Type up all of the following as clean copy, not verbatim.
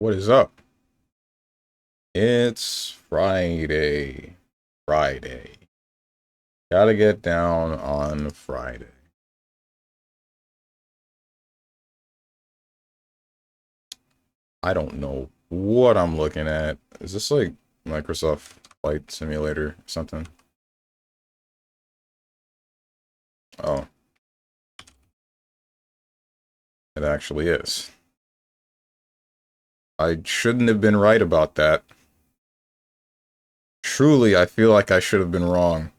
What is up? It's Friday. Friday. Gotta get down on Friday. I don't know what I'm looking at. Is this like Microsoft Flight Simulator or something? Oh, it actually is. I shouldn't have been right about that. Truly, I feel like I should have been wrong.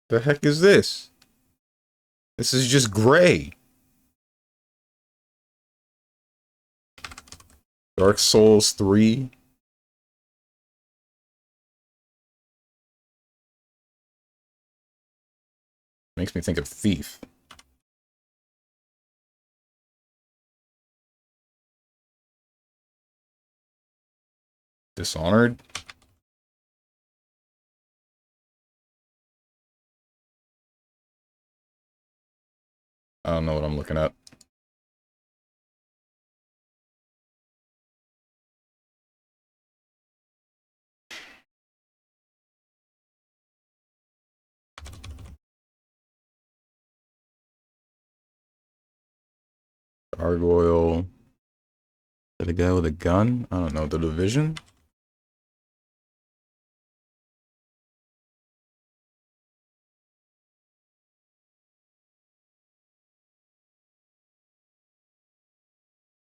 The heck is this? This is just gray. Dark Souls 3. Makes me think of Thief. Dishonored? I don't know what I'm looking at. Gargoyle. Is that a guy with a gun? I don't know. The Division?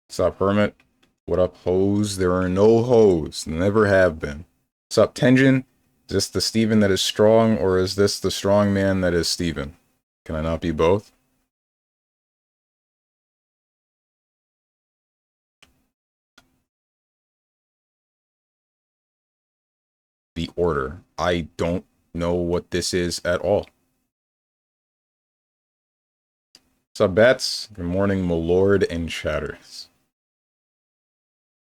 Sup, Hermit? What up, hoes? There are no hoes. Never have been. Sup, Tenjin? Is this the Steven that is strong, or is this the strong man that is Steven? Can I not be both? The Order. I don't know what this is at all. Sup, Bats? Good morning, Milord and Chatters.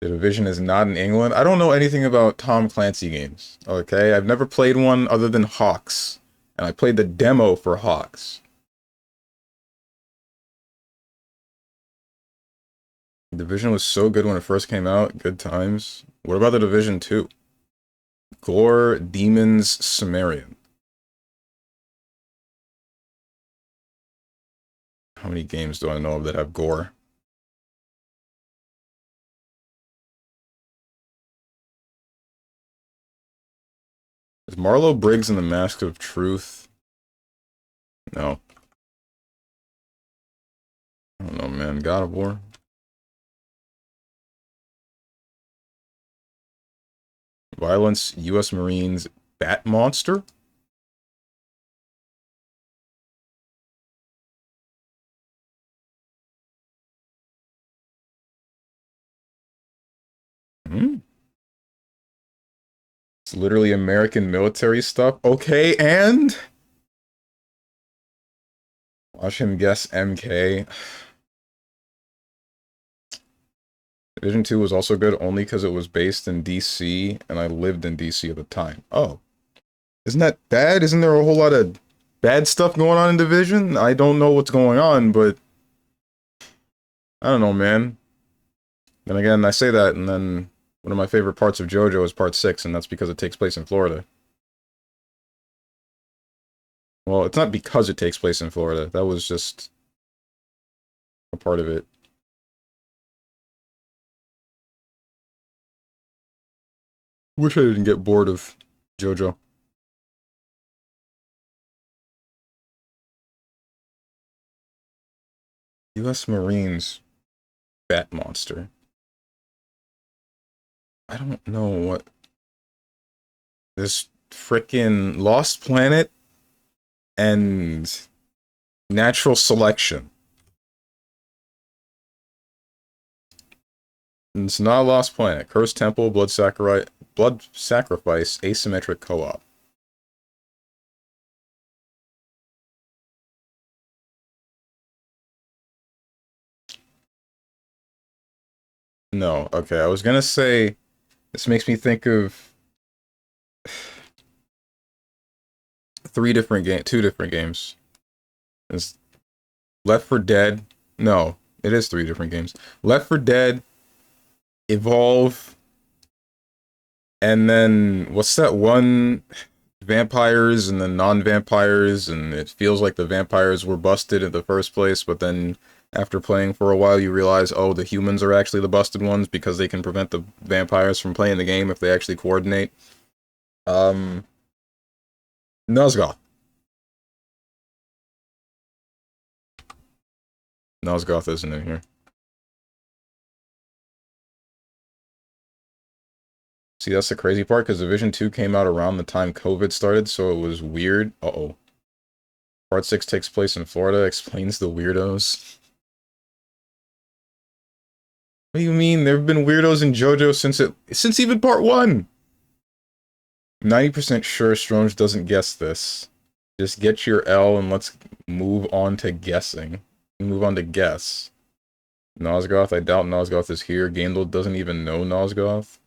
The Division is not in England. I don't know anything about Tom Clancy games, okay? I've never played one other than Hawks, and I played the demo for Hawks. Division was so good when it first came out. Good times. What about the Division 2? Gore, Demons, Sumerian. How many games do I know of that have gore? Is Marlo Briggs in the Mask of Truth? No. I don't know, man. God of War? Violence, U.S. Marines, Bat Monster? Hmm? It's literally American military stuff. Okay, and? Watch him guess MK. Division 2 was also good only because it was based in DC, and I lived in DC at the time. Oh. Isn't that bad? Isn't there a whole lot of bad stuff going on in Division? I don't know what's going on, but I don't know, man. Then again, I say that, and then one of my favorite parts of JoJo is part 6, and that's because it takes place in Florida. Well, it's not because it takes place in Florida. That was just a part of it. Wish I didn't get bored of JoJo. U.S. Marines Bat Monster. I don't know what this frickin' Lost Planet and Natural Selection. It's not Lost Planet. Cursed Temple, Blood Sacrifice, Asymmetric Co-op. No, okay, I was gonna say, this makes me think of two different games. It's Left 4 Dead. No, it is 3 different games. Left 4 Dead, Evolve, and then what's that one? Vampires and then non-vampires, and it feels like the vampires were busted in the first place, but then after playing for a while you realize, oh, the humans are actually the busted ones because they can prevent the vampires from playing the game if they actually coordinate. Um, Nosgoth. Nosgoth isn't in here. See, that's the crazy part, because Division 2 came out around the time COVID started, so it was weird. Uh-oh. Part 6 takes place in Florida, explains the weirdos. What do you mean? There have been weirdos in JoJo since even part 1! 90% sure Stronge doesn't guess this. Just get your L and let's move on to guessing. Move on to guess. Nosgoth, I doubt Nosgoth is here. Gandalf doesn't even know Nosgoth.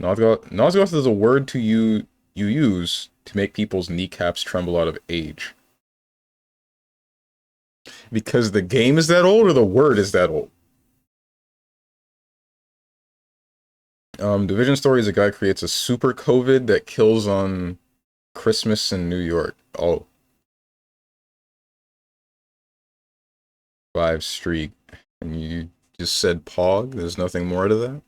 Nosgoth is a word you use to make people's kneecaps tremble out of age. Because the game is that old or the word is that old? Division Story is a guy creates a super COVID that kills on Christmas in New York. Oh. 5 streak. And you just said Pog? There's nothing more to that?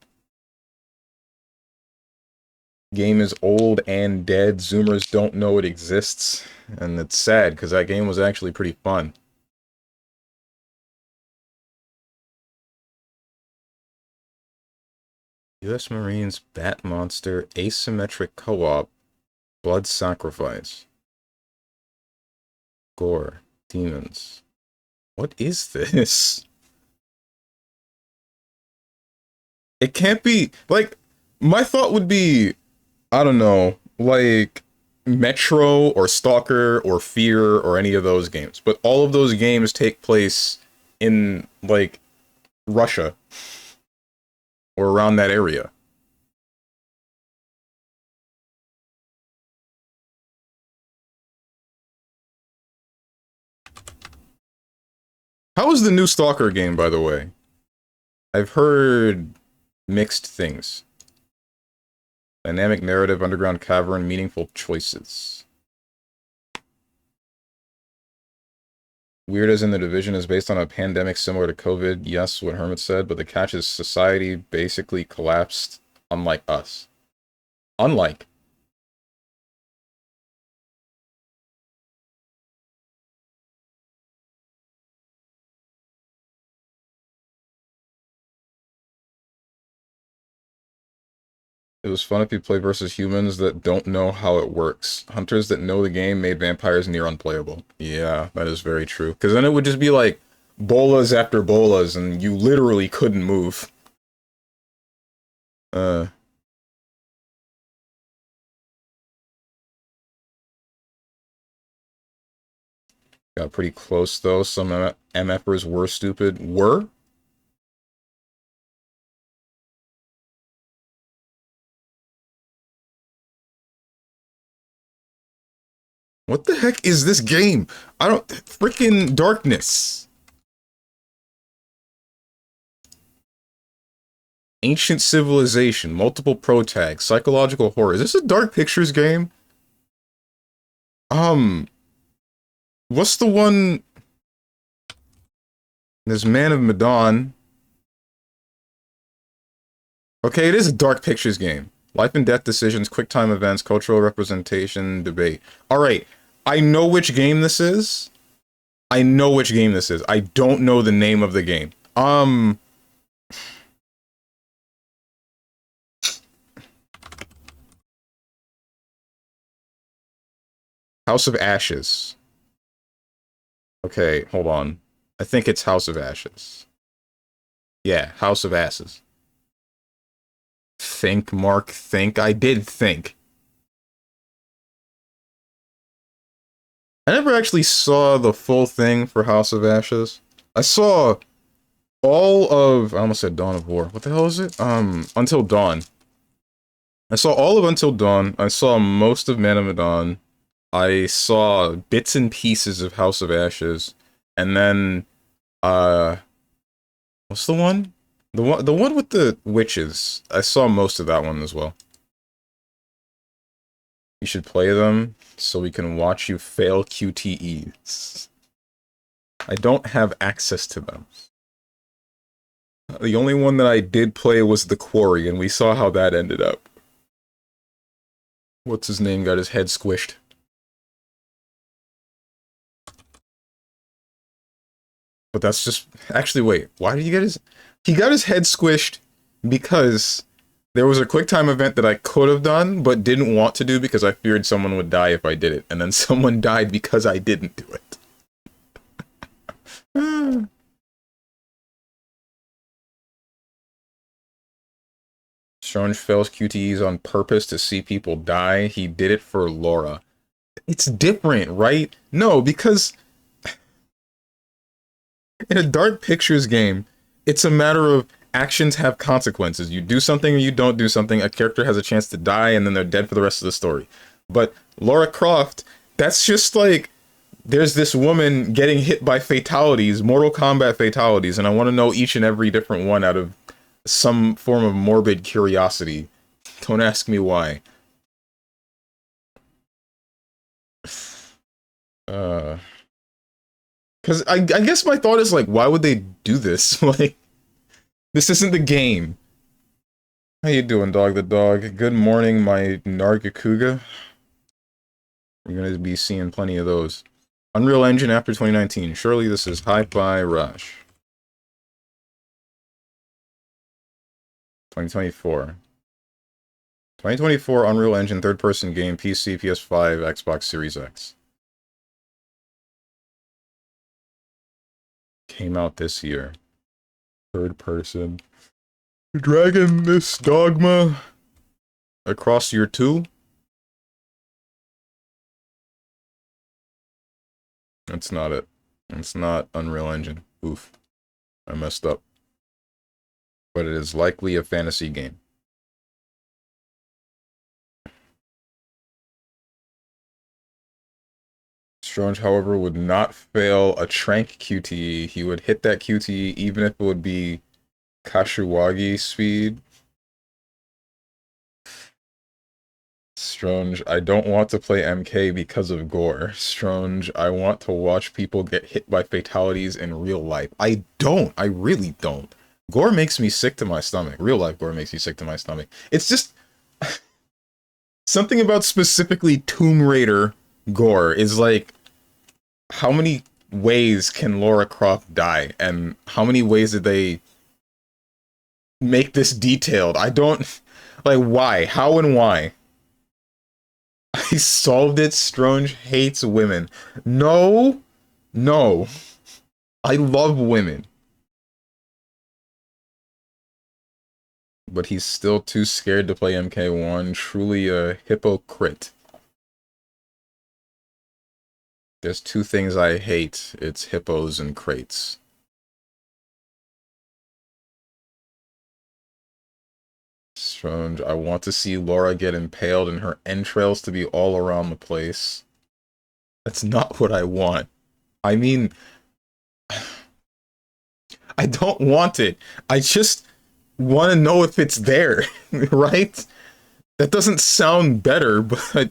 Game is old and dead. Zoomers don't know it exists. And it's sad, because that game was actually pretty fun. U.S. Marines, Bat Monster, Asymmetric Co-op, Blood Sacrifice. Gore, Demons. What is this? It can't be, like, my thought would be, I don't know, like, Metro or Stalker or Fear or any of those games. But all of those games take place in, like, Russia. Or around that area. How is the new Stalker game, by the way? I've heard mixed things. Dynamic narrative, underground cavern, meaningful choices. Weird as in the Division is based on a pandemic similar to COVID. Yes, what Hermit said, but the catch is society basically collapsed, unlike us. Unlike. It was fun if you play versus humans that don't know how it works. Hunters that know the game made vampires near unplayable. Yeah, that is very true. Because then it would just be like bolas after bolas, and you literally couldn't move. Got pretty close, though. Some MFers were stupid. Were? What the heck is this game? I don't... Freaking Darkness. Ancient Civilization. Multiple pro tags. Psychological horror. Is this a Dark Pictures game? What's the one... There's Man of Medan. Okay, it is a Dark Pictures game. Life and death decisions, quick time events, cultural representation, debate. Alright, I know which game this is. I know which game this is. I don't know the name of the game. House of Ashes. Okay, hold on. I think it's House of Ashes. Yeah, House of Ashes. Think, Mark, think. I did think. I never actually saw the full thing for House of Ashes. I saw all of... I almost said Dawn of War. What the hell is it? Until Dawn. I saw all of Until Dawn. I saw most of Man of Medan. I saw bits and pieces of House of Ashes. And then, uh, what's the one? The one with the witches. I saw most of that one as well. You should play them so we can watch you fail QTEs. I don't have access to them. The only one that I did play was The Quarry, and we saw how that ended up. What's his name got his head squished. But that's just... Actually, wait. Why did he get his... He got his head squished because there was a QuickTime event that I could have done, but didn't want to do because I feared someone would die if I did it. And then someone died because I didn't do it. Strange fails QTEs on purpose to see people die. He did it for Laura. It's different, right? No, because in a Dark Pictures game, it's a matter of actions have consequences. You do something or you don't do something, a character has a chance to die, and then they're dead for the rest of the story. But Lara Croft, that's just like, there's this woman getting hit by fatalities, Mortal Kombat fatalities, and I want to know each and every different one out of some form of morbid curiosity. Don't ask me why. Because I guess my thought is like, why would they do this? Like, this isn't the game. How you doing, dog the dog? Good morning, my Nargacuga. You're gonna be seeing plenty of those. Unreal Engine after 2019. Surely this is Hi-Fi Rush. 2024. 2024 Unreal Engine third-person game, PC, PS5, Xbox Series X. Came out this year. Third person. Dragging this dogma across year 2? That's not it. It's not Unreal Engine. Oof. I messed up. But it is likely a fantasy game. Strange, however, would not fail a Trank QTE. He would hit that QTE even if it would be Kashiwagi speed. Strange, I don't want to play MK because of gore. Strange, I want to watch people get hit by fatalities in real life. I don't. I really don't. Gore makes me sick to my stomach. Real life gore makes me sick to my stomach. It's just... something about specifically Tomb Raider gore is like... how many ways can Lara Croft die? And how many ways did they make this detailed? I don't... like, why? How and why? I solved it. Strange hates women. No. No. I love women. But he's still too scared to play MK1. Truly a hypocrite. There's two things I hate. It's hippos and crates. Strange. I want to see Laura get impaled and her entrails to be all around the place. That's not what I want. I mean, I don't want it. I just want to know if it's there, right? That doesn't sound better, but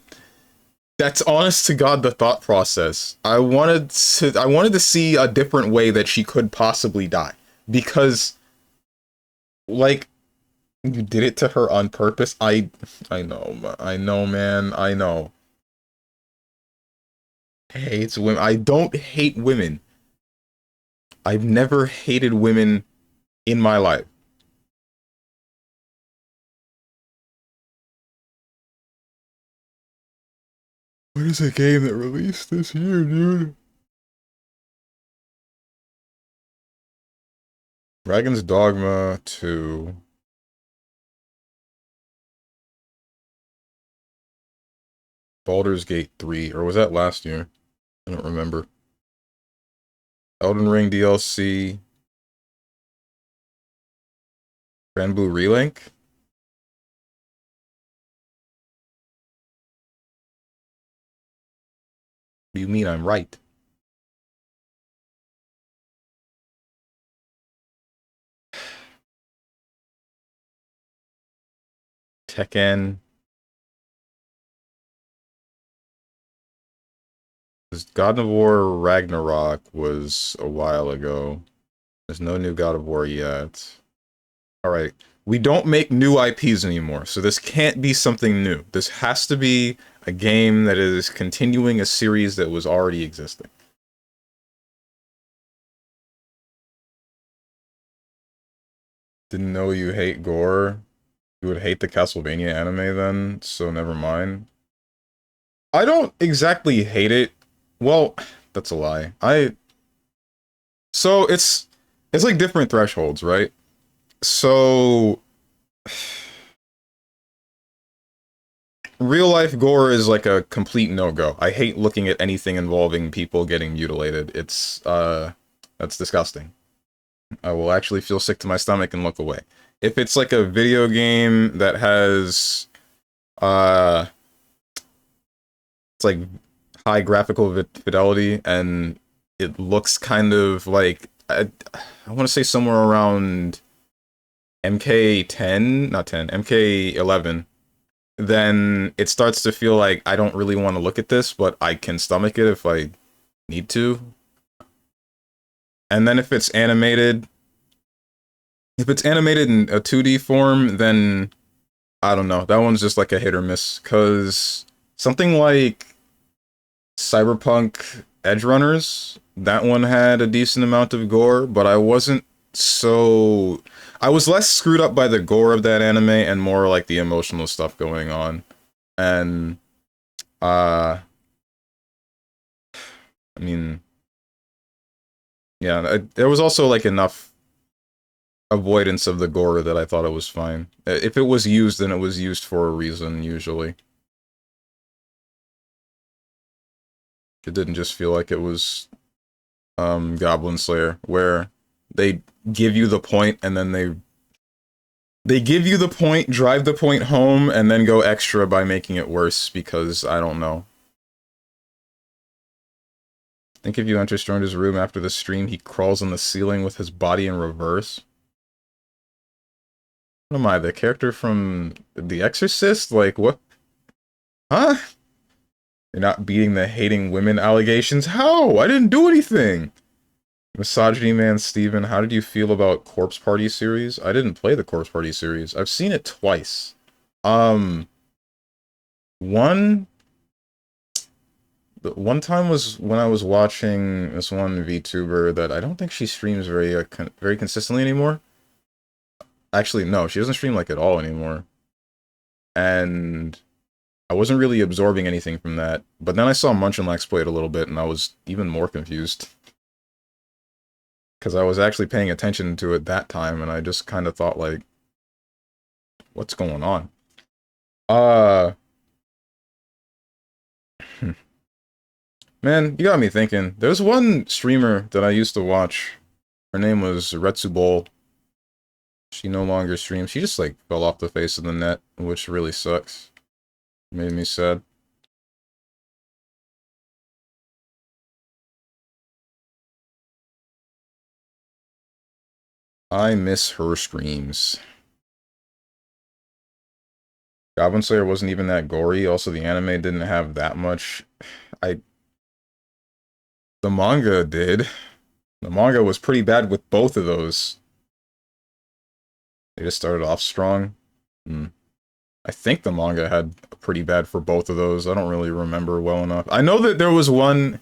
that's honest to God the thought process. I wanted to see a different way that she could possibly die. Because, like, you did it to her on purpose. I know, man. I know. Hates women. I don't hate women. I've never hated women in my life. What is a game that released this year, dude? Dragon's Dogma 2. Baldur's Gate 3. Or was that last year? I don't remember. Elden Ring DLC. Granblue Relink? What do you mean I'm right? Tekken. God of War Ragnarok was a while ago. There's no new God of War yet. Alright. We don't make new IPs anymore, so this can't be something new. This has to be a game that is continuing a series that was already existing. Didn't know you hate gore. You would hate the Castlevania anime then, so never mind. I don't exactly hate it. Well, that's a lie. So it's like different thresholds, right? So real life gore is like a complete no-go. I hate looking at anything involving people getting mutilated. It's that's disgusting. I will actually feel sick to my stomach and look away. If it's like a video game that has uh it's like high graphical fidelity and it looks kind of like I want to say somewhere around MK10, not 10, MK11, then it starts to feel like I don't really want to look at this, but I can stomach it if I need to. And then if it's animated in a 2D form, then I don't know. That one's just like a hit or miss, because something like Cyberpunk Edge Runners, that one had a decent amount of gore, but I wasn't so... I was less screwed up by the gore of that anime and more like the emotional stuff going on. And, I mean, yeah, there was also like enough avoidance of the gore that I thought it was fine. If it was used, then it was used for a reason, usually. It didn't just feel like it was Goblin Slayer, where they give you the point and then they give you the point, drive the point home, and then go extra by making it worse because, I don't know. I think if you enter Stronger's room after the stream, he crawls on the ceiling with his body in reverse. What am I, the character from The Exorcist? Like, what? Huh? You're not beating the hating women allegations? How? I didn't do anything! Misogyny Man Steven, how did you feel about Corpse Party series? I didn't play the Corpse Party series. I've seen it twice. One time was when I was watching this one VTuber that I don't think she streams very consistently anymore. Actually, no, she doesn't stream like at all anymore. And I wasn't really absorbing anything from that. But then I saw Munchenlax play it a little bit, and I was even more confused. Because I was actually paying attention to it that time, and I just kind of thought, like, what's going on? Man, you got me thinking. There's one streamer that I used to watch. Her name was Retsubol. She no longer streams. She just, like, fell off the face of the net, which really sucks. Made me sad. I miss her streams. Goblin Slayer wasn't even that gory. Also, the anime didn't have that much. The manga did. The manga was pretty bad with both of those. They just started off strong. I think the manga had pretty bad for both of those. I don't really remember well enough. I know that there was one...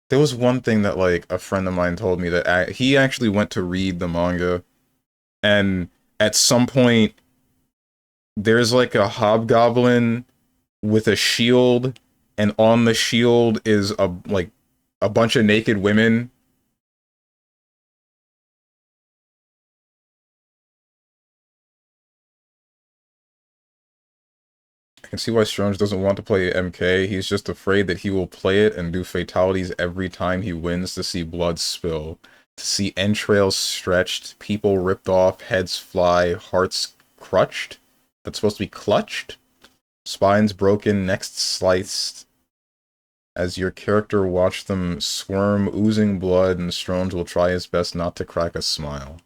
There was one thing that, like, a friend of mine told me that he actually went to read the manga, and at some point, there's, like, a hobgoblin with a shield, and on the shield is, a bunch of naked women. I can see why Strange doesn't want to play MK. He's just afraid that he will play it and do fatalities every time he wins to see blood spill. To see entrails stretched, people ripped off, heads fly, hearts crutched? That's supposed to be clutched? Spines broken, necks sliced. As your character watch them squirm, oozing blood, and Strange will try his best not to crack a smile.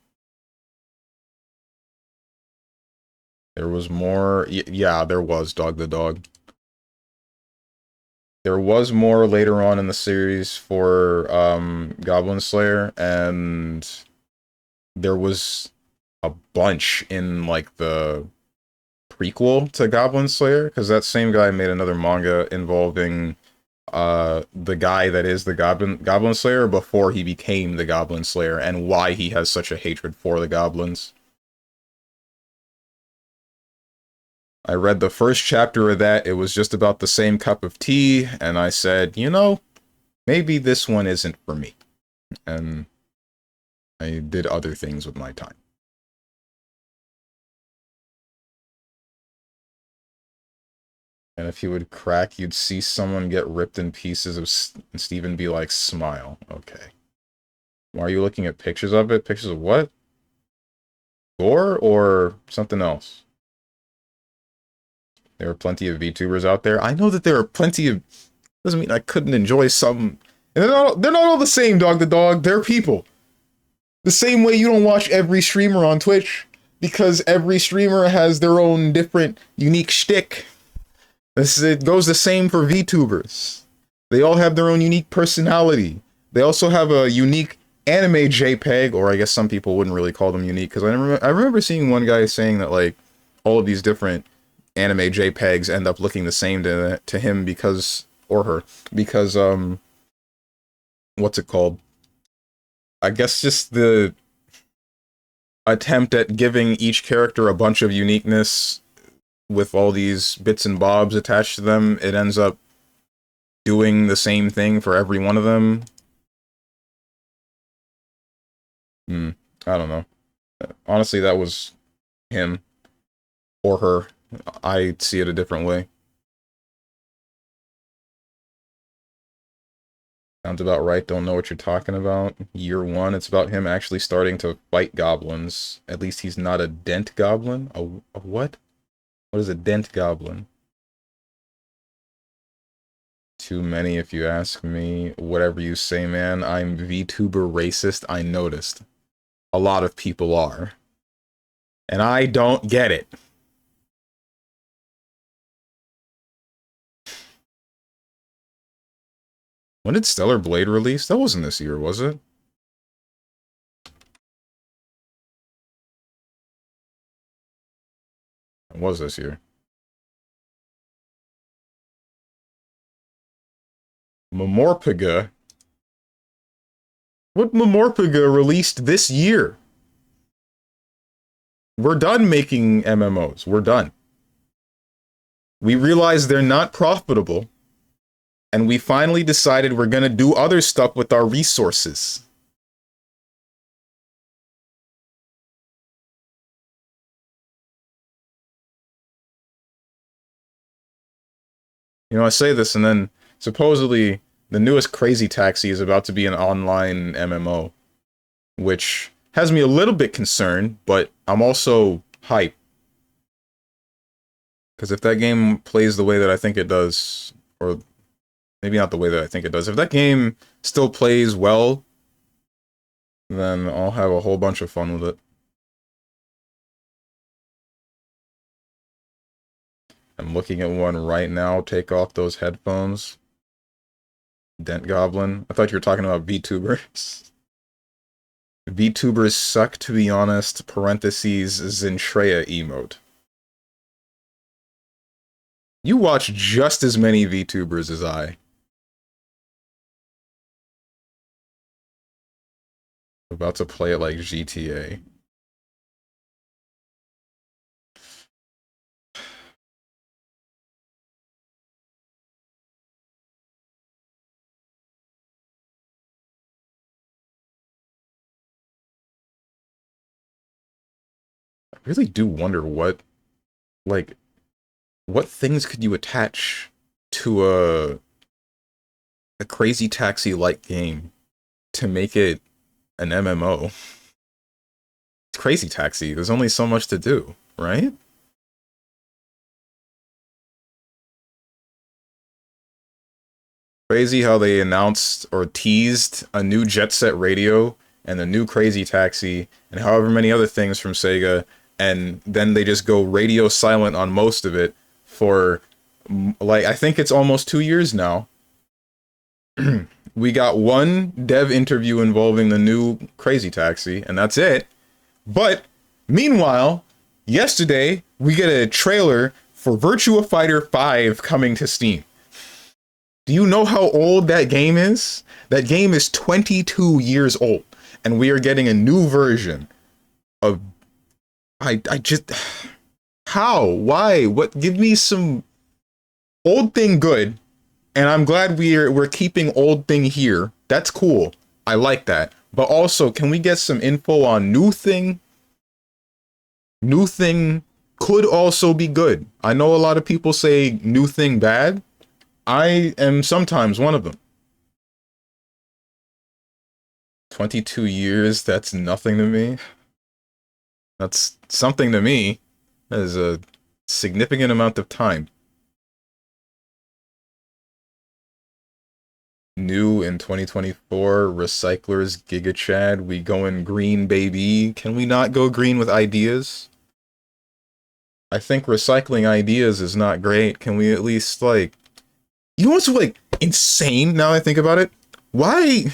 There was more. Yeah, there was Dog the Dog. There was more later on in the series for Goblin Slayer, and there was a bunch in like the prequel to Goblin Slayer, because that same guy made another manga involving the guy that is the Goblin Slayer before he became the Goblin Slayer, and why he has such a hatred for the goblins. I read the first chapter of that. It was just about the same cup of tea, and I said, you know, maybe this one isn't for me. And I did other things with my time. And if he would crack, you'd see someone get ripped in pieces and Steven be like, smile. Okay. Why are you looking at pictures of it? Pictures of what? Gore or something else? There are plenty of VTubers out there. I know that there are plenty of... Doesn't mean I couldn't enjoy some... And they're not all the same, Dog the Dog. They're people. The same way you don't watch every streamer on Twitch, because every streamer has their own different, unique shtick. It goes the same for VTubers. They all have their own unique personality. They also have a unique anime JPEG, or I guess some people wouldn't really call them unique, because I remember seeing one guy saying that, like, all of these different anime JPEGs end up looking the same to him because, or her, because, what's it called? I guess just the attempt at giving each character a bunch of uniqueness with all these bits and bobs attached to them, it ends up doing the same thing for every one of them. I don't know. Honestly, that was him. Or her. I see it a different way. Sounds about right, don't know what you're talking about. Year 1, it's about him actually starting to fight goblins. At least he's not a dent goblin? A what? What is a dent goblin? Too many if you ask me. Whatever you say, man. I'm VTuber racist, I noticed. A lot of people are. And I don't get it. When did Stellar Blade release? That wasn't this year, was it? It was this year. Memorpiga? What Memorpiga released this year? We're done making MMOs. We're done. We realized they're not profitable. And we finally decided we're gonna do other stuff with our resources. You know, I say this, and then supposedly the newest Crazy Taxi is about to be an online MMO, which has me a little bit concerned, but I'm also hyped. Because if that game plays the way that I think it does, or maybe not the way that I think it does, if that game still plays well, then I'll have a whole bunch of fun with it. I'm looking at one right now. Take off those headphones. Dent Goblin. I thought you were talking about VTubers. VTubers suck, to be honest. Parentheses, Zentreya emote. You watch just as many VTubers as I. About to play it like GTA. I really do wonder what, like, what things could you attach to a Crazy Taxi-like game to make it an MMO? It's Crazy Taxi. There's only so much to do, right? Crazy how they announced or teased a new Jet Set Radio and a new Crazy Taxi and however many other things from Sega, and then they just go radio silent on most of it for, like, I think it's almost 2 years now. We got one dev interview involving the new Crazy Taxi, and that's it. But meanwhile, yesterday we get a trailer for Virtua Fighter 5 coming to Steam. Do you know how old that game is? That game is 22 years old, and we are getting a new version of... I just... How? Why? What? Give me some old thing good, and I'm glad we're keeping old thing here. That's cool. I like that. But also, can we get some info on new thing? New thing could also be good. I know a lot of people say new thing bad. I am sometimes one of them. 22 years, that's nothing to me. That's something to me. That is a significant amount of time. New in 2024, Recyclers, Giga Chad, we going green, baby. Can we not go green with ideas? I think recycling ideas is not great. Can we at least, like... You know what's, like, insane now I think about it? Why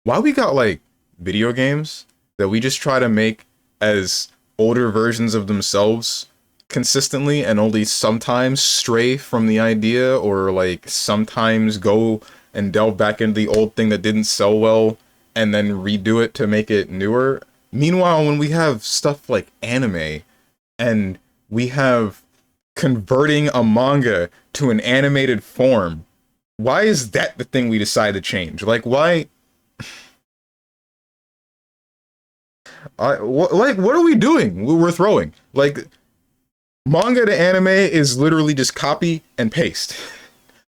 we got, like, video games that we just try to make as older versions of themselves consistently and only sometimes stray from the idea, or, like, sometimes go and delve back into the old thing that didn't sell well and then redo it to make it newer? Meanwhile, when we have stuff like anime, and we have converting a manga to an animated form, why is that the thing we decide to change? Like, why? What are we doing? We're throwing. Like, manga to anime is literally just copy and paste.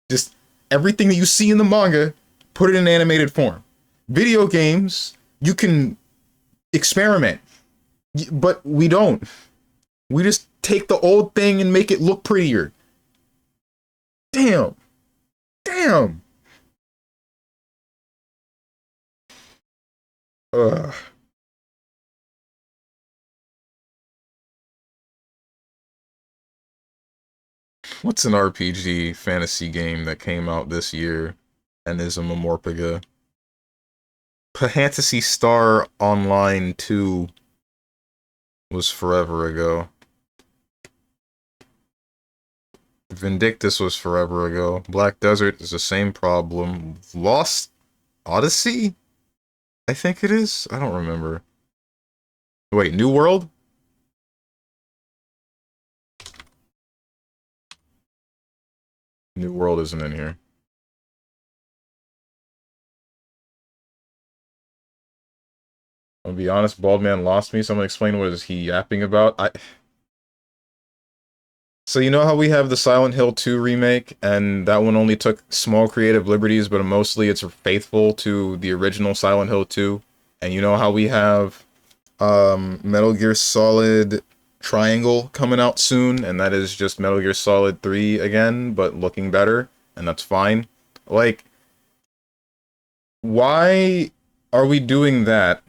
Just everything that you see in the manga, put it in animated form. Video games, you can experiment, but we don't. We just take the old thing and make it look prettier. Damn. Damn. Ugh. What's an RPG fantasy game that came out this year and is a Momorphiga? Phantasy Star Online 2 was forever ago. Vindictus was forever ago. Black Desert is the same problem. Lost Odyssey? I think it is? I don't remember. Wait, New World? New World isn't in here. I'll be honest, Bald Man lost me. Someone explain what is he yapping about. So you know how we have the Silent Hill 2 remake, and that one only took small creative liberties, but mostly it's faithful to the original Silent Hill 2? And you know how we have Metal Gear Solid Triangle coming out soon, and that is just Metal Gear Solid 3 again, but looking better, and that's fine. Like, why are we doing that?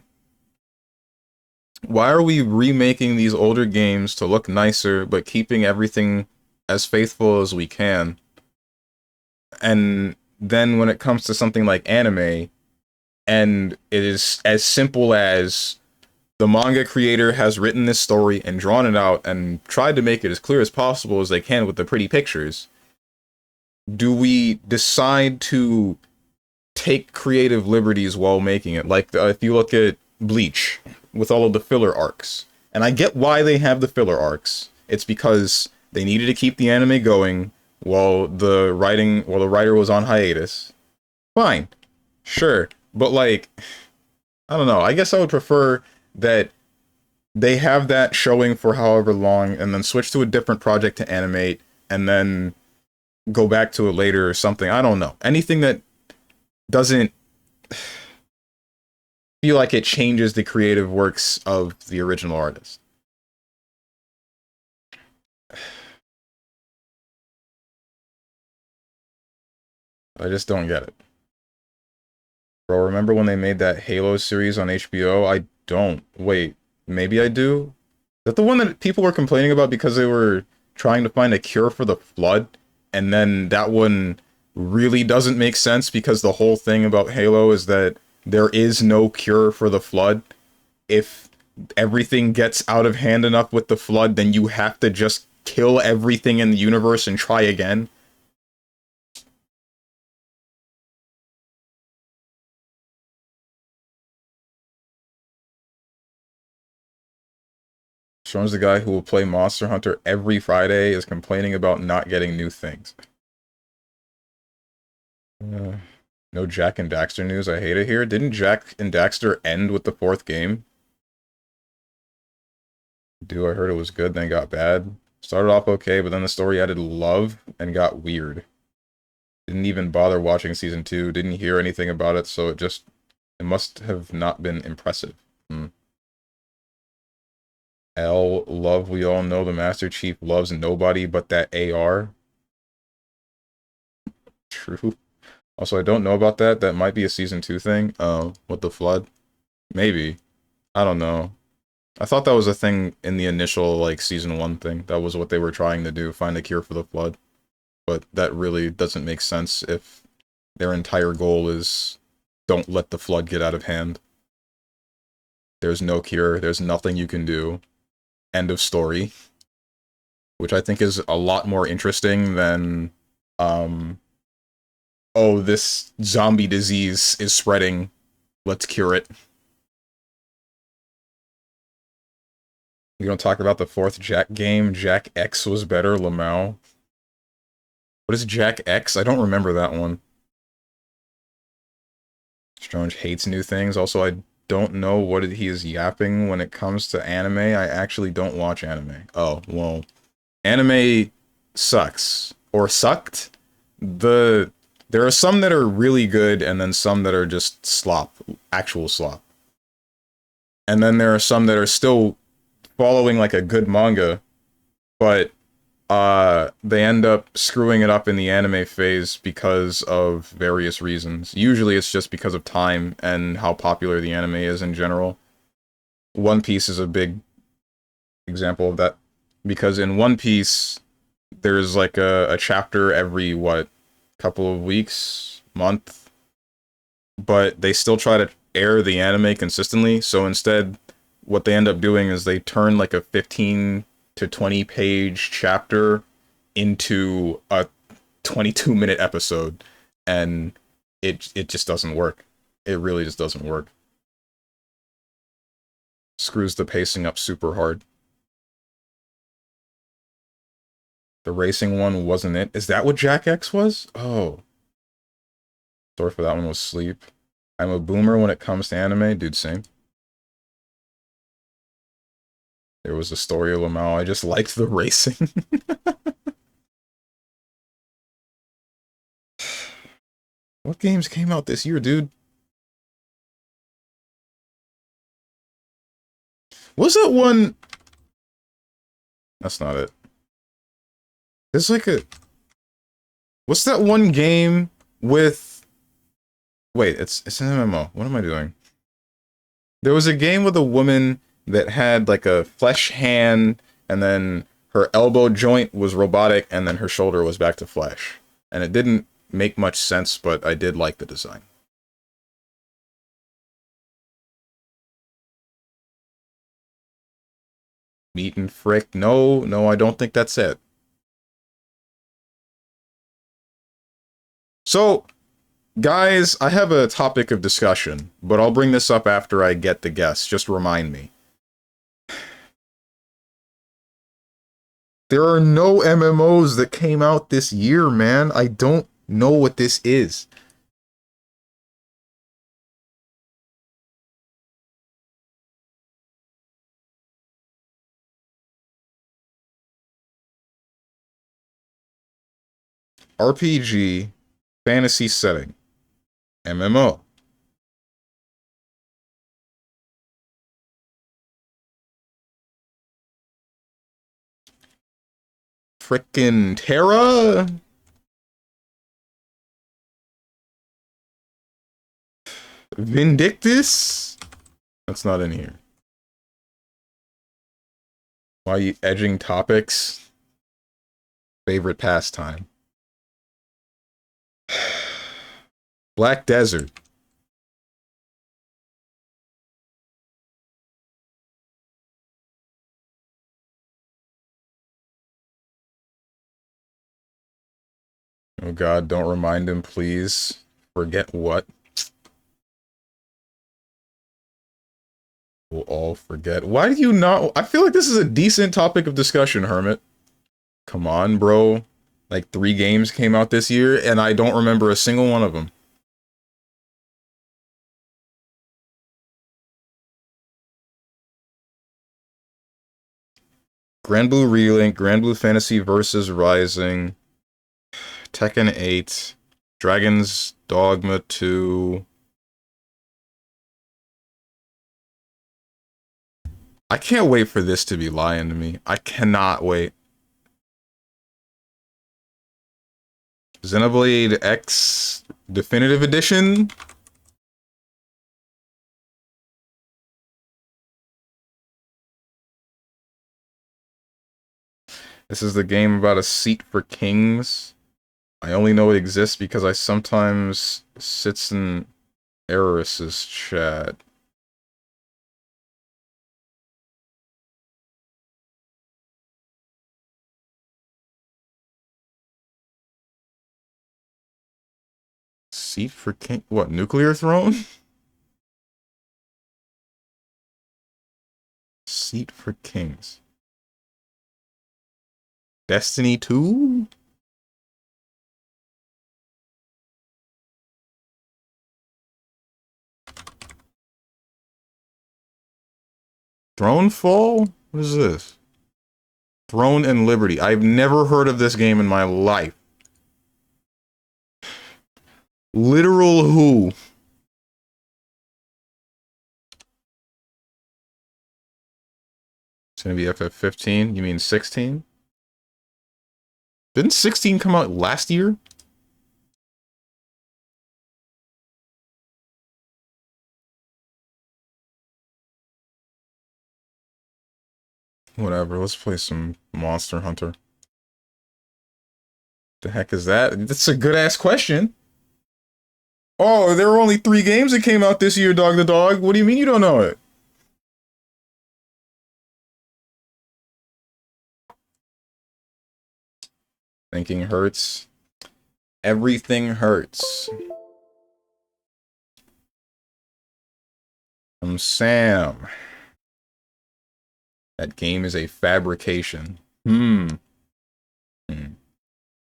Why are we remaking these older games to look nicer, but keeping everything as faithful as we can? And then when it comes to something like anime, and it is as simple as the manga creator has written this story and drawn it out and tried to make it as clear as possible as they can with the pretty pictures, do we decide to take creative liberties while making it? Like, if you look at Bleach, with all of the filler arcs. And I get why they have the filler arcs. It's because they needed to keep the anime going while the writer was on hiatus. Fine. Sure. But, like, I don't know. I guess I would prefer that they have that showing for however long and then switch to a different project to animate and then go back to it later or something. I don't know. Anything that doesn't feel like it changes the creative works of the original artist. I just don't get it. Bro, remember when they made that Halo series on HBO? I don't. Wait, maybe I do? that the one that people were complaining about because they were trying to find a cure for the flood, and then that one really doesn't make sense because the whole thing about Halo is that there is no cure for the flood. If everything gets out of hand enough with the flood, then you have to just kill everything in the universe and try again. Sean's the guy who will play Monster Hunter every Friday is complaining about not getting new things. No Jack and Daxter news. I hate it here. Didn't Jack and Daxter end with the 4th game? I heard it was good, then got bad. Started off okay, but then the story added love and got weird. Didn't even bother watching season 2. Didn't hear anything about it, so it must have not been impressive. Love, we all know the Master Chief loves nobody but that AR. True. Also, I don't know about that. That might be a season 2 thing. With the flood. Maybe. I don't know. I thought that was a thing in the initial, like, season 1 thing. That was what they were trying to do, find a cure for the flood. But that really doesn't make sense if their entire goal is don't let the flood get out of hand. There's no cure. There's nothing you can do. End of story. Which I think is a lot more interesting than, oh, this zombie disease is spreading. Let's cure it. We don't talk about the 4th Jack game. Jack X was better, Lamau. What is Jack X? I don't remember that one. Strange hates new things. Also, I don't know what he is yapping when it comes to anime. I actually don't watch anime. Oh, well. Anime sucks. Or sucked? There are some that are really good, and then some that are just slop. Actual slop. And then there are some that are still following like a good manga, but they end up screwing it up in the anime phase because of various reasons. Usually it's just because of time and how popular the anime is in general. One Piece is a big example of that, because in One Piece, there's like a chapter every, what, couple of weeks, month, but they still try to air the anime consistently, so instead, what they end up doing is they turn like a 15 to 20 page chapter into a 22-minute episode, and it just doesn't work. It really just doesn't work. Screws the pacing up super hard. The racing one wasn't it. Is that what Jack X was? Oh. Sorry for that one was sleep. I'm a boomer when it comes to anime. Dude, same. There was a story of Lamau. I just liked the racing. What games came out this year, dude? Was that one? That's not it. There's like a... What's that one game with... Wait, it's an MMO. What am I doing? There was a game with a woman that had like a flesh hand, and then her elbow joint was robotic, and then her shoulder was back to flesh. And it didn't make much sense, but I did like the design. Meat and Frick? No, I don't think that's it. So, guys, I have a topic of discussion, but I'll bring this up after I get the guess. Just remind me. There are no MMOs that came out this year, man. I don't know what this is. RPG, fantasy setting, MMO. Frickin' Terra? Vindictus? That's not in here. Why are you edging topics? Favorite pastime. Black Desert. Oh god, don't remind him, please. Forget what? We'll all forget. Why do you not? I feel like this is a decent topic of discussion, Hermit. Come on, bro. Like 3 games came out this year, and I don't remember a single one of them. Grand Blue Relink, Grand Blue Fantasy versus Rising, Tekken 8, Dragon's Dogma 2. I can't wait for this to be lying to me. I cannot wait. Xenoblade X Definitive Edition? This is the game about a seat for kings. I only know it exists because I sometimes sits in Eris's chat. Seat for king? What, Nuclear Throne? Seat for kings. Destiny 2? Thronefall? What is this? Throne and Liberty. I've never heard of this game in my life. Literal who? It's gonna be FF15? You mean 16? Didn't 16 come out last year? Whatever, let's play some Monster Hunter. The heck is that? That's a good-ass question. Oh, there were only 3 games that came out this year, Dog the Dog. What do you mean you don't know it? Thinking hurts. Everything hurts. I'm Sam. That game is a fabrication.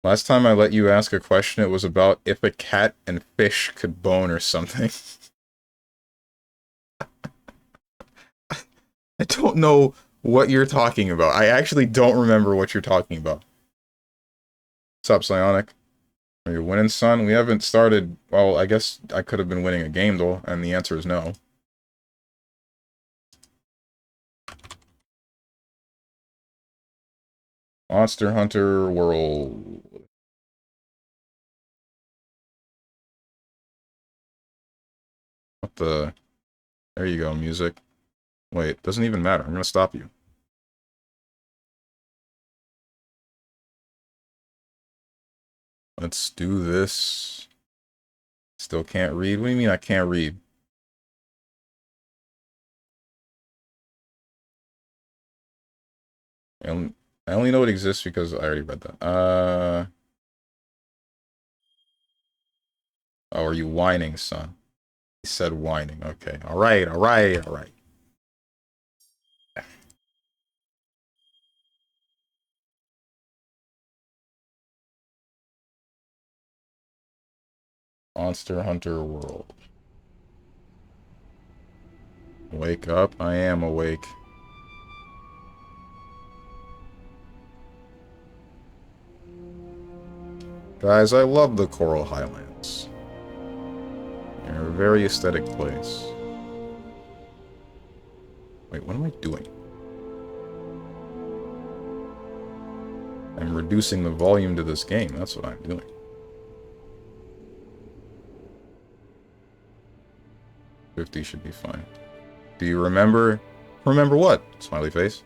Last time I let you ask a question, it was about if a cat and fish could bone or something. I don't know what you're talking about. I actually don't remember what you're talking about. What's up, Psionic? Are you winning, son? We haven't started... Well, I guess I could have been winning a game, though, and the answer is no. Monster Hunter World. What the... There you go, music. Wait, doesn't even matter. I'm gonna stop you. Let's do this. Still can't read? What do you mean I can't read? I only know it exists because I already read that. Oh, are you whining, son? He said whining. Okay. Alright, alright, alright. Monster Hunter World. Wake up. I am awake. Guys, I love the Coral Highlands. They're a very aesthetic place. Wait, what am I doing? I'm reducing the volume to this game. That's what I'm doing. 50 should be fine. Do you remember? Remember what? Smiley face.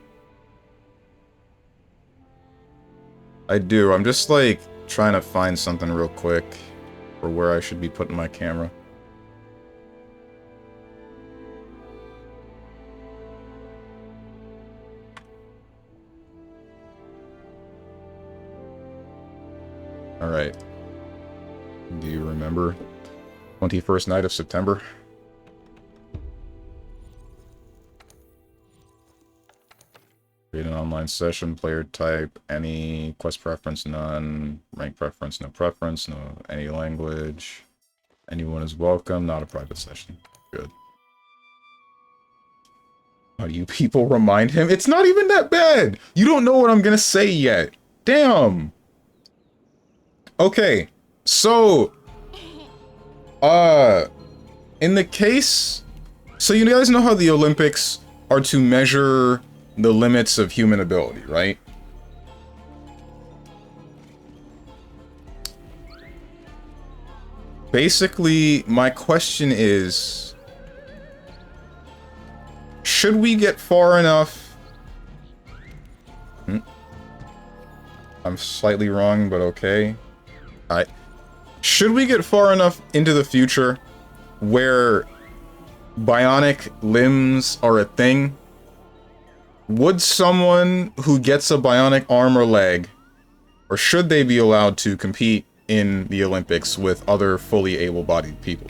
I do. I'm just, like, trying to find something real quick for where I should be putting my camera. Alright. Do you remember? 21st night of September? Create an online session, player type, any, quest preference, none, rank preference, no, any language. Anyone is welcome, not a private session. Good. How do you people remind him? It's not even that bad! You don't know what I'm gonna say yet. Damn! Okay, so... in the case... So you guys know how the Olympics are to measure the limits of human ability, right? Basically, my question is... Should we get far enough... I'm slightly wrong, but okay. Should we get far enough into the future where bionic limbs are a thing? Would someone who gets a bionic arm or leg, or should they be allowed to compete in the Olympics with other fully able-bodied people?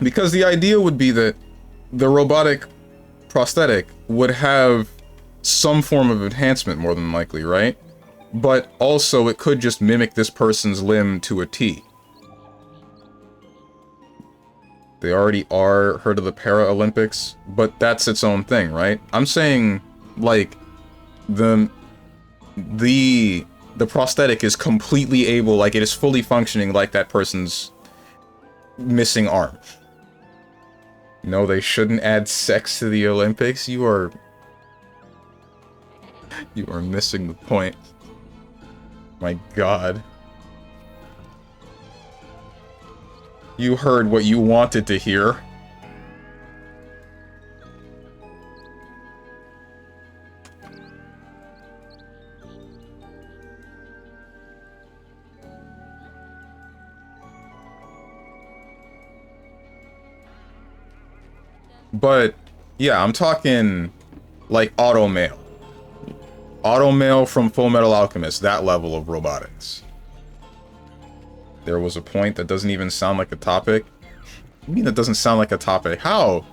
Because the idea would be that the robotic prosthetic would have some form of enhancement, more than likely, right? But also it could just mimic this person's limb to a T. They already are heard of the Paralympics, but that's its own thing, right? I'm saying, like, the prosthetic is completely able, like, it is fully functioning like that person's missing arm. No, they shouldn't add sex to the Olympics. You are missing the point. My God. You heard what you wanted to hear. But, yeah, I'm talking, like, Automail. Automail from Full Metal Alchemist, that level of robotics. There was a point that doesn't even sound like a topic. What do you mean that doesn't sound like a topic? How?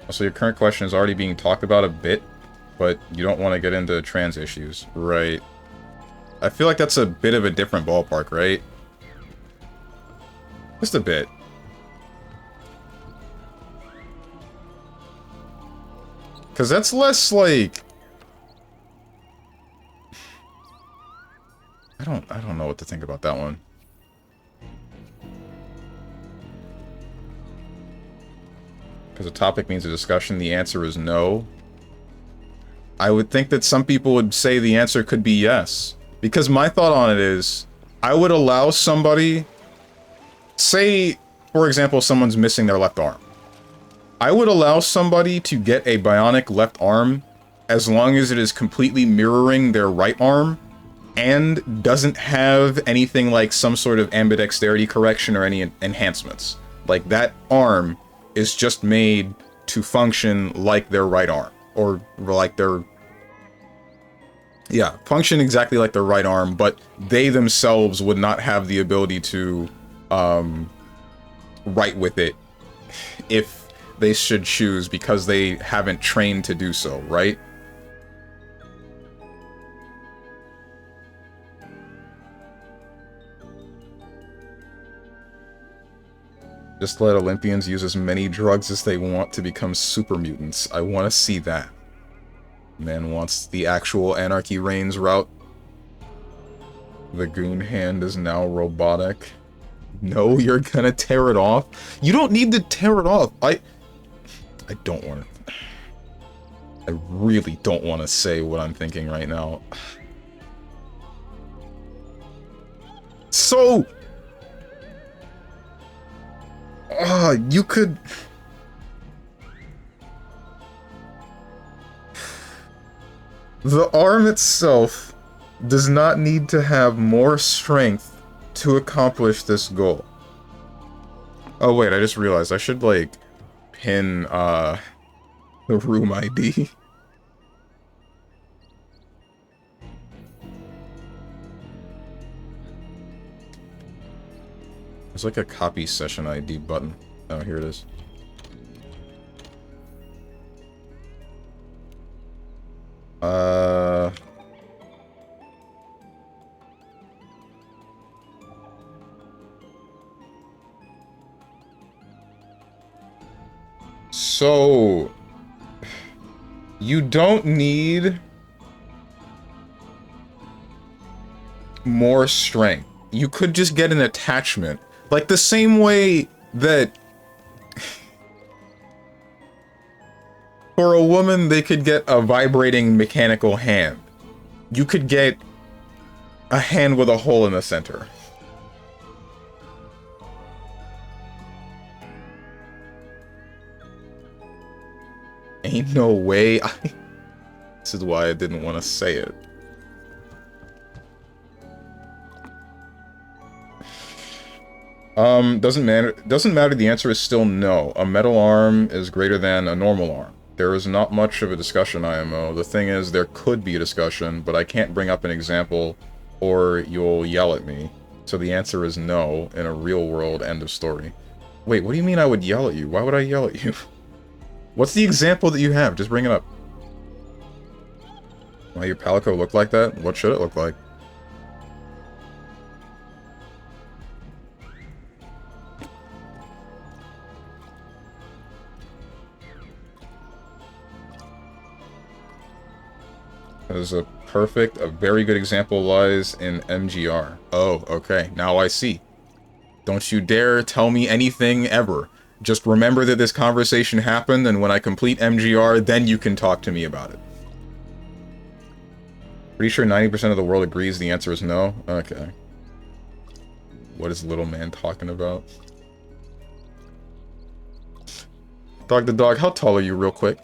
So your current question is already being talked about a bit, but you don't want to get into trans issues. Right. I feel like that's a bit of a different ballpark, right? Just a bit. Because that's less, like... I don't know what to think about that one. Because a topic means a discussion, the answer is no. I would think that some people would say the answer could be yes. Because my thought on it is, I would allow somebody... Say, for example, someone's missing their left arm. I would allow somebody to get a bionic left arm as long as it is completely mirroring their right arm and doesn't have anything like some sort of ambidexterity correction or any enhancements. Like, that arm is just made to function like their right arm. Or like their... Yeah, function exactly like their right arm, but they themselves would not have the ability to write with it if they should choose because they haven't trained to do so, right? Just let Olympians use as many drugs as they want to become super mutants. I want to see that. Man wants the actual Anarchy Reigns route. The goon hand is now robotic. No, you're gonna tear it off? You don't need to tear it off. I don't want to... I really don't want to say what I'm thinking right now. So... You could... The arm itself does not need to have more strength to accomplish this goal. Oh wait, I just realized I should, like, pin, the room ID. There's like a copy session ID button. Oh, here it is. So... You don't need... more strength. You could just get an attachment. Like the same way that... For a woman, they could get a vibrating mechanical hand. You could get a hand with a hole in the center. Ain't no way. This is why I didn't want to say it. Doesn't matter. Doesn't matter. The answer is still no. A metal arm is greater than a normal arm. There is not much of a discussion, IMO. The thing is, there could be a discussion, but I can't bring up an example, or you'll yell at me. So the answer is no, in a real world, end of story. Wait, what do you mean I would yell at you? Why would I yell at you? What's the example that you have? Just bring it up. Why your Palico look like that? What should it look like? That is a very good example lies in MGR. Oh, okay. Now I see. Don't you dare tell me anything ever. Just remember that this conversation happened, and when I complete MGR, then you can talk to me about it. Pretty sure 90% of the world agrees the answer is no? Okay. What is little man talking about? Dog the dog, how tall are you real quick?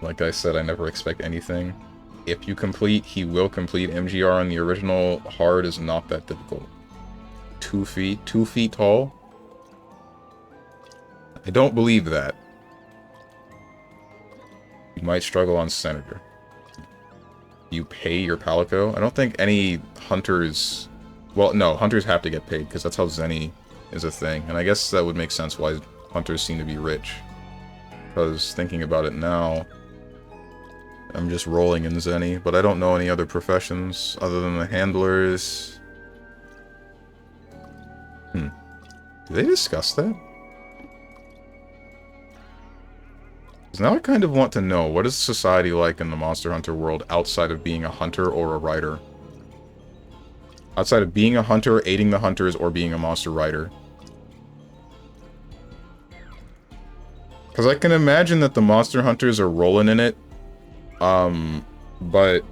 Like I said, I never expect anything. If you complete, he will complete. MGR on the original hard is not that difficult. 2 feet? 2 feet tall? I don't believe that. You might struggle on Senator. You pay your Palico? I don't think any hunters... Well, no, hunters have to get paid, because that's how Zenny is a thing. And I guess that would make sense why hunters seem to be rich. Because thinking about it now... I'm just rolling in Zenny, but I don't know any other professions other than the handlers. Did they discuss that? Because now I kind of want to know, what is society like in the Monster Hunter world outside of being a hunter or a rider? Outside of being a hunter, aiding the hunters, or being a monster rider. Because I can imagine that the monster hunters are rolling in it. But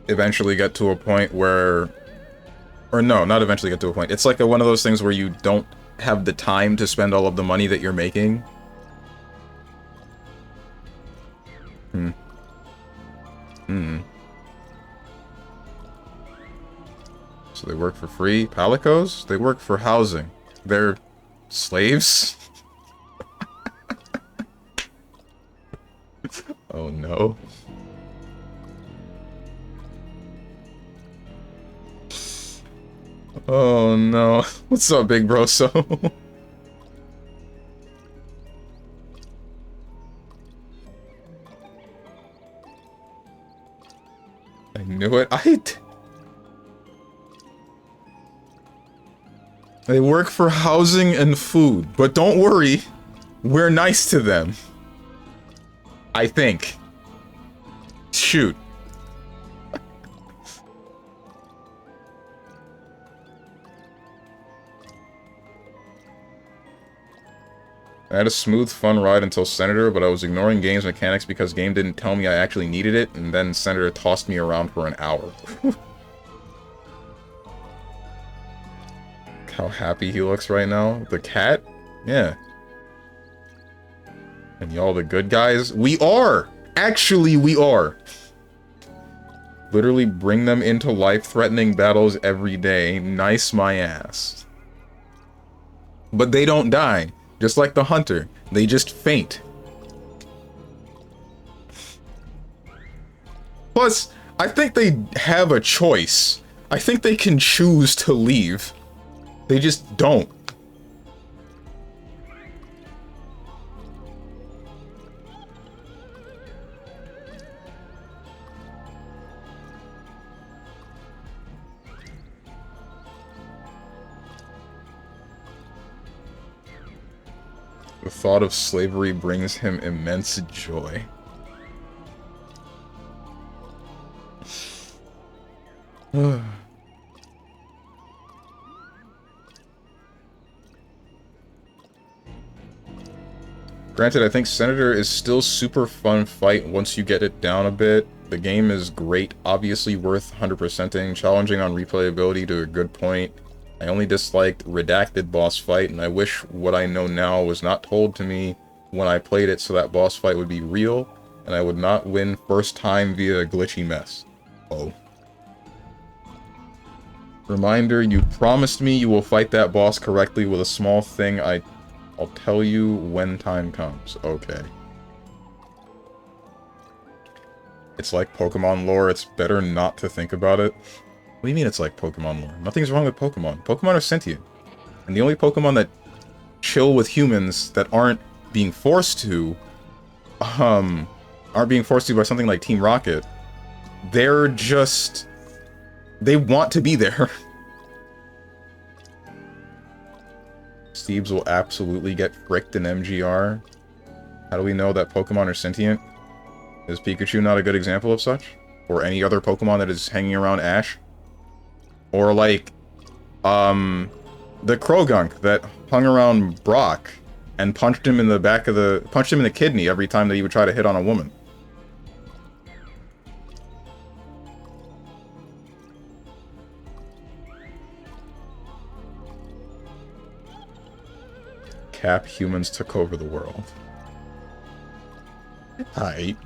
eventually get to a point where... Or no, not eventually get to a point. It's like one of those things where you don't have the time to spend all of the money that you're making. So they work for free? Palicos? They work for housing. They're slaves? Oh no. Oh no. What's up, big bro? So I knew it. They work for housing and food, but don't worry, we're nice to them. I think. Shoot. I had a smooth, fun ride until Senator, but I was ignoring game's mechanics because game didn't tell me I actually needed it, and then Senator tossed me around for an hour. How happy he looks right now. The cat? Yeah. And y'all the good guys? We are! Actually, we are! Literally bring them into life-threatening battles every day. Nice my ass. But they don't die. Just like the hunter. They just faint. Plus, I think they have a choice. I think they can choose to leave. They just don't. The thought of slavery brings him immense joy. Granted, I think Senator is still super fun fight once you get it down a bit. The game is great, obviously worth 100%ing, challenging on replayability to a good point. I only disliked Redacted boss fight, and I wish what I know now was not told to me when I played it so that boss fight would be real, and I would not win first time via a glitchy mess. Oh. Reminder, you promised me you will fight that boss correctly with a small thing I'll tell you when time comes. Okay. It's like Pokemon lore, it's better not to think about it. What do you mean it's like Pokemon lore? Nothing's wrong with Pokemon. Pokemon are sentient. And the only Pokemon that chill with humans that aren't being forced to, by something like Team Rocket, they're just... they want to be there. Steebs will absolutely get fricked in MGR. How do we know that Pokemon are sentient? Is Pikachu not a good example of such? Or any other Pokemon that is hanging around Ash? Or like, the Krogunk that hung around Brock and punched him in the back of the... punched him in the kidney every time that he would try to hit on a woman. Cap, humans took over the world. Hi.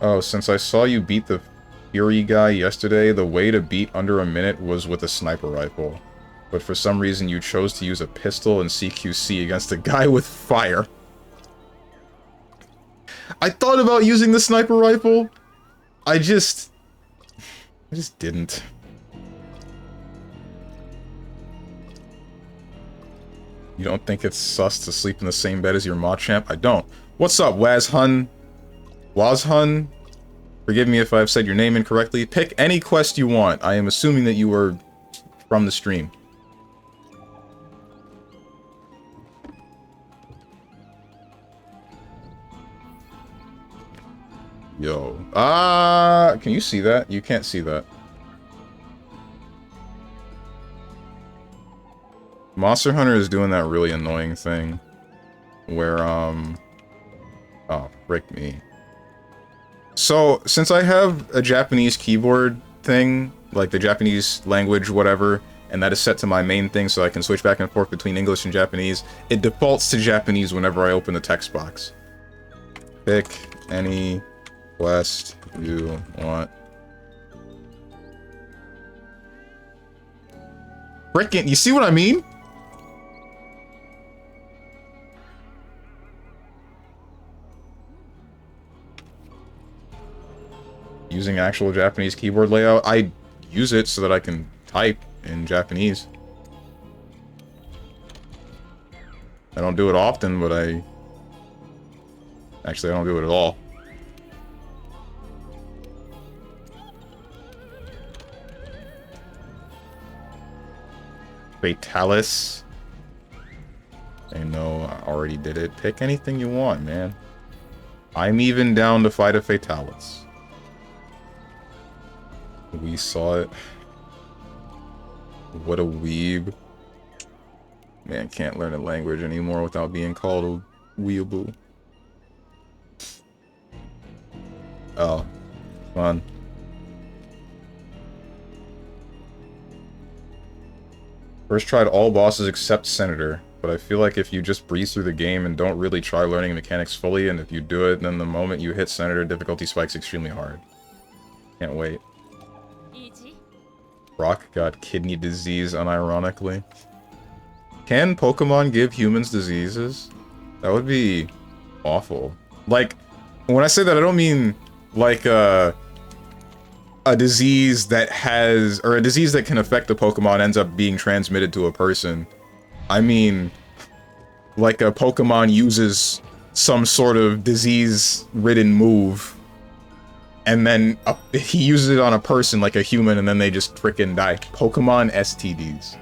Oh, since I saw you beat the Fury guy yesterday, the way to beat under a minute was with a sniper rifle. But for some reason you chose to use a pistol and CQC against a guy with fire. I thought about using the sniper rifle. I just didn't. You don't think it's sus to sleep in the same bed as your Machamp? I don't. What's up, Wazhun? Wazhun? Forgive me if I've said your name incorrectly. Pick any quest you want. I am assuming that you were from the stream. Yo. Can you see that? You can't see that. Monster Hunter is doing that really annoying thing where, oh, frick me. So, since I have a Japanese keyboard thing, like the Japanese language, whatever, and that is set to my main thing so I can switch back and forth between English and Japanese, it defaults to Japanese whenever I open the text box. Pick any quest you want. Frickin', you see what I mean? Using actual Japanese keyboard layout, I use it so that I can type in Japanese. I don't do it often, but actually I don't do it at all. Fatalis. I know I already did it. Pick anything you want, man. I'm even down to fight a Fatalis. We saw it. What a weeb. Man can't learn a language anymore without being called a weeaboo. Oh, fun. First tried all bosses except Senator, but I feel like if you just breeze through the game and don't really try learning mechanics fully, and if you do it, then the moment you hit Senator, difficulty spikes extremely hard. Can't wait. Brock got kidney disease unironically. Can Pokemon give humans diseases? That would be awful. Like, when I say that, I don't mean like a disease that has, or a disease that can affect the Pokemon ends up being transmitted to a person. I mean, like a Pokemon uses some sort of disease-ridden move, and then he uses it on a person like a human, and then they just frickin' die. Pokemon STDs.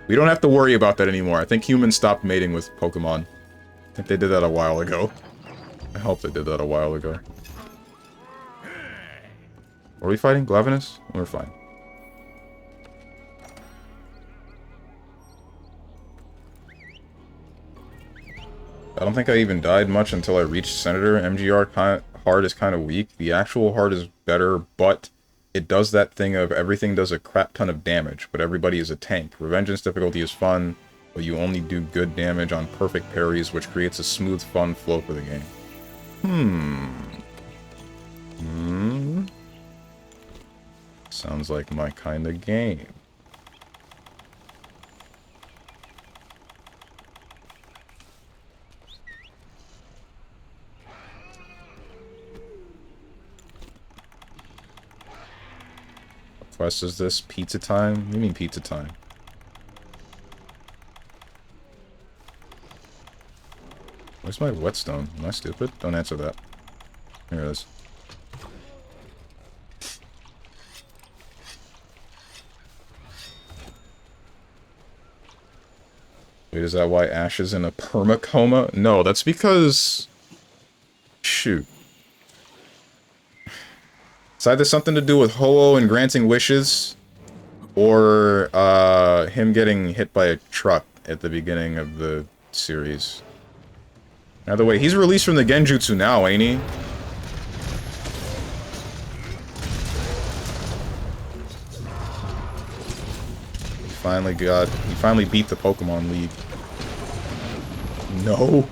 We don't have to worry about that anymore. I think humans stopped mating with Pokemon. I think they did that a while ago. I hope they did that a while ago. Are we fighting Glavenus? We're fine. I don't think I even died much until I reached Senator. MGR hard is kind of weak. The actual hard is better, but it does that thing of everything does a crap ton of damage, but everybody is a tank. Revengeance difficulty is fun, but you only do good damage on perfect parries, which creates a smooth, fun flow for the game. Sounds like my kind of game. What quest is this? Pizza time? What do you mean pizza time? Where's my whetstone? Am I stupid? Don't answer that. Here it is. Wait, is that why Ash is in a perma-coma? No, that's because... Shoot. It's either something to do with Ho-Oh and granting wishes, or him getting hit by a truck at the beginning of the series. Either way, he's released from the Genjutsu now, ain't he? He finally beat the Pokemon League. No.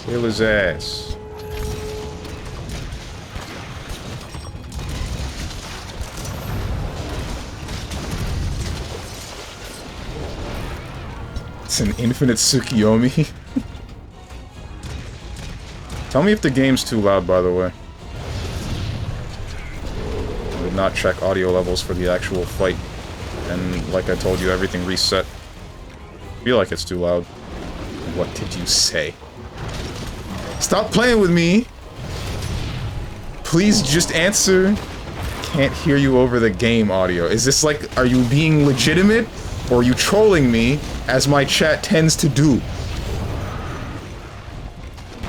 Kill his ass. It's an infinite Tsukiyomi. Tell me if the game's too loud, by the way. I did not check audio levels for the actual fight. And like I told you, everything reset. I feel like it's too loud. What did you say? Stop playing with me! Please just answer. Can't hear you over the game audio. Is this like, are you being legitimate? Or are you trolling me, as my chat tends to do?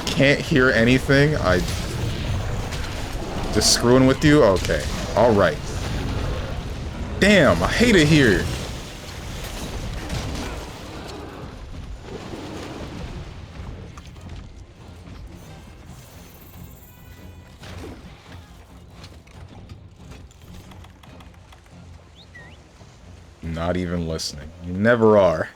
Can't hear anything? Just screwing with you? Okay. Alright. Damn, I hate it here. Not even listening. You never are.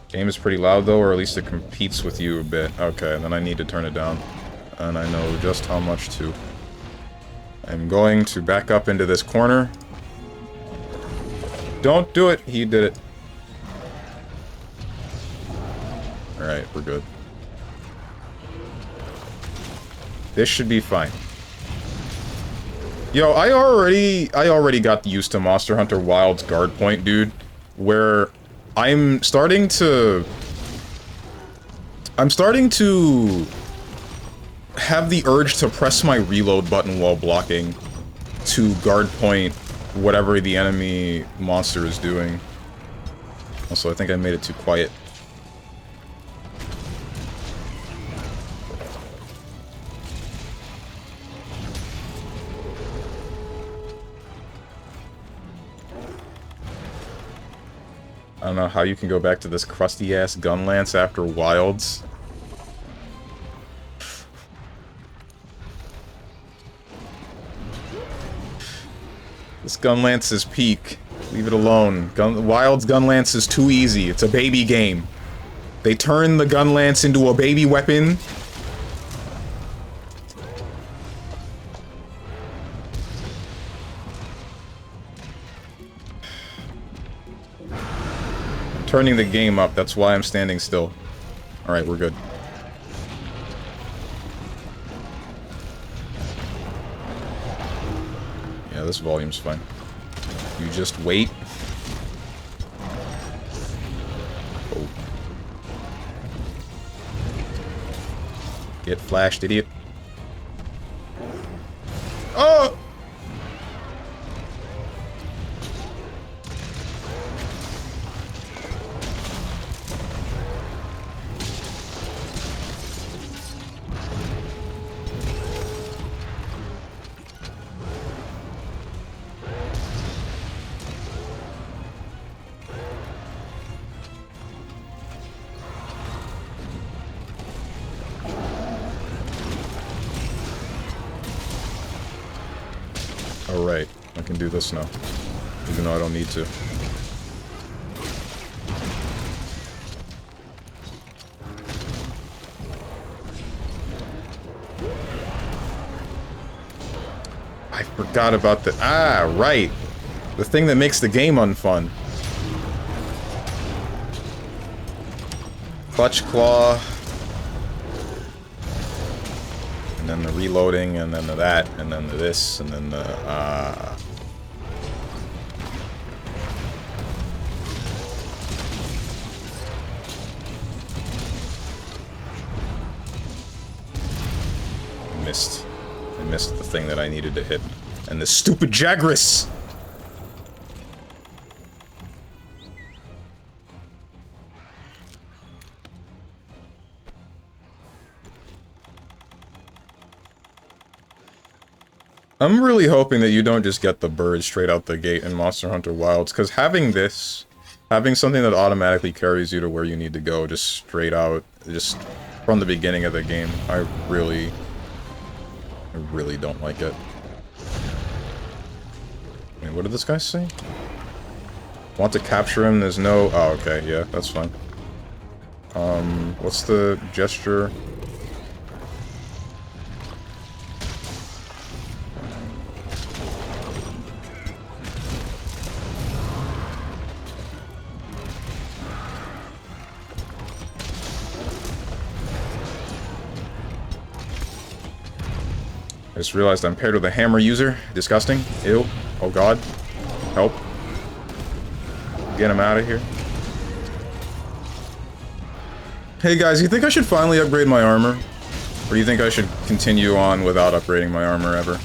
Game is pretty loud though, or at least it competes with you a bit. Okay, then I need to turn it down. And I know just how much to. I'm going to back up into this corner. Don't do it! He did it. Alright, we're good. This should be fine. Yo, I already got used to Monster Hunter Wilds guard point, dude, where I'm starting to have the urge to press my reload button while blocking to guard point whatever the enemy monster is doing. Also, I think I made it too quiet. I don't know how you can go back to this crusty-ass gun lance after Wilds. This gun lance is peak. Leave it alone. Wilds gun lance is too easy. It's a baby game. They turn the gun lance into a baby weapon. Turning the game up, that's why I'm standing still. Alright, we're good. Yeah, this volume's fine. You just wait. Oh. Get flashed, idiot. Oh! Alright, I can do this now. Even though I don't need to. I forgot about the... Ah, right! The thing that makes the game unfun. Clutch Claw. And then the reloading, and then the that, and then the this, and then the, I missed the thing that I needed to hit. And the stupid Jagras! I'm really hoping that you don't just get the bird straight out the gate in Monster Hunter Wilds, because having something that automatically carries you to where you need to go just straight out, just from the beginning of the game, I really don't like it. Wait, what did this guy say? Want to capture him, there's no... Oh, okay, yeah, that's fine. What's the gesture? I just realized I'm paired with a hammer user. Disgusting. Ew. Oh god. Help. Get him out of here. Hey guys, you think I should finally upgrade my armor? Or do you think I should continue on without upgrading my armor ever?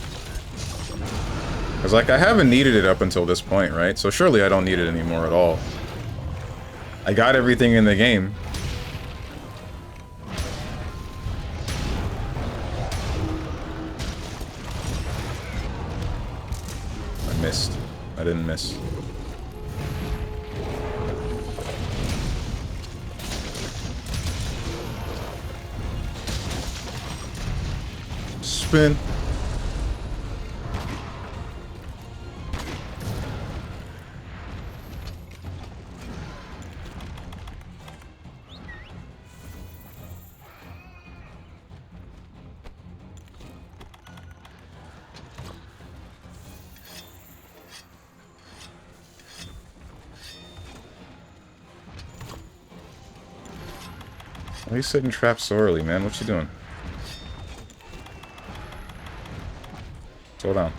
Because, like, I haven't needed it up until this point, right? So surely I don't need it anymore at all. I got everything in the game. Missed. I didn't miss. Spin. Why are you setting traps so early, man? What you doing? Slow down.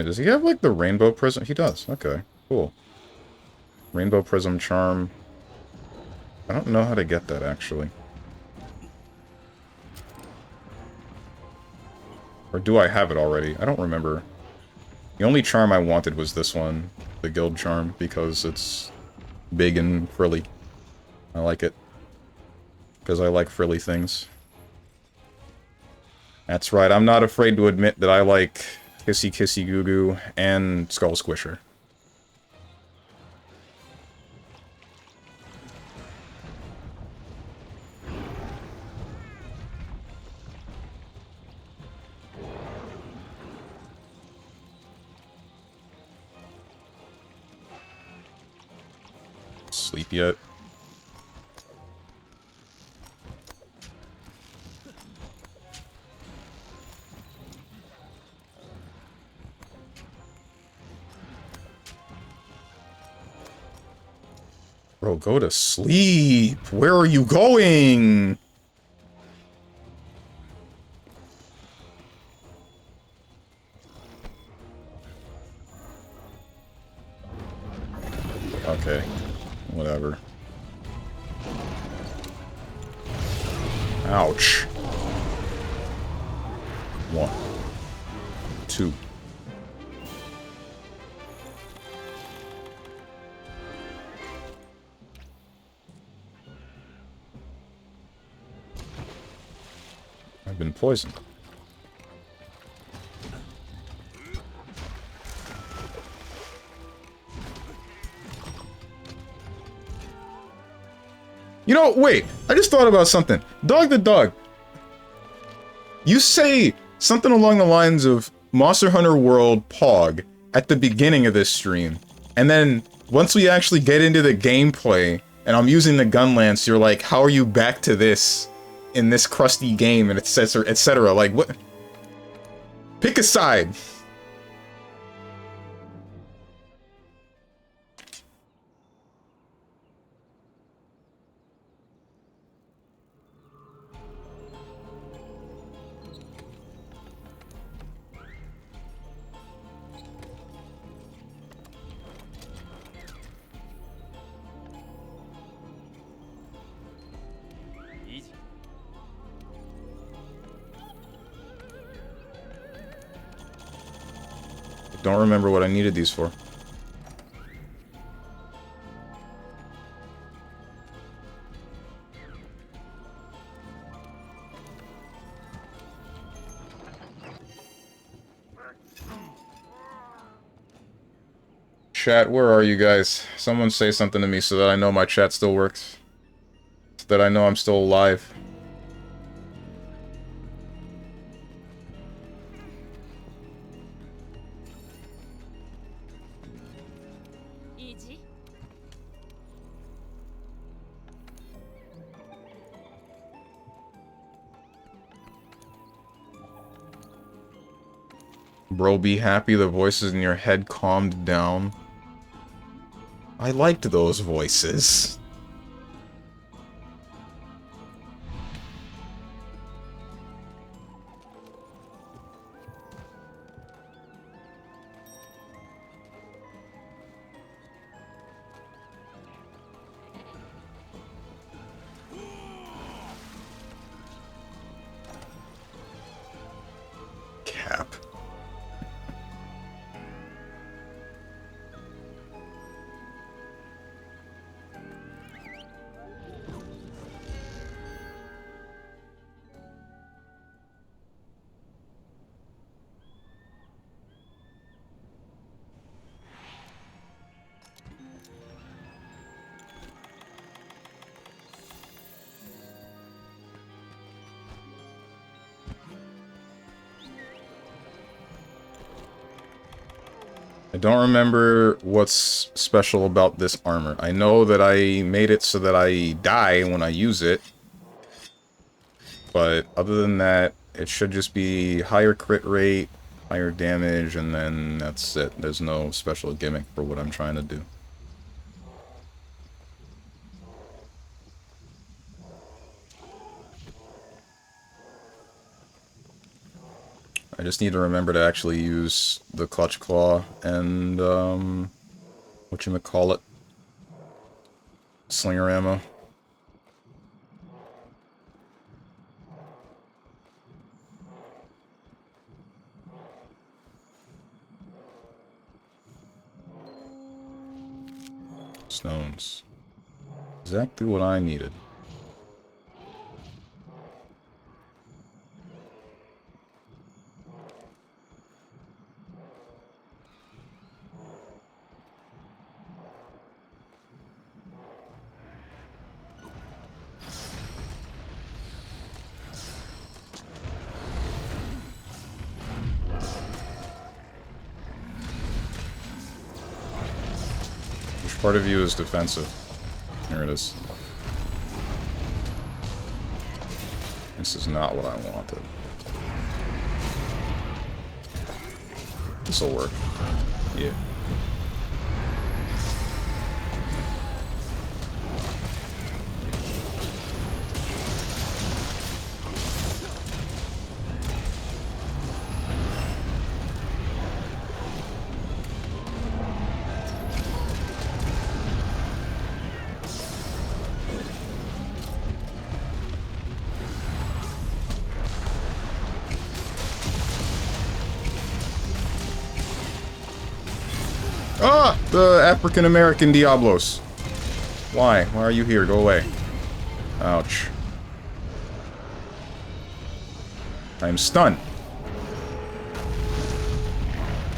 me, does he have, like, the Rainbow Prism? He does. Okay, cool. Rainbow Prism Charm. I don't know how to get that, actually. Or do I have it already? I don't remember. The only charm I wanted was this one, the Guild Charm, because it's big and frilly. I like it. Because I like frilly things. That's right, I'm not afraid to admit that I like Kissy Kissy Goo Goo and Skull Squisher. Sleep yet? Bro, go to sleep! Where are you going? Okay. Whatever. Ouch. 1. 2. I've been poisoned. You know, wait. I just thought about something. Dog the dog. You say something along the lines of Monster Hunter World Pog at the beginning of this stream. And then, once we actually get into the gameplay, and I'm using the gun lance, you're like, how are you back to this in this crusty game, and etc., etc. Like, what? Pick a side. Don't remember what I needed these for. Chat, where are you guys? Someone say something to me so that I know my chat still works. So that I know I'm still alive. Bro, be happy the voices in your head calmed down. I liked those voices. Cap. I don't remember what's special about this armor. I know that I made it so that I die when I use it. But other than that, it should just be higher crit rate, higher damage, and then that's it. There's no special gimmick for what I'm trying to do. I just need to remember to actually use the Clutch Claw and, whatchamacallit? Slinger ammo. Stones. Exactly what I needed. Which part of you is defensive? Here it is. This is not what I wanted. This'll work. Yeah. Ah! The African-American Diablos. Why? Why are you here? Go away. Ouch. I'm stunned.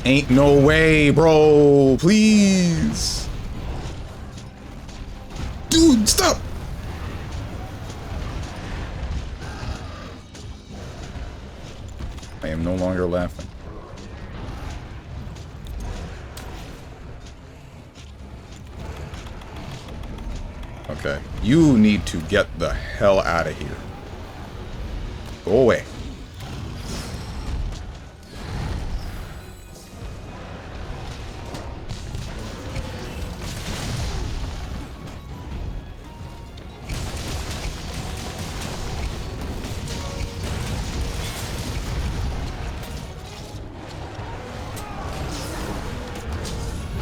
Ain't no way, bro. Please. Dude, stop! I am no longer laughing. Okay. You need to get the hell out of here. Go away.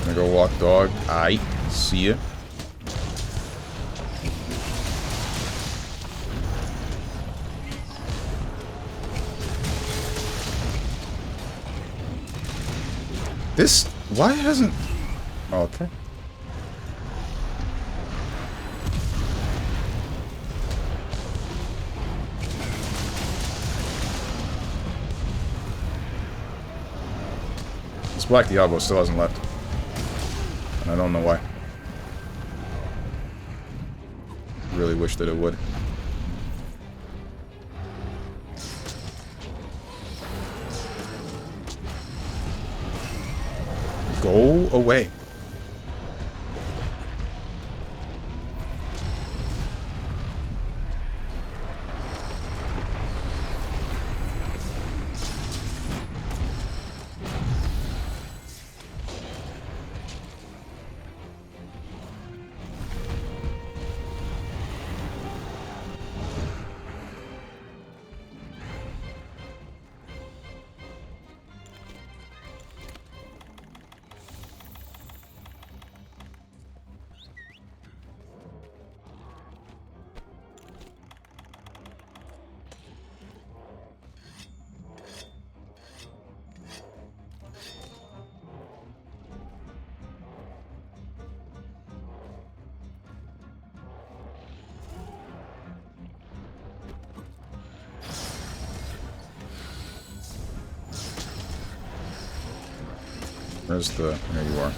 Gonna go walk dog. Aight. See ya. This... why hasn't... oh, okay. This Black Diablo still hasn't left. And I don't know why. Really wish that it would. Go away. Where's the... there you are.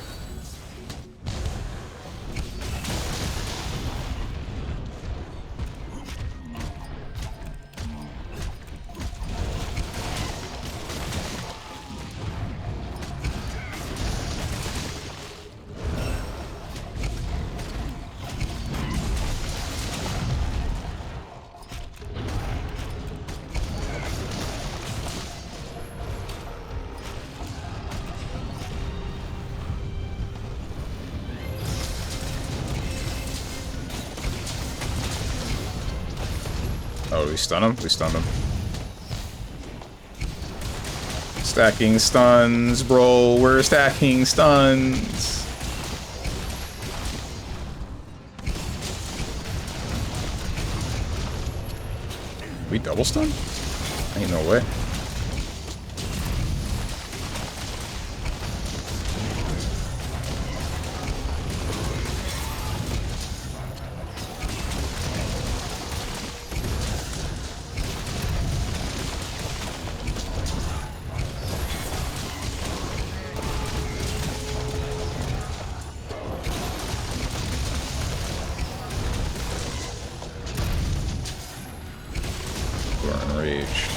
Oh, we stun him? We stunned him. Stacking stuns, bro. We're stacking stuns. We double stun? Ain't no way. Enraged.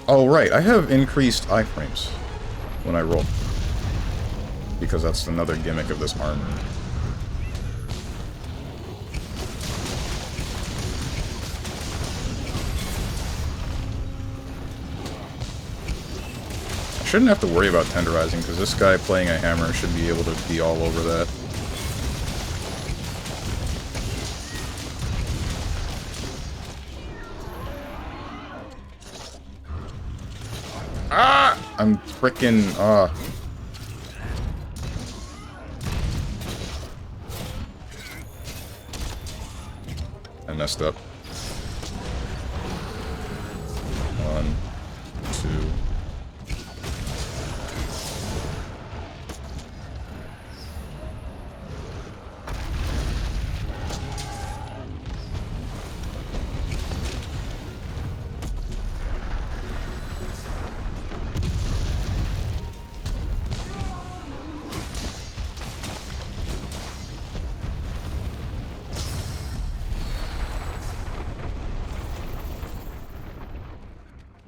Oh, right. I have increased iframes when I roll. Because that's another gimmick of this armor. I shouldn't have to worry about tenderizing, because this guy playing a hammer should be able to be all over that. Ah! I'm frickin' I messed up. 1, 2.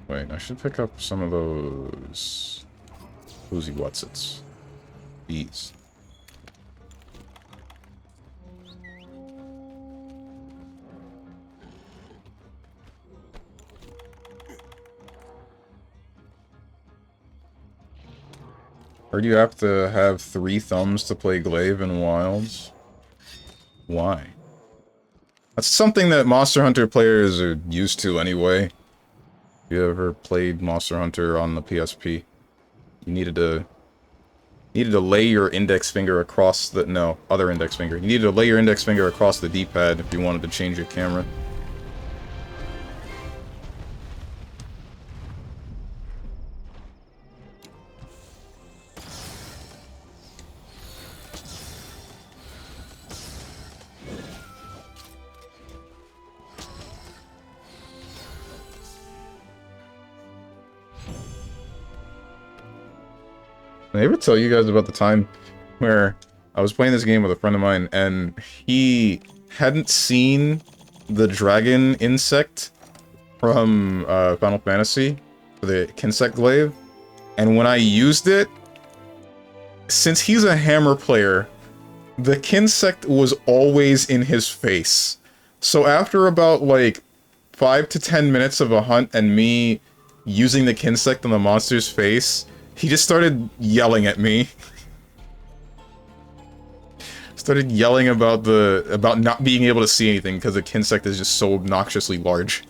Wait, I should pick up some of those Woozy Whatsits. These. Or do you have to have 3 thumbs to play Glaive in Wilds? Why? That's something that Monster Hunter players are used to anyway. If you ever played Monster Hunter on the PSP, you needed to lay your index finger across the... No, other index finger. You needed to lay your index finger across the D-pad if you wanted to change your camera. Did I ever tell you guys about the time where I was playing this game with a friend of mine and he hadn't seen the dragon insect from Final Fantasy, the Kinsect Glaive, and when I used it, since he's a hammer player, the Kinsect was always in his face. So after about like 5 to 10 minutes of a hunt and me using the Kinsect on the monster's face, he just started yelling at me. Started yelling about not being able to see anything because the Kinsect is just so obnoxiously large.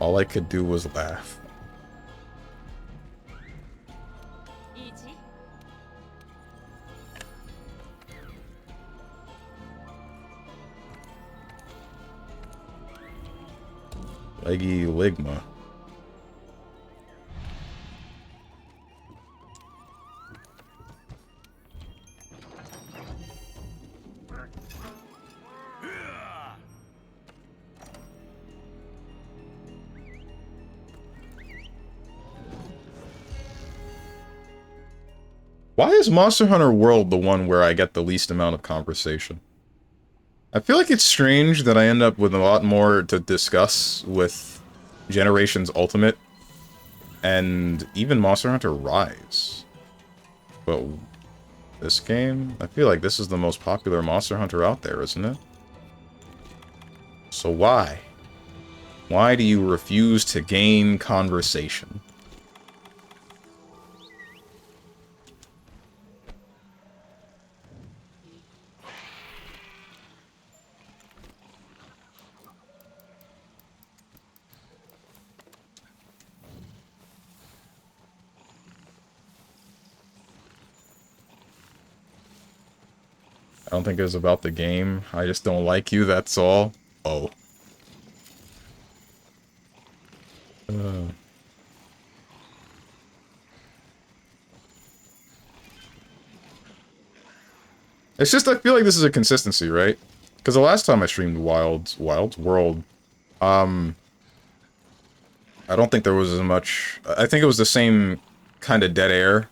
All I could do was laugh. Leggy Ligma. Why is Monster Hunter World the one where I get the least amount of conversation? I feel like it's strange that I end up with a lot more to discuss with Generations Ultimate and even Monster Hunter Rise. But this game? I feel like this is the most popular Monster Hunter out there, isn't it? So why? Why do you refuse to gain conversation? don't think it was about the game. I just don't like you, that's all. Oh. It's just, I feel like this is a consistency, right? Because the last time I streamed Wilds World, I don't think there was as much... I think it was the same kind of dead air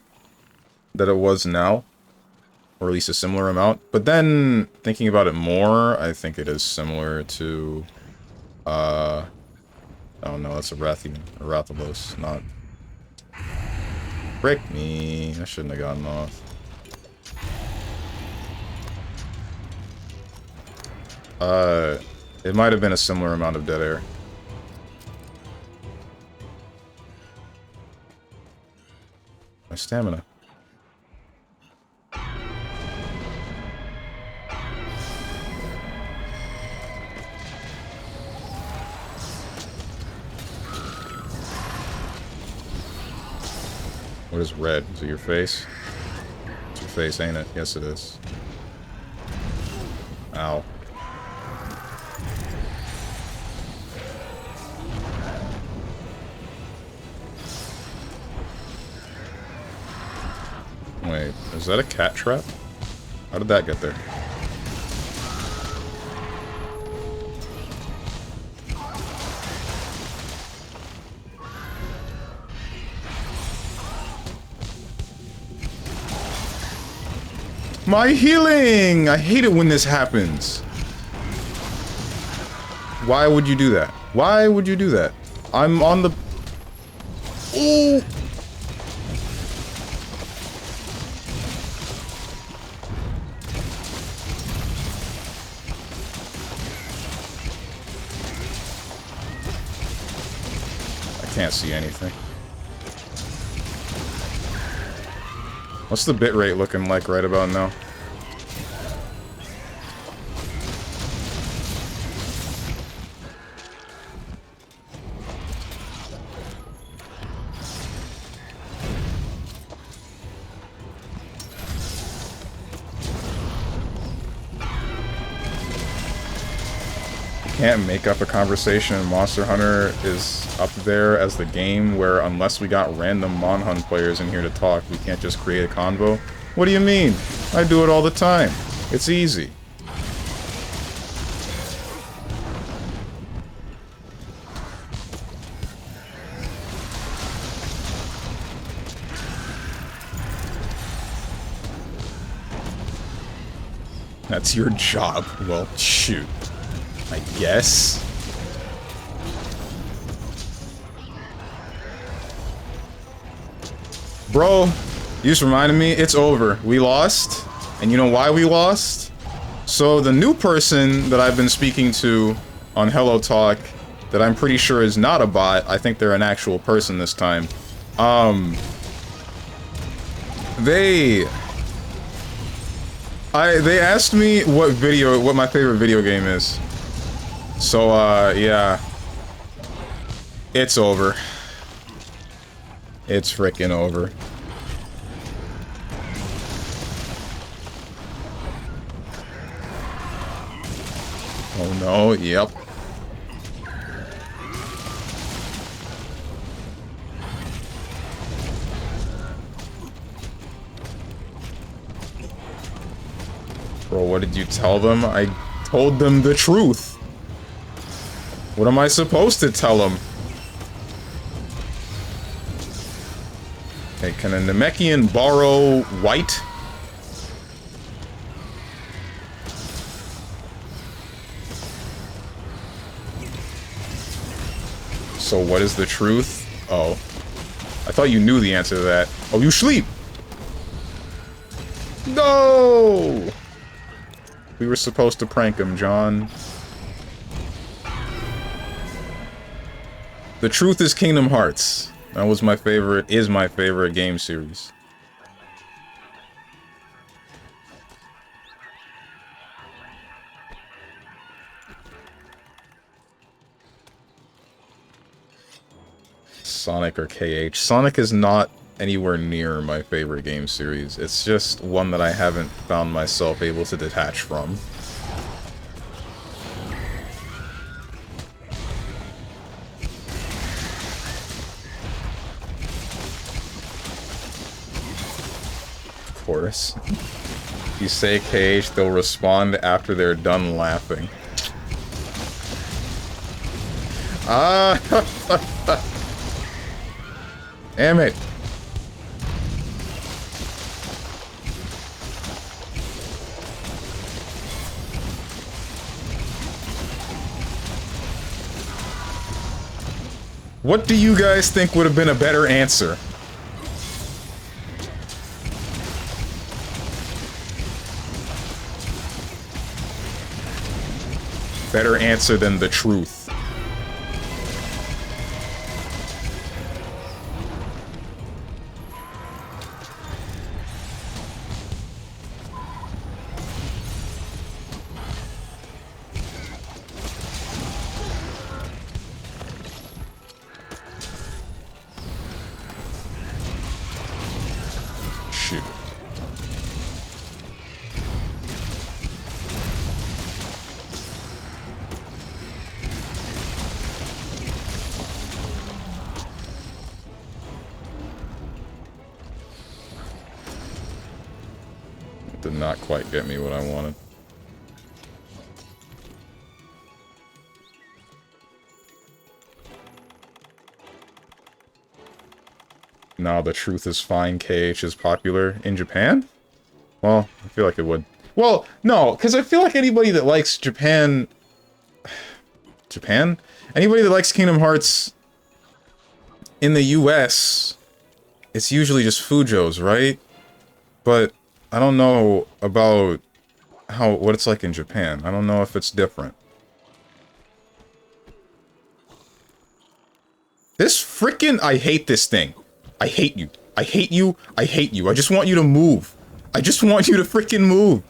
that it was now. Or at least a similar amount. But then, thinking about it more, I think it is similar to... Oh no, that's a Rathian. A Rathalos, not... Break me. I shouldn't have gotten off. It might have been a similar amount of dead air. My stamina. What is red? Is it your face? It's your face, ain't it? Yes, it is. Ow. Wait, is that a cat trap? How did that get there? My healing! I hate it when this happens. Why would you do that? Why would you do that? I'm on the... Ooh! I can't see anything. What's the bitrate looking like right about now? Can't make up a conversation. Monster Hunter is up there as the game where unless we got random Mon Hun players in here to talk, we can't just create a convo. What do you mean? I do it all the time. It's easy. That's your job. Well, shoot. I guess. Bro, you just reminded me, it's over. We lost. And you know why we lost? So the new person that I've been speaking to on Hello Talk, that I'm pretty sure is not a bot, I think they're an actual person this time. They asked me what my favorite video game is. So, yeah. It's over. It's frickin' over. Oh no, yep. Bro, what did you tell them? I told them the truth. What am I supposed to tell them? Okay, can a Namekian borrow white? So what is the truth? Oh. I thought you knew the answer to that. Oh, you sleep! No! We were supposed to prank him, John. The truth is Kingdom Hearts. That was my favorite, is my favorite game series. Sonic or KH. Sonic is not anywhere near my favorite game series. It's just one that I haven't found myself able to detach from. Of course. You say KH, they'll respond after they're done laughing. Ah! Damn it! What do you guys think would have been a better answer? Better answer than the truth. Did not quite get me what I wanted. Nah, the truth is fine. KH is popular in Japan? Well, I feel like it would. Well, no, because I feel like anybody that likes Japan... Japan? Anybody that likes Kingdom Hearts in the US, it's usually just Fujo's, right? But I don't know about what it's like in Japan. I don't know if it's different. This frickin' I hate this thing. I hate you. I hate you. I hate you. I just want you to move. I just want you to frickin' move.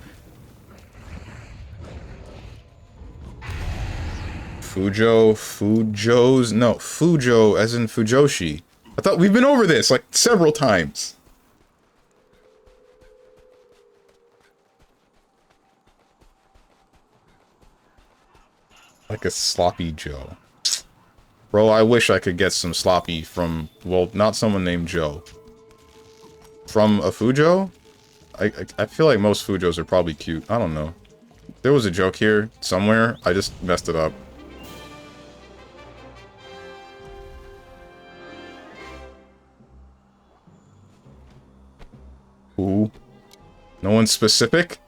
Fujo's, no, Fujo as in Fujoshi. I thought we've been over this like several times. Like a sloppy Joe. Bro, I wish I could get some sloppy from, well, not someone named Joe. From a Fujo? I feel like most Fujos are probably cute. I don't know. There was a joke here somewhere. I just messed it up. Ooh. No one specific?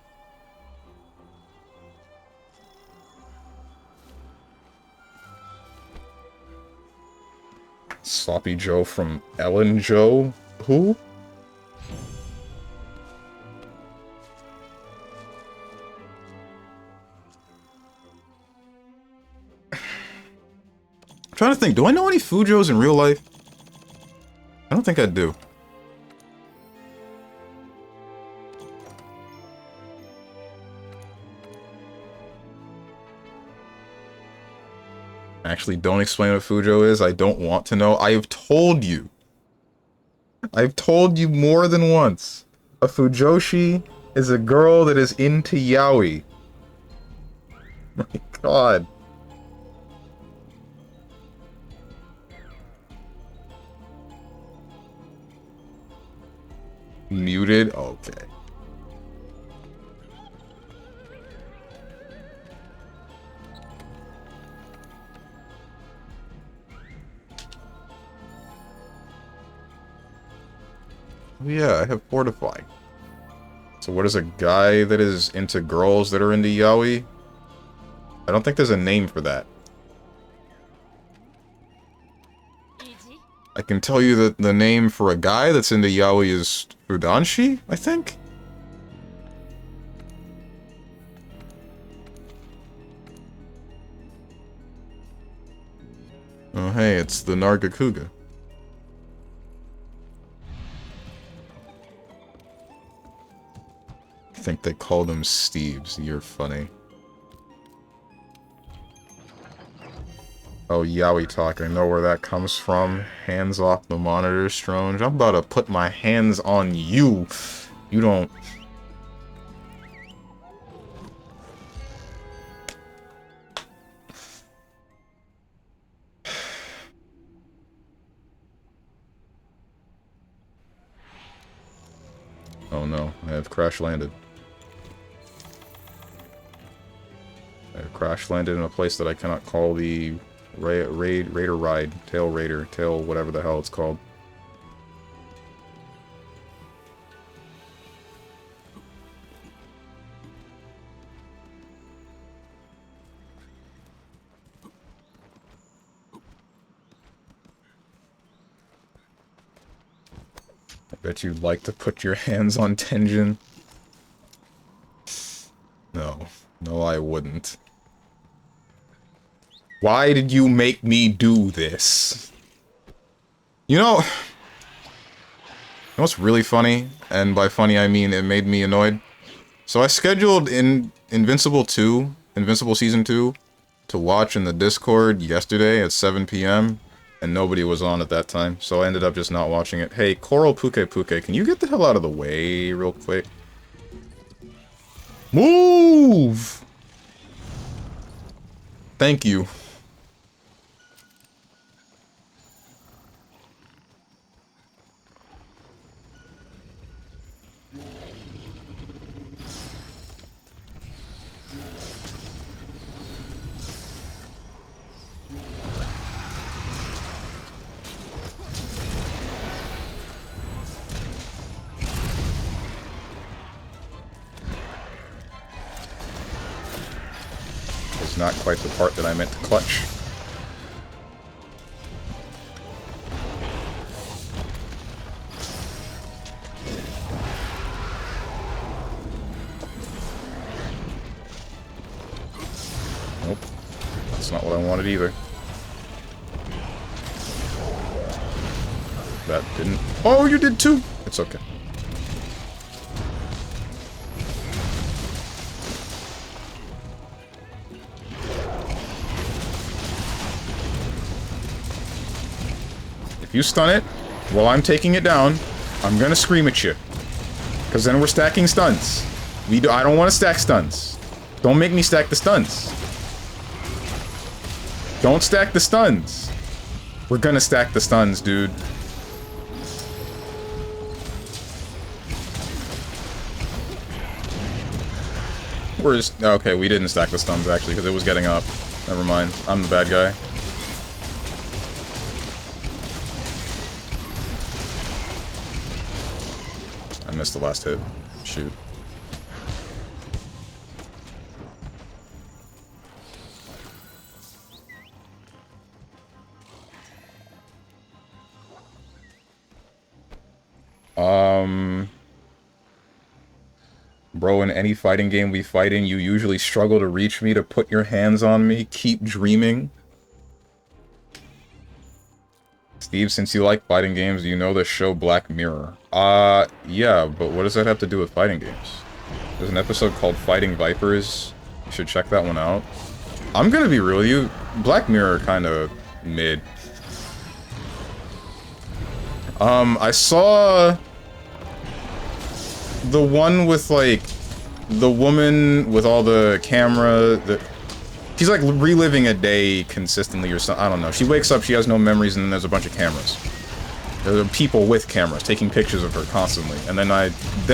Sloppy Joe from Ellen Joe? Who? I'm trying to think, do I know any Fujos in real life? I don't think I do. Actually, don't explain what Fujo is. I don't want to know. I have told you. I've told you more than once. A Fujoshi is a girl that is into yaoi. My god. Muted? Okay. Oh yeah, I have Fortify. So what is a guy that is into girls that are into yaoi? I don't think there's a name for that. I can tell you that the name for a guy that's into yaoi is Fudanshi, I think? Oh hey, it's the Nargacuga. I think they called him Steves. You're funny. Oh, yaoi talk. I know where that comes from. Hands off the monitor, Stronge. I'm about to put my hands on you. You don't... Oh no, I have crash landed. I have crash landed in a place that I cannot call the Raider Ride, Tail Raider, Tail whatever the hell it's called. I bet you'd like to put your hands on Tenjin. No. No, I wouldn't. Why did you make me do this? You know what's really funny? And by funny, I mean it made me annoyed. So I scheduled Invincible Season 2, to watch in the Discord yesterday at 7 PM. And nobody was on at that time, so I ended up just not watching it. Hey, Coral Puke, can you get the hell out of the way real quick? Move! Thank you. Not quite the part that I meant to clutch. Nope. That's not what I wanted either. That didn't... Oh, you did too! It's okay. You stun it while I'm taking it down, I'm gonna scream at you. Because then we're stacking stuns. I don't want to stack stuns. Don't make me stack the stuns. Don't stack the stuns. We're gonna stack the stuns, dude. Okay, we didn't stack the stuns actually because it was getting up. Never mind. I'm the bad guy. Missed the last hit. Shoot. Bro, in any fighting game we fight in, you usually struggle to reach me to put your hands on me. Keep dreaming. Steve, since you like fighting games, you know the show Black Mirror. Yeah, but what does that have to do with fighting games? There's an episode called Fighting Vipers. You should check that one out. I'm gonna be real with you. Black Mirror kinda mid. I saw... the one with, like, the woman with all the camera... She's like reliving a day consistently or something. I don't know. She wakes up, she has no memories, and then there's a bunch of cameras. There are people with cameras taking pictures of her constantly. And then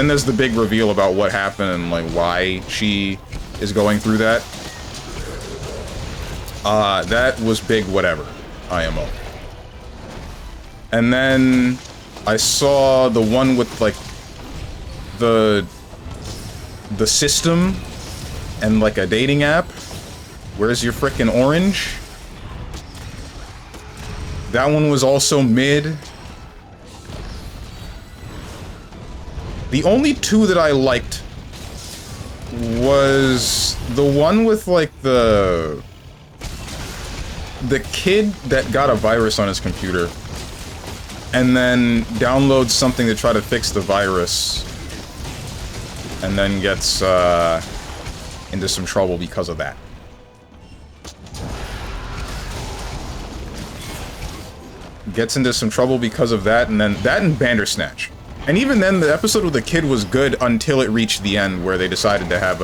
there's the big reveal about what happened and like why she is going through that. That was big whatever. IMO. And then I saw the one with like the system and like a dating app. Where's your frickin' orange? That one was also mid. The only two that I liked was the one with, like, the kid that got a virus on his computer and then downloads something to try to fix the virus and then gets, into some trouble because of that. gets into some trouble because of that, and then that and Bandersnatch. And even then, the episode with the kid was good until it reached the end, where they decided to have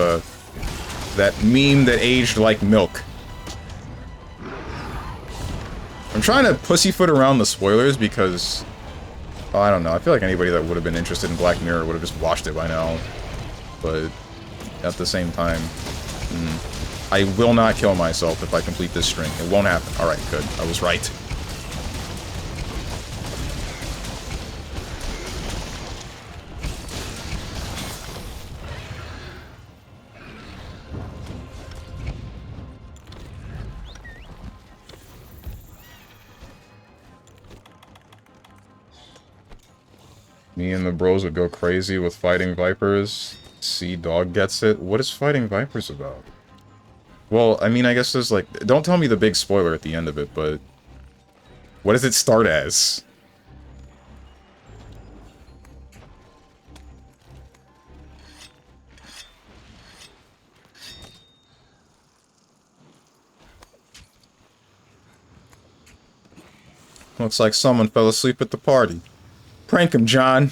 that meme that aged like milk. I'm trying to pussyfoot around the spoilers because, oh, I don't know, I feel like anybody that would have been interested in Black Mirror would have just watched it by now. But at the same time, I will not kill myself if I complete this string. It won't happen. Alright, good. I was right. Me and the bros would go crazy with fighting vipers. See, dog gets it. What is fighting vipers about? Well, I mean, I guess there's like... Don't tell me the big spoiler at the end of it, but... What does it start as? Looks like someone fell asleep at the party. Prank him, John.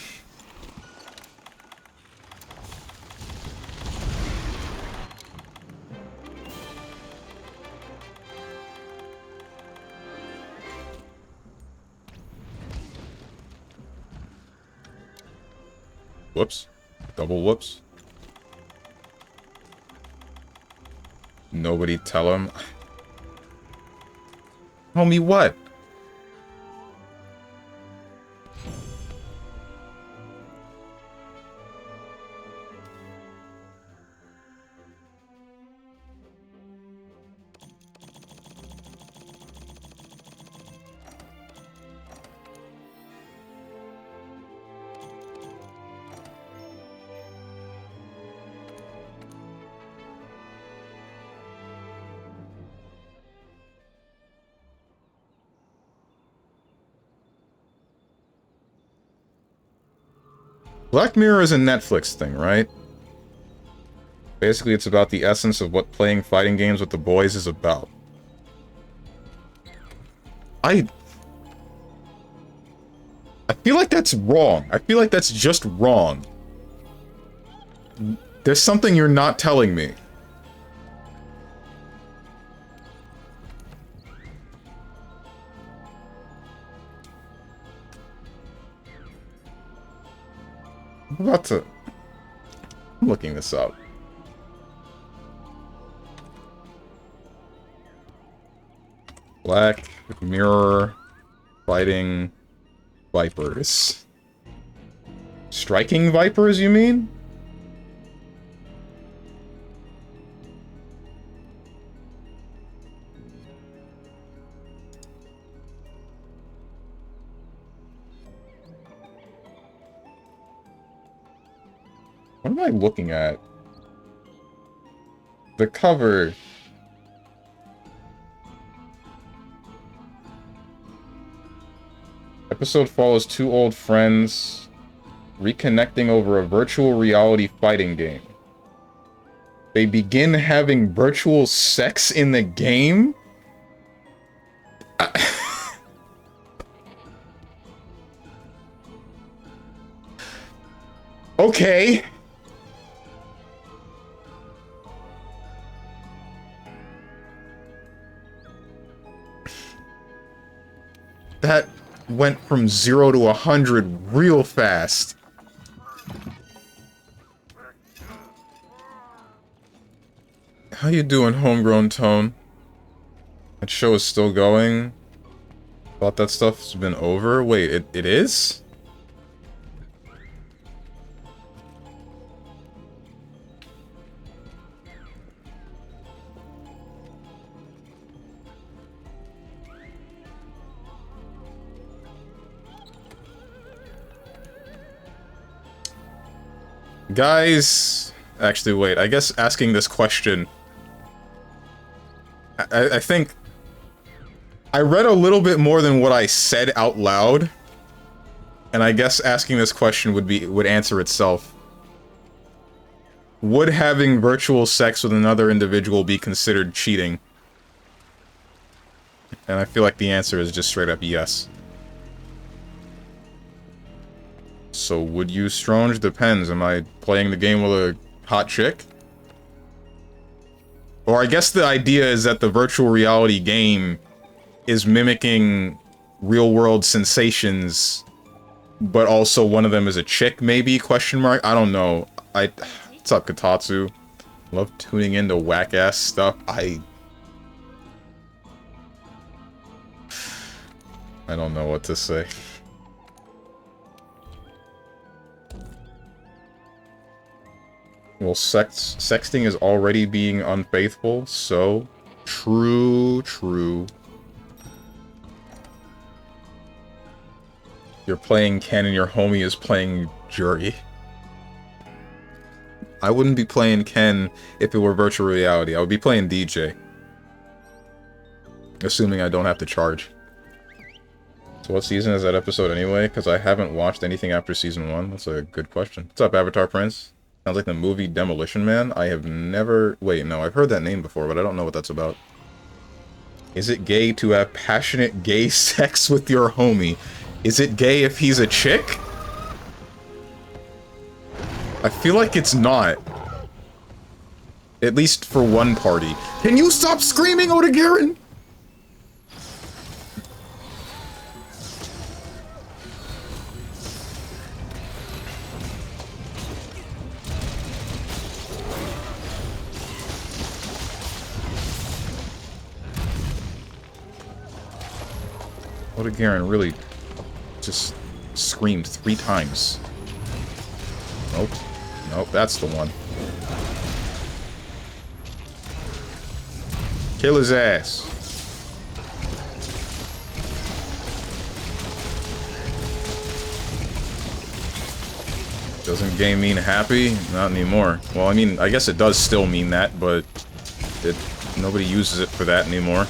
Whoops. Double whoops. Nobody tell him. Homie, what? Black Mirror is a Netflix thing, right? Basically, it's about the essence of what playing fighting games with the boys is about. I feel like that's wrong. I feel like that's just wrong. There's something you're not telling me. I'm about to... I'm looking this up. Black Mirror fighting vipers. Striking vipers, you mean? What am I looking at? The cover. Episode follows two old friends reconnecting over a virtual reality fighting game. They begin having virtual sex in the game? Okay. That went from 0 to 100 real fast. How you doing, Homegrown Tone? That show is still going? Thought that stuff's been over? Wait, it is? Guys... Actually, wait, I guess asking this question... I think... I read a little bit more than what I said out loud. And I guess asking this question would answer itself. Would having virtual sex with another individual be considered cheating? And I feel like the answer is just straight up yes. So would you Stronge? Depends. Am I playing the game with a hot chick? Or I guess the idea is that the virtual reality game is mimicking real-world sensations, but also one of them is a chick, maybe? Question mark? I don't know. What's up, Kotatsu? Love tuning into whack-ass stuff. I don't know what to say. Well, sexting is already being unfaithful, so... True, true. You're playing Ken and your homie is playing Jury. I wouldn't be playing Ken if it were virtual reality. I would be playing DJ. Assuming I don't have to charge. So what season is that episode anyway? Because I haven't watched anything after season 1. That's a good question. What's up, Avatar Prince? Sounds like the movie Demolition Man. I have never... Wait, no, I've heard that name before, but I don't know what that's about. Is it gay to have passionate gay sex with your homie? Is it gay if he's a chick? I feel like it's not. At least for one party. Can you stop screaming, Oda-Garen? Oda-Garen really just screamed 3 times. Nope. Nope, that's the one. Kill his ass. Doesn't gay mean happy? Not anymore. Well, I mean, I guess it does still mean that, but nobody uses it for that anymore.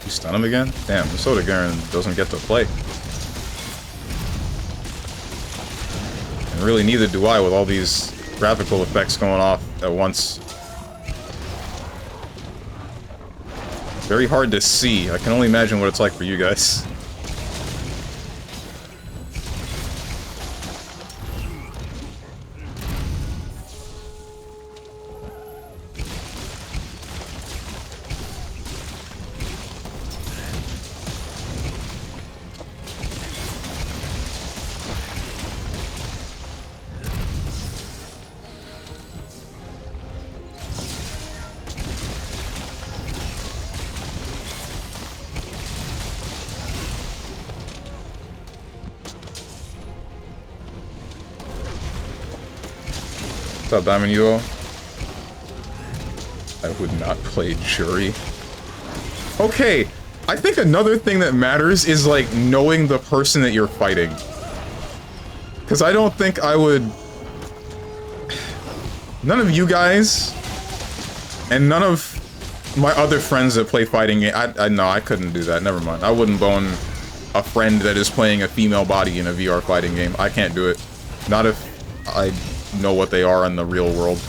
Stun him again? Damn, this Oda-Garen doesn't get to play. And really neither do I with all these graphical effects going off at once. Very hard to see. I can only imagine what it's like for you guys. What's up, Diamond Yuo? I would not play Jury. Okay, I think another thing that matters is, like, knowing the person that you're fighting. Because I don't think I would... None of you guys, and none of my other friends that play fighting game... No, I couldn't do that, never mind. I wouldn't bone a friend that is playing a female body in a VR fighting game. I can't do it. Not if I know what they are in the real world.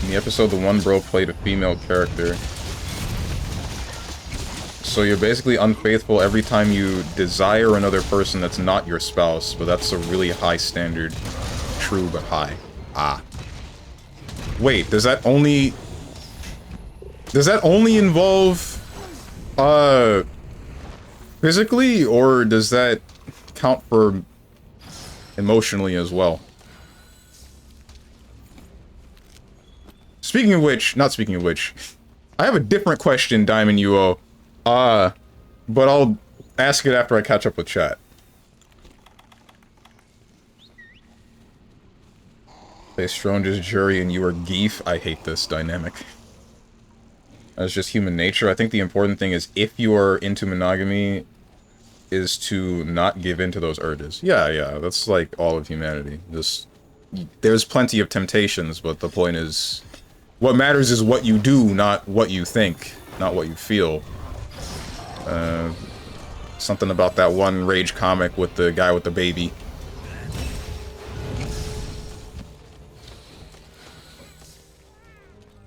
In the episode, the one bro played a female character. So you're basically unfaithful every time you desire another person that's not your spouse, but that's a really high standard. True, but high. Ah. Wait, does that only involve, physically, or does that count for emotionally as well? Speaking of which, not speaking of which, I have a different question, Diamond Yuo, but I'll ask it after I catch up with chat. They Stronge's Jury and you are Geef. I hate this dynamic. That's just human nature. I think the important thing is, if you are into monogamy, is to not give in to those urges. Yeah, that's like all of humanity. Just, there's plenty of temptations, but the point is What matters is what you do, not what you think, not what you feel. Something about that one Rage comic with the guy with the baby.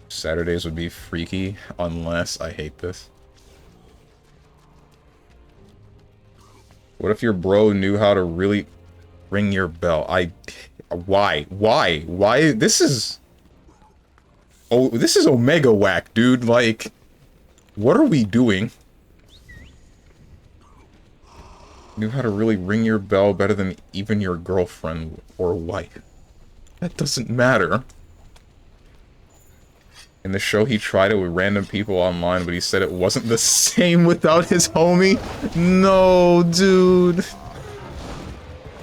Saturdays would be freaky, unless I hate this. What if your bro knew how to really ring your bell? Why? Why? This is... Oh, this is Omega whack, dude. Like, what are we doing? Knew how to really ring your bell better than even your girlfriend or wife. That doesn't matter. In the show, he tried it with random people online, but he said it wasn't the same without his homie. No, dude.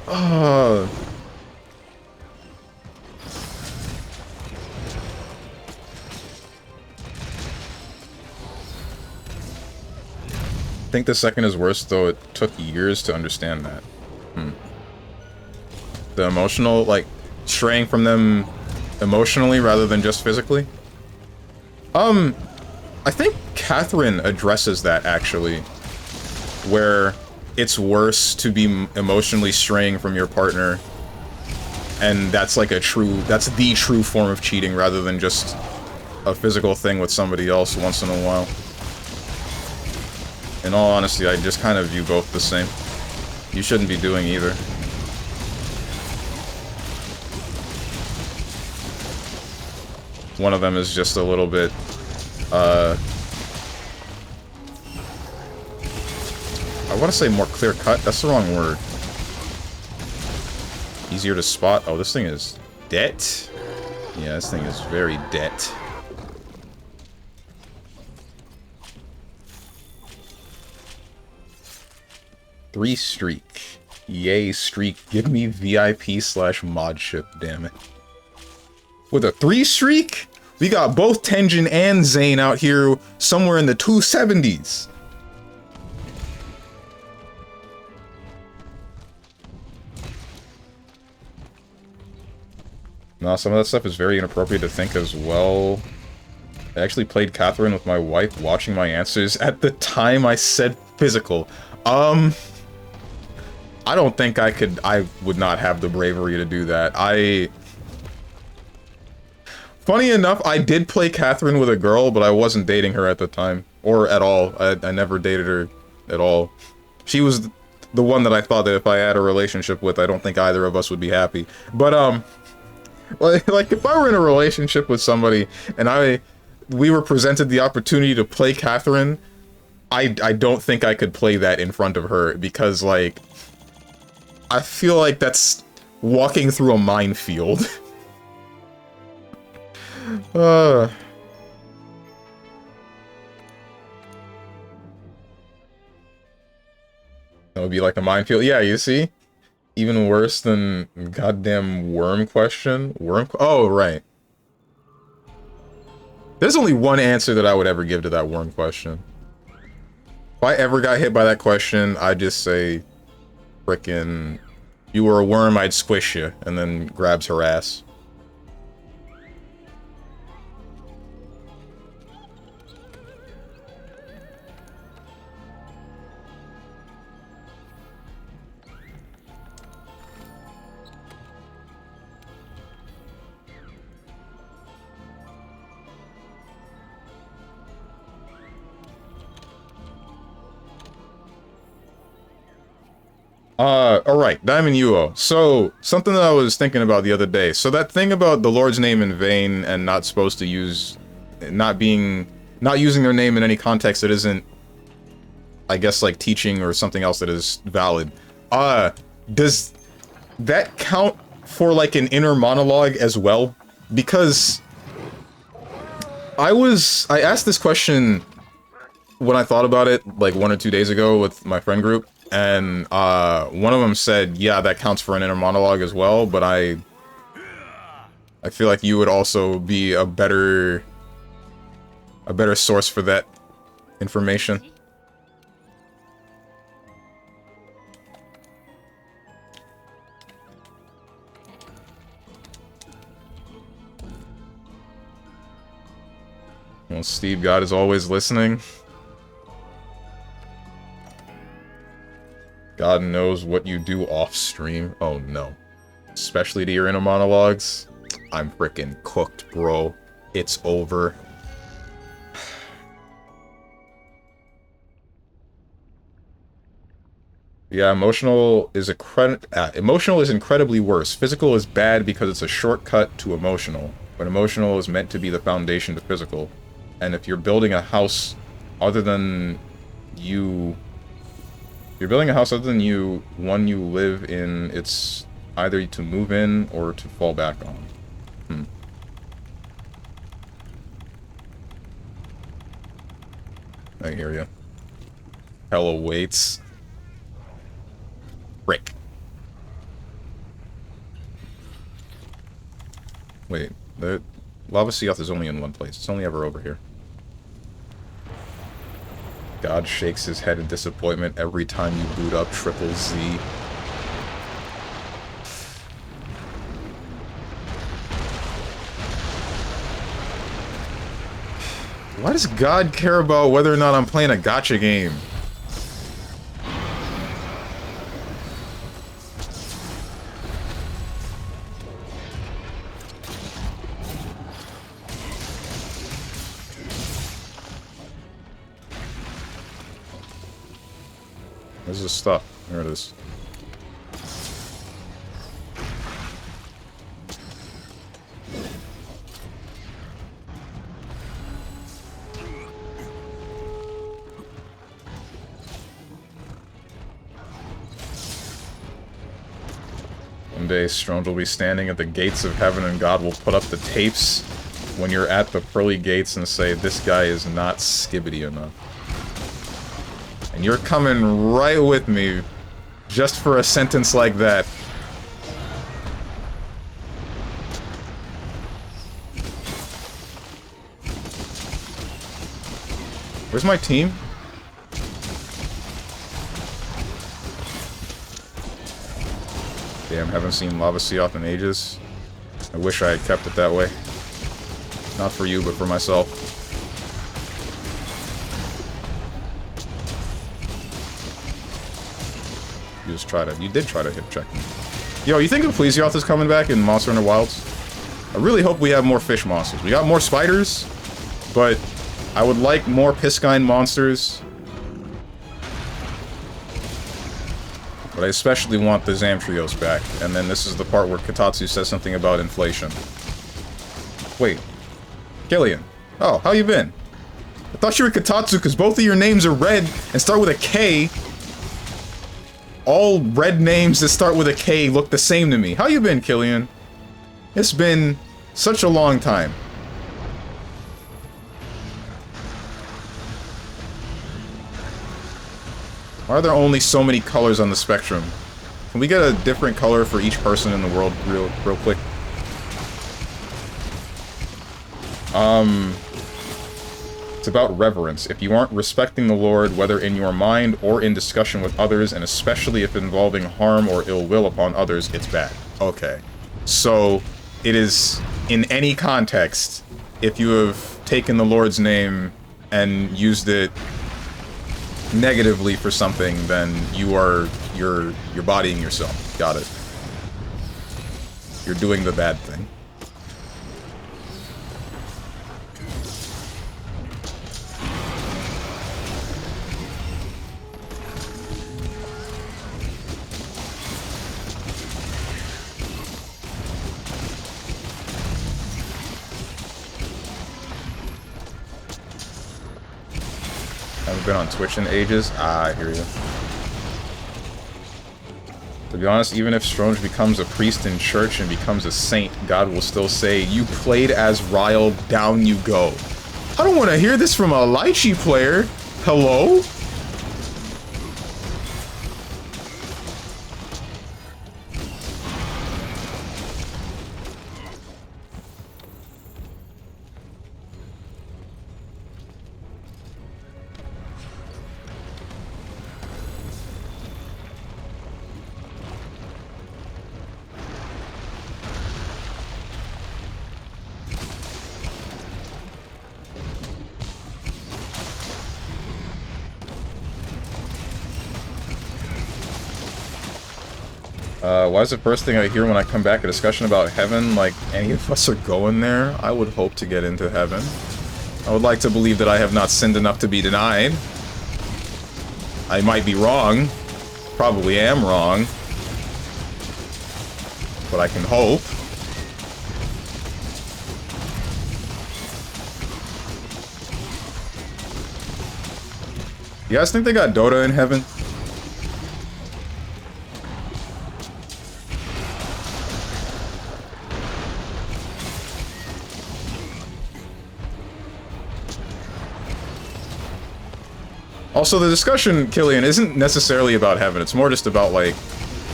I think the second is worse, though it took years to understand that. The emotional, like, straying from them emotionally rather than just physically? I think Catherine addresses that, actually. Where it's worse to be emotionally straying from your partner, and that's like that's the true form of cheating rather than just a physical thing with somebody else once in a while. In all honesty, I just kind of view both the same. You shouldn't be doing either. One of them is just a little bit, I want to say more clear-cut. That's the wrong word. Easier to spot. Oh, this thing is debt. Yeah, this thing is very debt. Three streak. Yay, streak. Give me VIP/mod ship, damn it. With a 3 streak? We got both Tenjin and Zane out here somewhere in the 270s. No, some of that stuff is very inappropriate to think as well. I actually played Catherine with my wife watching my answers at the time I said physical. I don't think I would not have the bravery to do that. Funny enough, I did play Catherine with a girl, but I wasn't dating her at the time. Or at all. I never dated her at all. She was the one that I thought that if I had a relationship with, I don't think either of us would be happy. But, like, if I were in a relationship with somebody, and we were presented the opportunity to play Catherine, I don't think I could play that in front of her, because, like, I feel like that's walking through a minefield. That would be like a minefield. Yeah, you see? Even worse than goddamn worm question? Oh, right. There's only one answer that I would ever give to that worm question. If I ever got hit by that question, I'd just say, frickin', you were a worm, I'd squish you, and then grabs her ass. Alright, Diamond Yuo. So, something that I was thinking about the other day. So that thing about the Lord's name in vain and not supposed to use... not using their name in any context that isn't, I guess, like, teaching or something else that is valid. Does that count for, like, an inner monologue as well? Because... I asked this question when I thought about it, like, 1 or 2 days ago with my friend group. And, one of them said, yeah, that counts for an inner monologue as well, but I feel like you would also be a better source for that information. Well, Steve God is always listening. God knows what you do off-stream. Oh, no. Especially to your inner monologues. I'm frickin' cooked, bro. It's over. Yeah, emotional is incredibly worse. Physical is bad because it's a shortcut to emotional. But emotional is meant to be the foundation to physical. And if you're building a house other than you... If you're building a house other than you, one you live in, it's either to move in or to fall back on. I hear you. Hell awaits. Frick. Wait, the Lava Seoth is only in one place. It's only ever over here. God shakes his head in disappointment every time you boot up Triple Z. Why does God care about whether or not I'm playing a gacha game? Where's the stuff? There it is. One day, Stronge will be standing at the gates of heaven and God will put up the tapes when you're at the pearly gates and say, this guy is not skibbity enough. And you're coming right with me just for a sentence like that. Where's my team? Damn, haven't seen Lava Seoth in ages. I wish I had kept it that way. Not for you, but for myself. You did try to hip check me. Yo, you think Ecclesioth is coming back in Monster Hunter Wilds? I really hope we have more fish monsters. We got more spiders, but I would like more Piscine monsters. But I especially want the Zamtrios back. And then this is the part where Kotatsu says something about inflation. Wait. Killian. Oh, how you been? I thought you were Kotatsu because both of your names are red and start with a K. All red names that start with a K look the same to me. How you been, Killian? It's been such a long time. Why are there only so many colors on the spectrum? Can we get a different color for each person in the world real quick? It's about reverence. If you aren't respecting the Lord, whether in your mind or in discussion with others, and especially if involving harm or ill will upon others, it's bad. Okay. So, it is, in any context, if you have taken the Lord's name and used it negatively for something, then you're bodying yourself. Got it. You're doing the bad thing. Haven't been on Twitch in ages. Ah, I hear you. To be honest, even if Stronge becomes a priest in church and becomes a saint, God will still say, you played as Ryle, down you go. I don't want to hear this from a Lychee player. Hello? Why is the first thing I hear when I come back a discussion about heaven, like any of us are going there? I would hope to get into heaven. I would like to believe that I have not sinned enough to be denied. I might be wrong. Probably am wrong. But I can hope. You guys think they got Dota in heaven? Also, the discussion, Killian, isn't necessarily about heaven. It's more just about, like...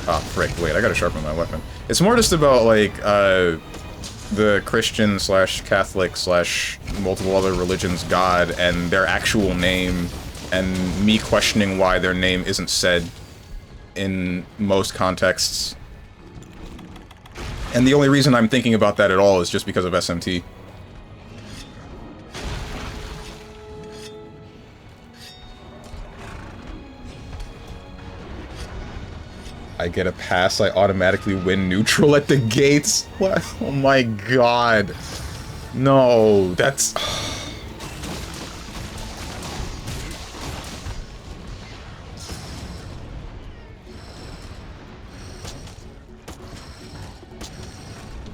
Ah, frick, wait, I gotta sharpen my weapon. It's more just about, like, the Christian slash Catholic slash multiple other religions' God and their actual name, and me questioning why their name isn't said in most contexts. And the only reason I'm thinking about that at all is just because of SMT. I get a pass, I automatically win neutral at the gates? What? Oh my god. No, that's...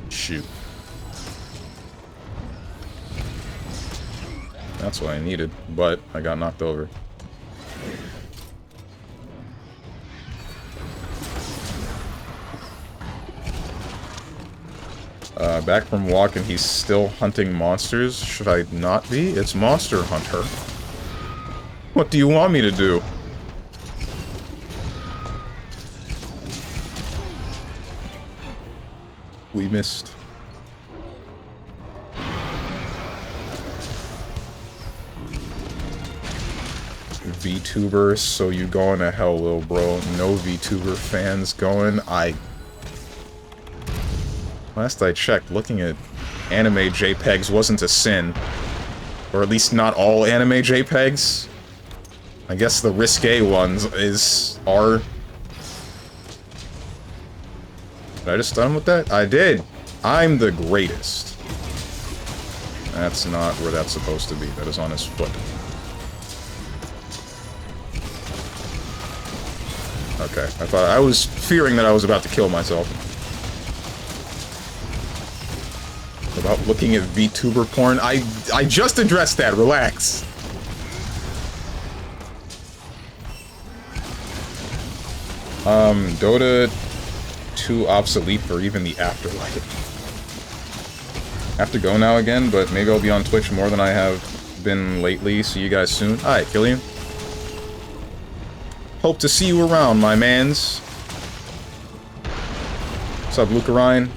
Shoot. That's what I needed, but I got knocked over. Back from walk and he's still hunting monsters. Should I not be? It's Monster Hunter. What do you want me to do? We missed. VTuber, so you going to hell, little bro. No VTuber fans going. Last I checked, looking at anime JPEGs wasn't a sin. Or at least not all anime JPEGs. I guess the risque ones are. Did I just stun him with that? I did! I'm the greatest. That's not where that's supposed to be. That is on his foot. Okay, I was fearing that I was about to kill myself. About looking at VTuber porn. I just addressed that, relax. Dota 2 obsolete for even the afterlife. I have to go now again, but maybe I'll be on Twitch more than I have been lately. See you guys soon. Alright, Killian. Hope to see you around, my mans. What's up, Luke Ryan?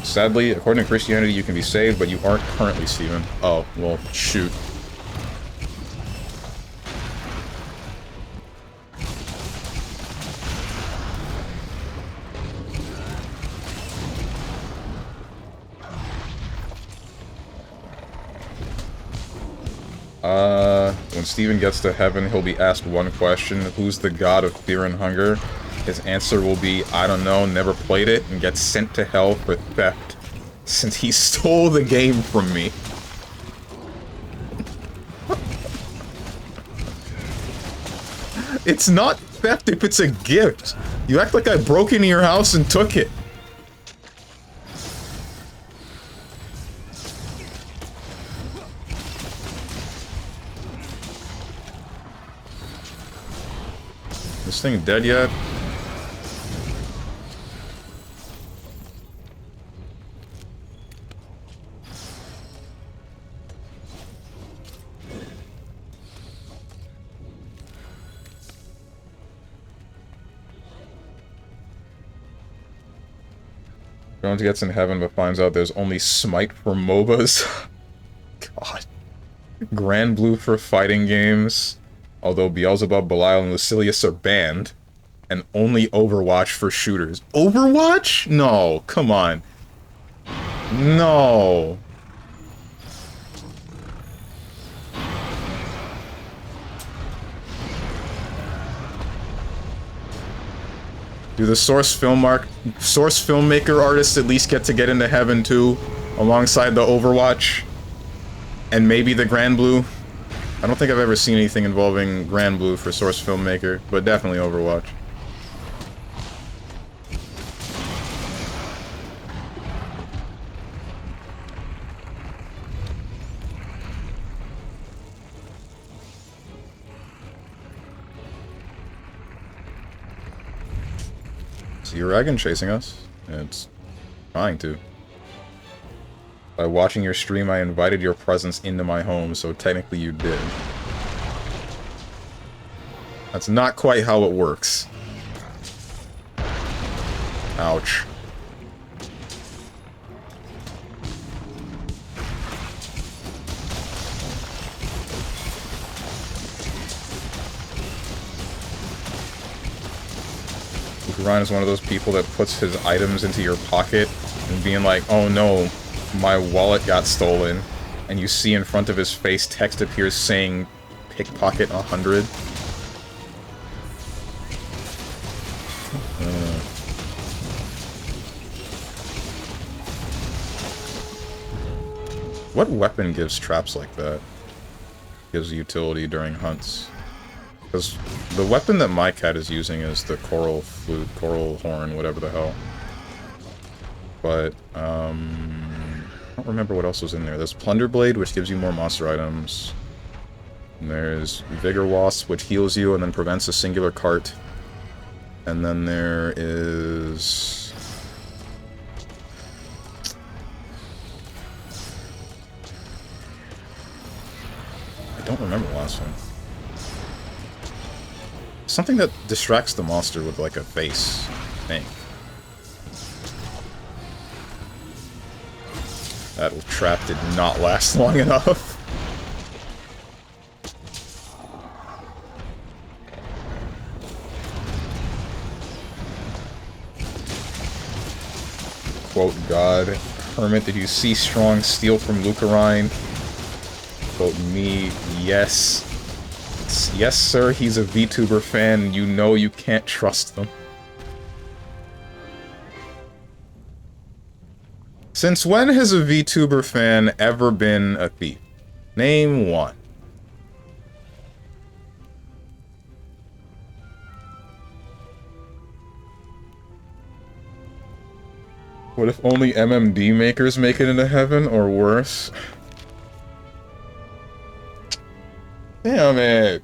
Sadly, according to Christianity, you can be saved, but you aren't currently, Steven. Oh, well, shoot. When Steven gets to heaven, he'll be asked one question: who's the god of fear and hunger? His answer will be, I don't know, never played it, and gets sent to hell for theft, since he stole the game from me. It's not theft if it's a gift. You act like I broke into your house and took it. This thing dead yet? Jones gets in heaven but finds out there's only Smite for MOBAs. God. Grand Blue for fighting games. Although Beelzebub, Belial, and Lucilius are banned. And only Overwatch for shooters. Overwatch? No, come on. No. Do the source filmmaker artists at least get to get into heaven too, alongside the Overwatch, and maybe the Grand Blue? I don't think I've ever seen anything involving Grand Blue for source filmmaker, but definitely Overwatch. See your dragon chasing us? It's trying to. By watching your stream, I invited your presence into my home, so technically you did. That's not quite how it works. Ouch. Ryan is one of those people that puts his items into your pocket and being like, oh no, my wallet got stolen. And you see in front of his face text appears saying pickpocket 100. What weapon gives traps like that? Gives utility during hunts. Because the weapon that my cat is using is the coral flute, coral horn, whatever the hell. But, I don't remember what else was in there. There's Plunder Blade, which gives you more monster items. And there's Vigor Wasp, which heals you and then prevents a singular cart. And then there is... I don't remember the last one. Something that distracts the monster with, like, a face, I think. That trap did not last long enough. Quote God. Hermit, did you see Strong steal from Lucarine? Quote me, yes. Yes, sir, he's a VTuber fan. You know you can't trust them. Since when has a VTuber fan ever been a thief? Name one. What if only MMD makers make it into heaven, or worse? Damn it.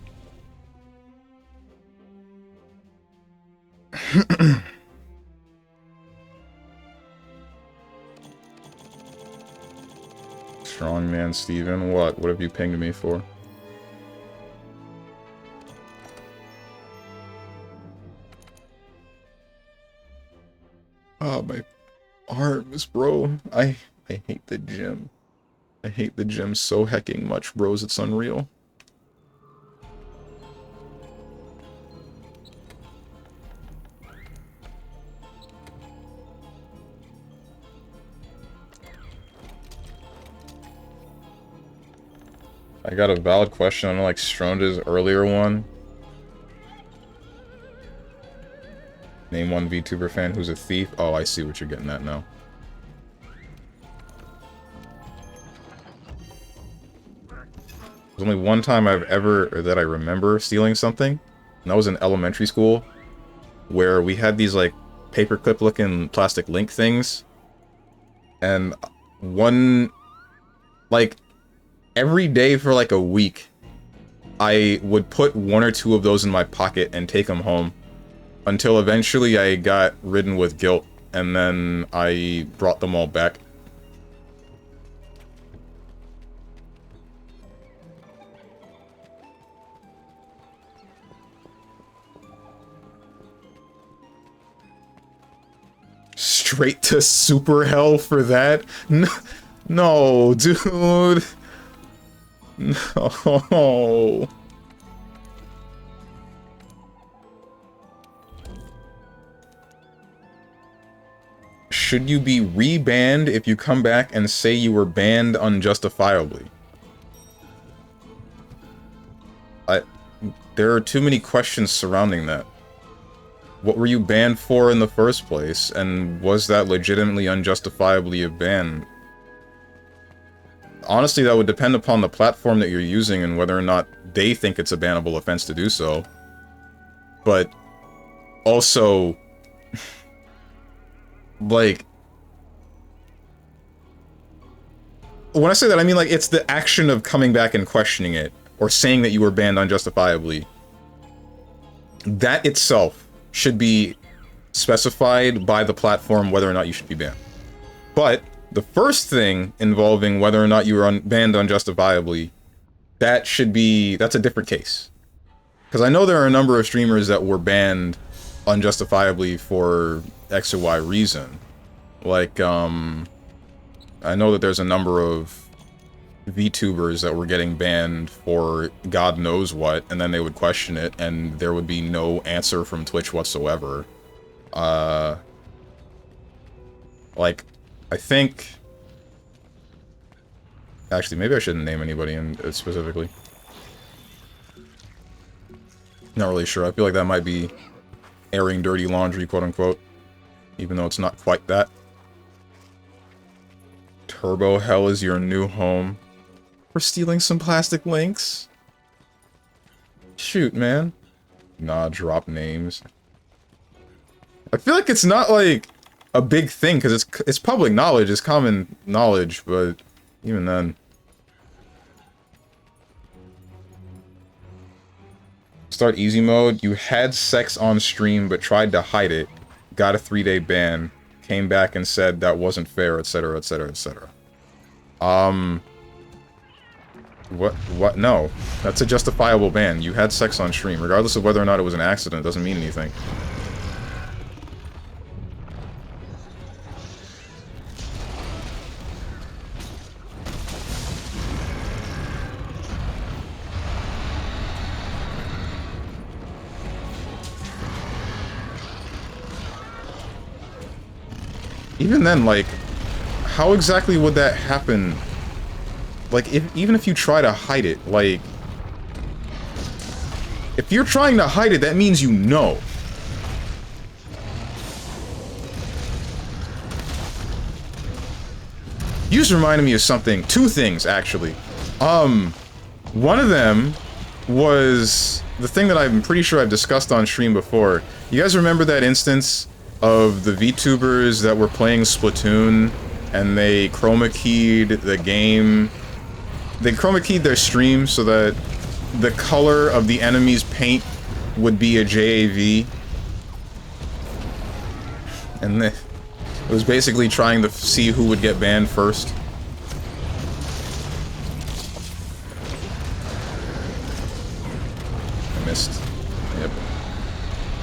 StrongmanSteven, what? What have you pinged me for? Oh, my arms, bro. I hate the gym. I hate the gym so hecking much, bros. It's unreal. I got a valid question on like Stronda's earlier one. Name one VTuber fan who's a thief. Oh, I see what you're getting at now. There's only one time that I remember stealing something, and that was in elementary school, where we had these like paperclip looking plastic link things, and every day for like a week, I would put one or two of those in my pocket and take them home, until eventually I got ridden with guilt, and then I brought them all back. Straight to super hell for that? No, dude. No. Should you be rebanned if you come back and say you were banned unjustifiably? There are too many questions surrounding that. What were you banned for in the first place? And was that legitimately unjustifiably a ban? Honestly, that would depend upon the platform that you're using and whether or not they think it's a bannable offense to do so. But also, like, when I say that, I mean, like, it's the action of coming back and questioning it, or saying that you were banned unjustifiably. That itself should be specified by the platform whether or not you should be banned. But the first thing involving whether or not you were banned unjustifiably, that's a different case. Because I know there are a number of streamers that were banned unjustifiably for X or Y reason. Like, I know that there's a number of VTubers that were getting banned for God knows what, and then they would question it, and there would be no answer from Twitch whatsoever. Like, I think... Actually, maybe I shouldn't name anybody specifically. Not really sure. I feel like that might be airing dirty laundry, quote-unquote. Even though it's not quite that. Turbo Hell is your new home. For stealing some plastic links? Shoot, man. Nah, drop names. I feel like it's not, like, a big thing, because it's public knowledge, it's common knowledge, but even then. Start easy mode. You had sex on stream, but tried to hide it. Got a 3-day ban. Came back and said that wasn't fair, etc., etc., etc. What? No. That's a justifiable ban. You had sex on stream. Regardless of whether or not it was an accident, it doesn't mean anything. Even then, like, how exactly would that happen? Like, even if you try to hide it, like... If you're trying to hide it, that means you know. You just reminded me of something. Two things, actually. One of them was the thing that I'm pretty sure I've discussed on stream before. You guys remember that instance of the VTubers that were playing Splatoon, and they chroma keyed the game? They chroma keyed their stream so that the color of the enemy's paint would be a JAV. And it was basically trying to see who would get banned first. I missed. Yep.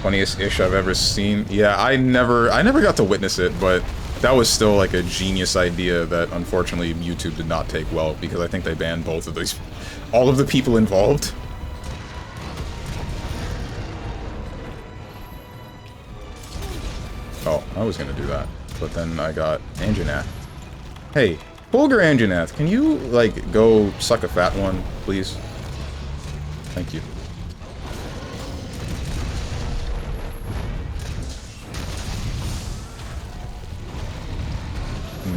Funniest ish I've ever seen. Yeah, I never got to witness it, but that was still like a genius idea that unfortunately YouTube did not take well, because I think they banned both of these, all of the people involved. Oh, I was gonna do that, but then I got Anjanath. Hey, Bulgar Anjanath, can you, like, go suck a fat one, please? Thank you.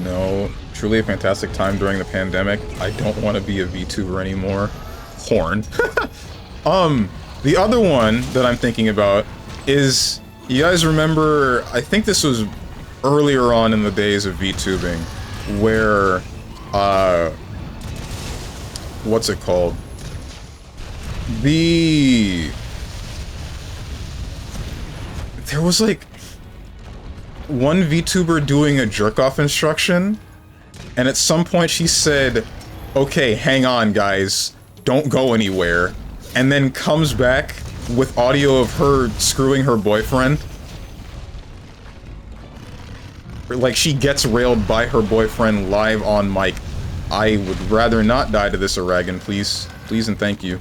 No, truly a fantastic time during the pandemic. I don't want to be a VTuber anymore. Horn. The other one that I'm thinking about is, you guys remember, I think this was earlier on in the days of VTubing, where, what's it called? There was, like, one VTuber doing a jerk-off instruction, and at some point she said, okay, hang on, guys, don't go anywhere, and then comes back with audio of her screwing her boyfriend. Like, she gets railed by her boyfriend live on mic. I would rather not die to this, Aragon, please. Please and thank you.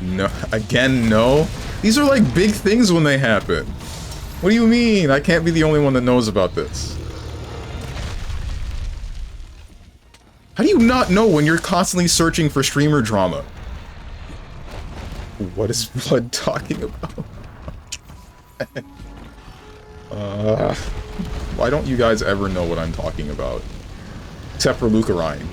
No, again, no? These are like big things when they happen. What do you mean? I can't be the only one that knows about this. How do you not know when you're constantly searching for streamer drama? What is Blood talking about? Why don't you guys ever know what I'm talking about? Except for Luke Orion.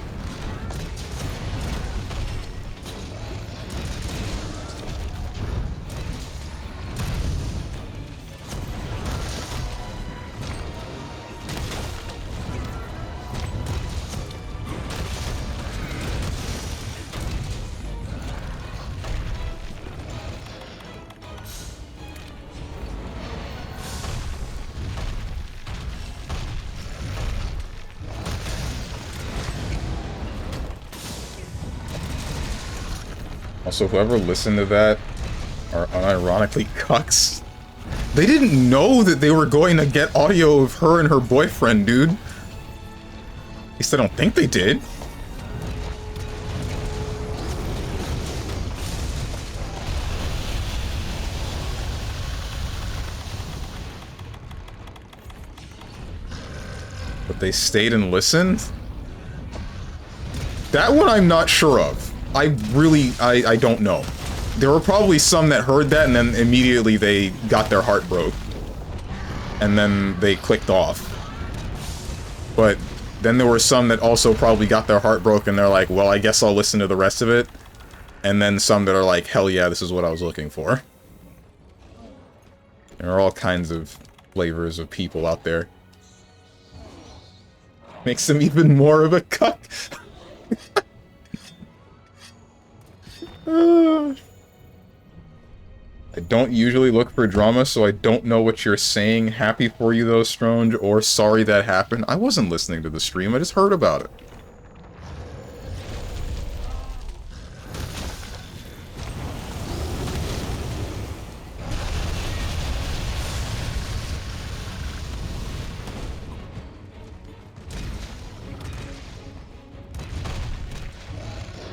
Also, whoever listened to that are unironically cucks. They didn't know that they were going to get audio of her and her boyfriend, dude. At least I don't think they did. But they stayed and listened? That one I'm not sure of. I don't know. There were probably some that heard that and then immediately they got their heart broke. And then they clicked off. But then there were some that also probably got their heart broke and they're like, well, I guess I'll listen to the rest of it. And then some that are like, hell yeah, this is what I was looking for. There are all kinds of flavors of people out there. Makes them even more of a cuck. I don't usually look for drama, so I don't know what you're saying. Happy for you though, Stronge, or sorry that happened. I wasn't listening to the stream, I just heard about it.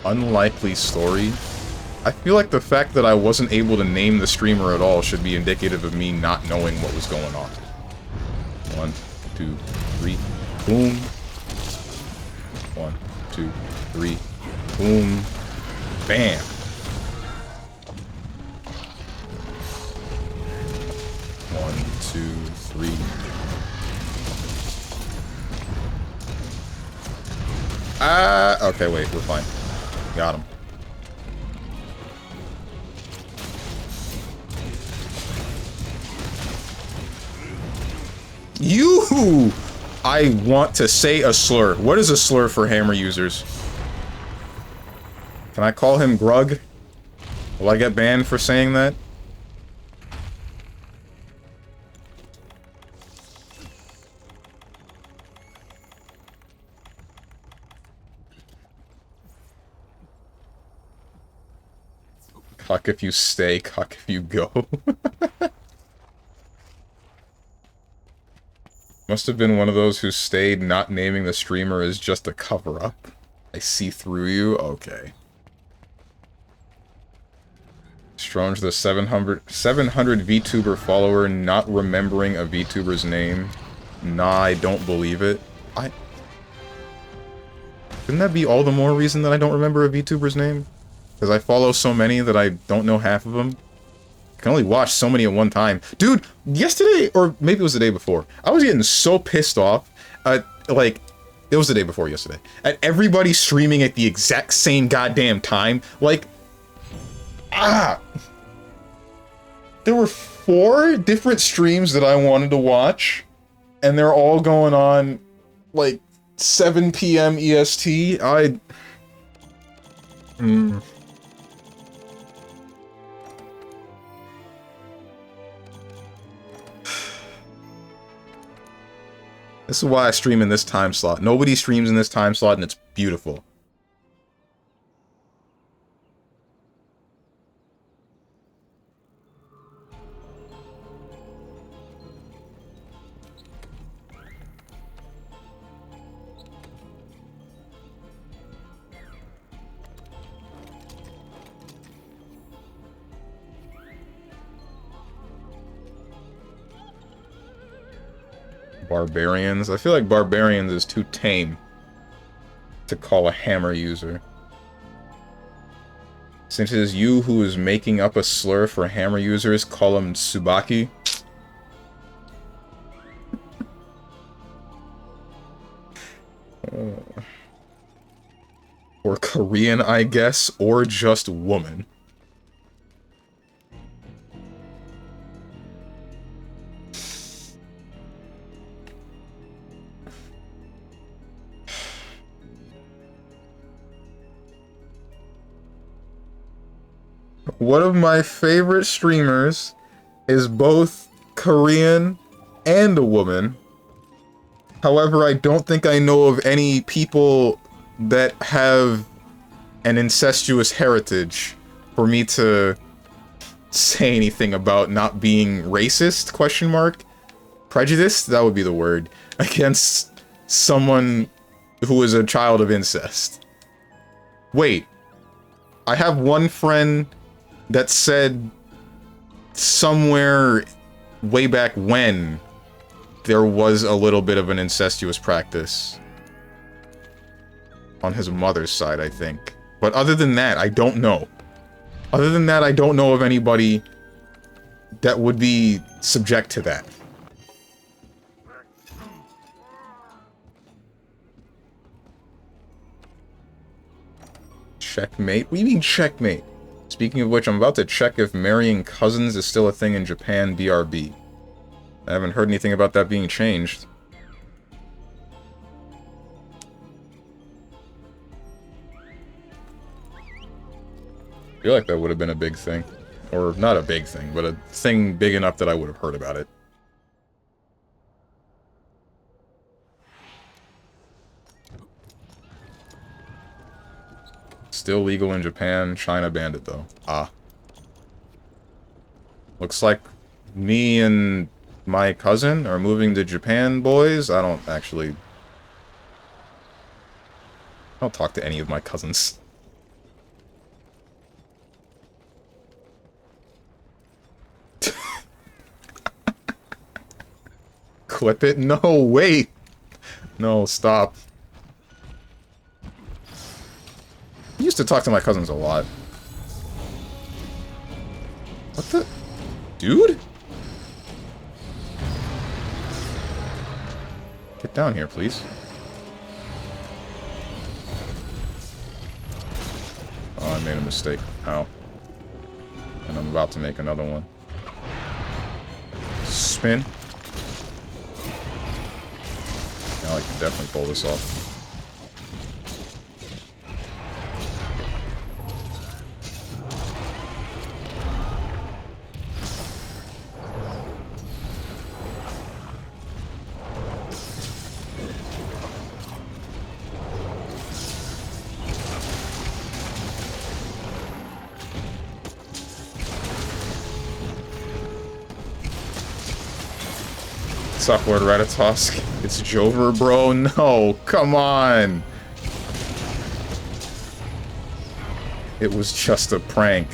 Unlikely story. I feel like the fact that I wasn't able to name the streamer at all should be indicative of me not knowing what was going on. 1, 2, 3, boom. 1, 2, 3, boom. Bam. One, two, three. Okay, wait, we're fine. Got him. You! I want to say a slur. What is a slur for hammer users? Can I call him Grug? Will I get banned for saying that? Cuck if you stay, cuck if you go. Must have been one of those who stayed, not naming the streamer as just a cover-up. I see through you? Okay. Stronge, the 700 VTuber follower, not remembering a VTuber's name. Nah, I don't believe it. Shouldn't that be all the more reason that I don't remember a VTuber's name? Because I follow so many that I don't know half of them. I can only watch so many at one time. Dude, yesterday, or maybe it was the day before, I was getting so pissed off at, like, it was the day before yesterday, at everybody streaming at the exact same goddamn time. Like, there were 4 different streams that I wanted to watch, and they're all going on, like, 7 p.m. EST. This is why I stream in this time slot. Nobody streams in this time slot, and it's beautiful. Barbarians? I feel like Barbarians is too tame to call a hammer user. Since it is you who is making up a slur for hammer users, call him Tsubaki. Or Korean, I guess, or just woman. One of my favorite streamers is both Korean and a woman. However, I don't think I know of any people that have an incestuous heritage for me to say anything about not being racist, question mark? Prejudiced? That would be the word. Against someone who is a child of incest. Wait. I have one friend that said somewhere way back when there was a little bit of an incestuous practice. On his mother's side, I think. But other than that, I don't know. Other than that, I don't know of anybody that would be subject to that. Checkmate? What do you mean checkmate? Speaking of which, I'm about to check if marrying cousins is still a thing in Japan, BRB. I haven't heard anything about that being changed. I feel like that would have been a big thing. Or, not a big thing, but a thing big enough that I would have heard about it. Still legal in Japan, China banned it though. Ah. Looks like me and my cousin are moving to Japan, boys. I don't talk to any of my cousins. Clip it? No, wait! No, stop. I used to talk to my cousins a lot. What the? Dude? Get down here, please. Oh, I made a mistake. Ow. And I'm about to make another one. Spin. Now I can definitely pull this off. What's up, Lord Ratatosk? It's Jover, bro? No, come on! It was just a prank.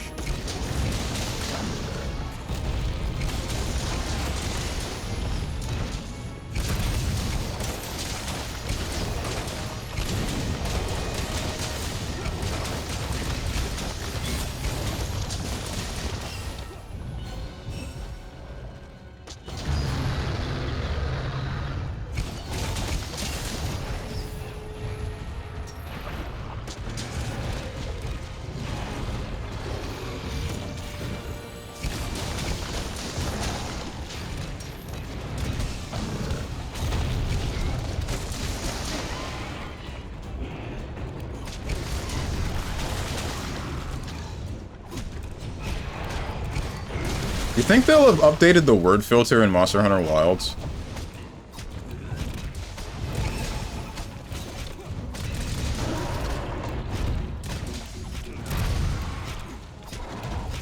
You think they'll have updated the word filter in Monster Hunter Wilds?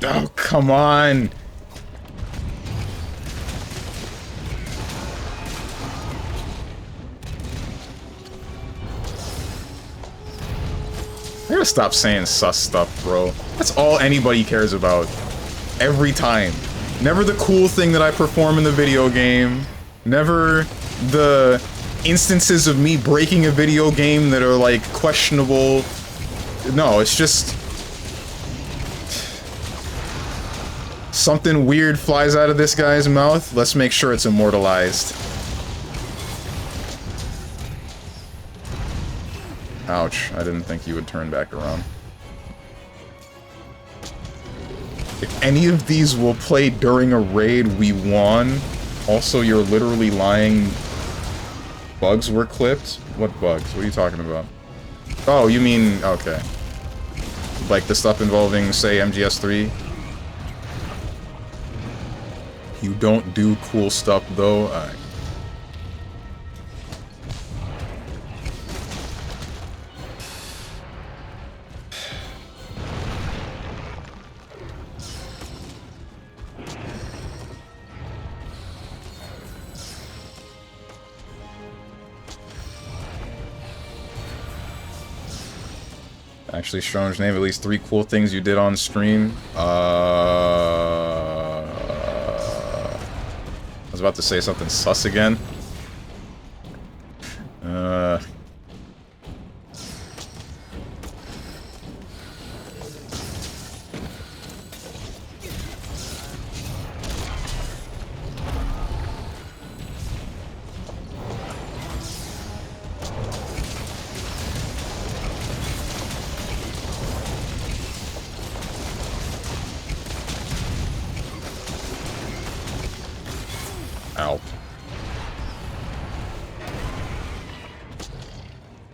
Oh, come on! I gotta stop saying sus stuff, bro. That's all anybody cares about. Every time. Never the cool thing that I perform in the video game. Never the instances of me breaking a video game that are, like, questionable. No, it's just... Something weird flies out of this guy's mouth. Let's make sure it's immortalized. Ouch, I didn't think you would turn back around. If any of these will play during a raid, we won. Also, you're literally lying. Bugs were clipped? What bugs? What are you talking about? Oh, you mean... okay. Like the stuff involving, say, MGS3? You don't do cool stuff, though? Alright. Actually, Strange, name at least 3 cool things you did on stream. I was about to say something sus again. Ow.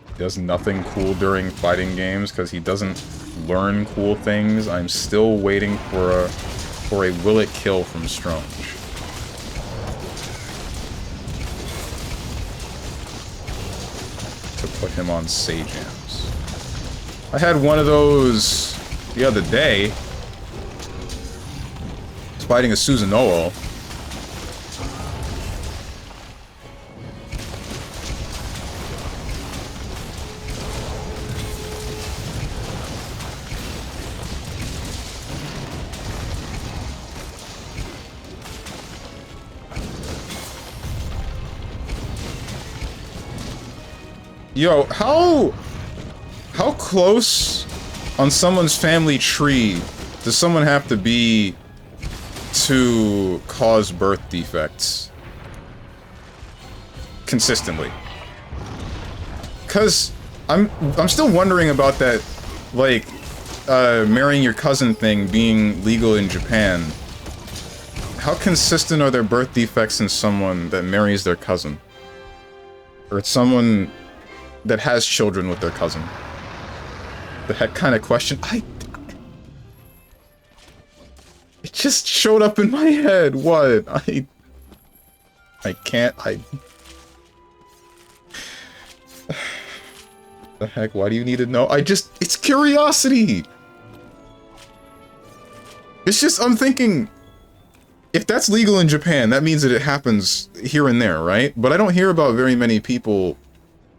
He does nothing cool during fighting games because he doesn't learn cool things. I'm still waiting for a will it kill from Strange. To put him on Sajams. I had one of those the other day. I was fighting a Susanoo. Yo, how close on someone's family tree does someone have to be to cause birth defects consistently? 'Cause I'm still wondering about that, like, marrying your cousin thing being legal in Japan. How consistent are their birth defects in someone that marries their cousin? Or it's someone that has children with their cousin? The heck kind of question? It just showed up in my head. What? I can't. The heck? Why do you need to know? It's curiosity. It's just, I'm thinking, if that's legal in Japan, that means that it happens here and there, right? But I don't hear about very many people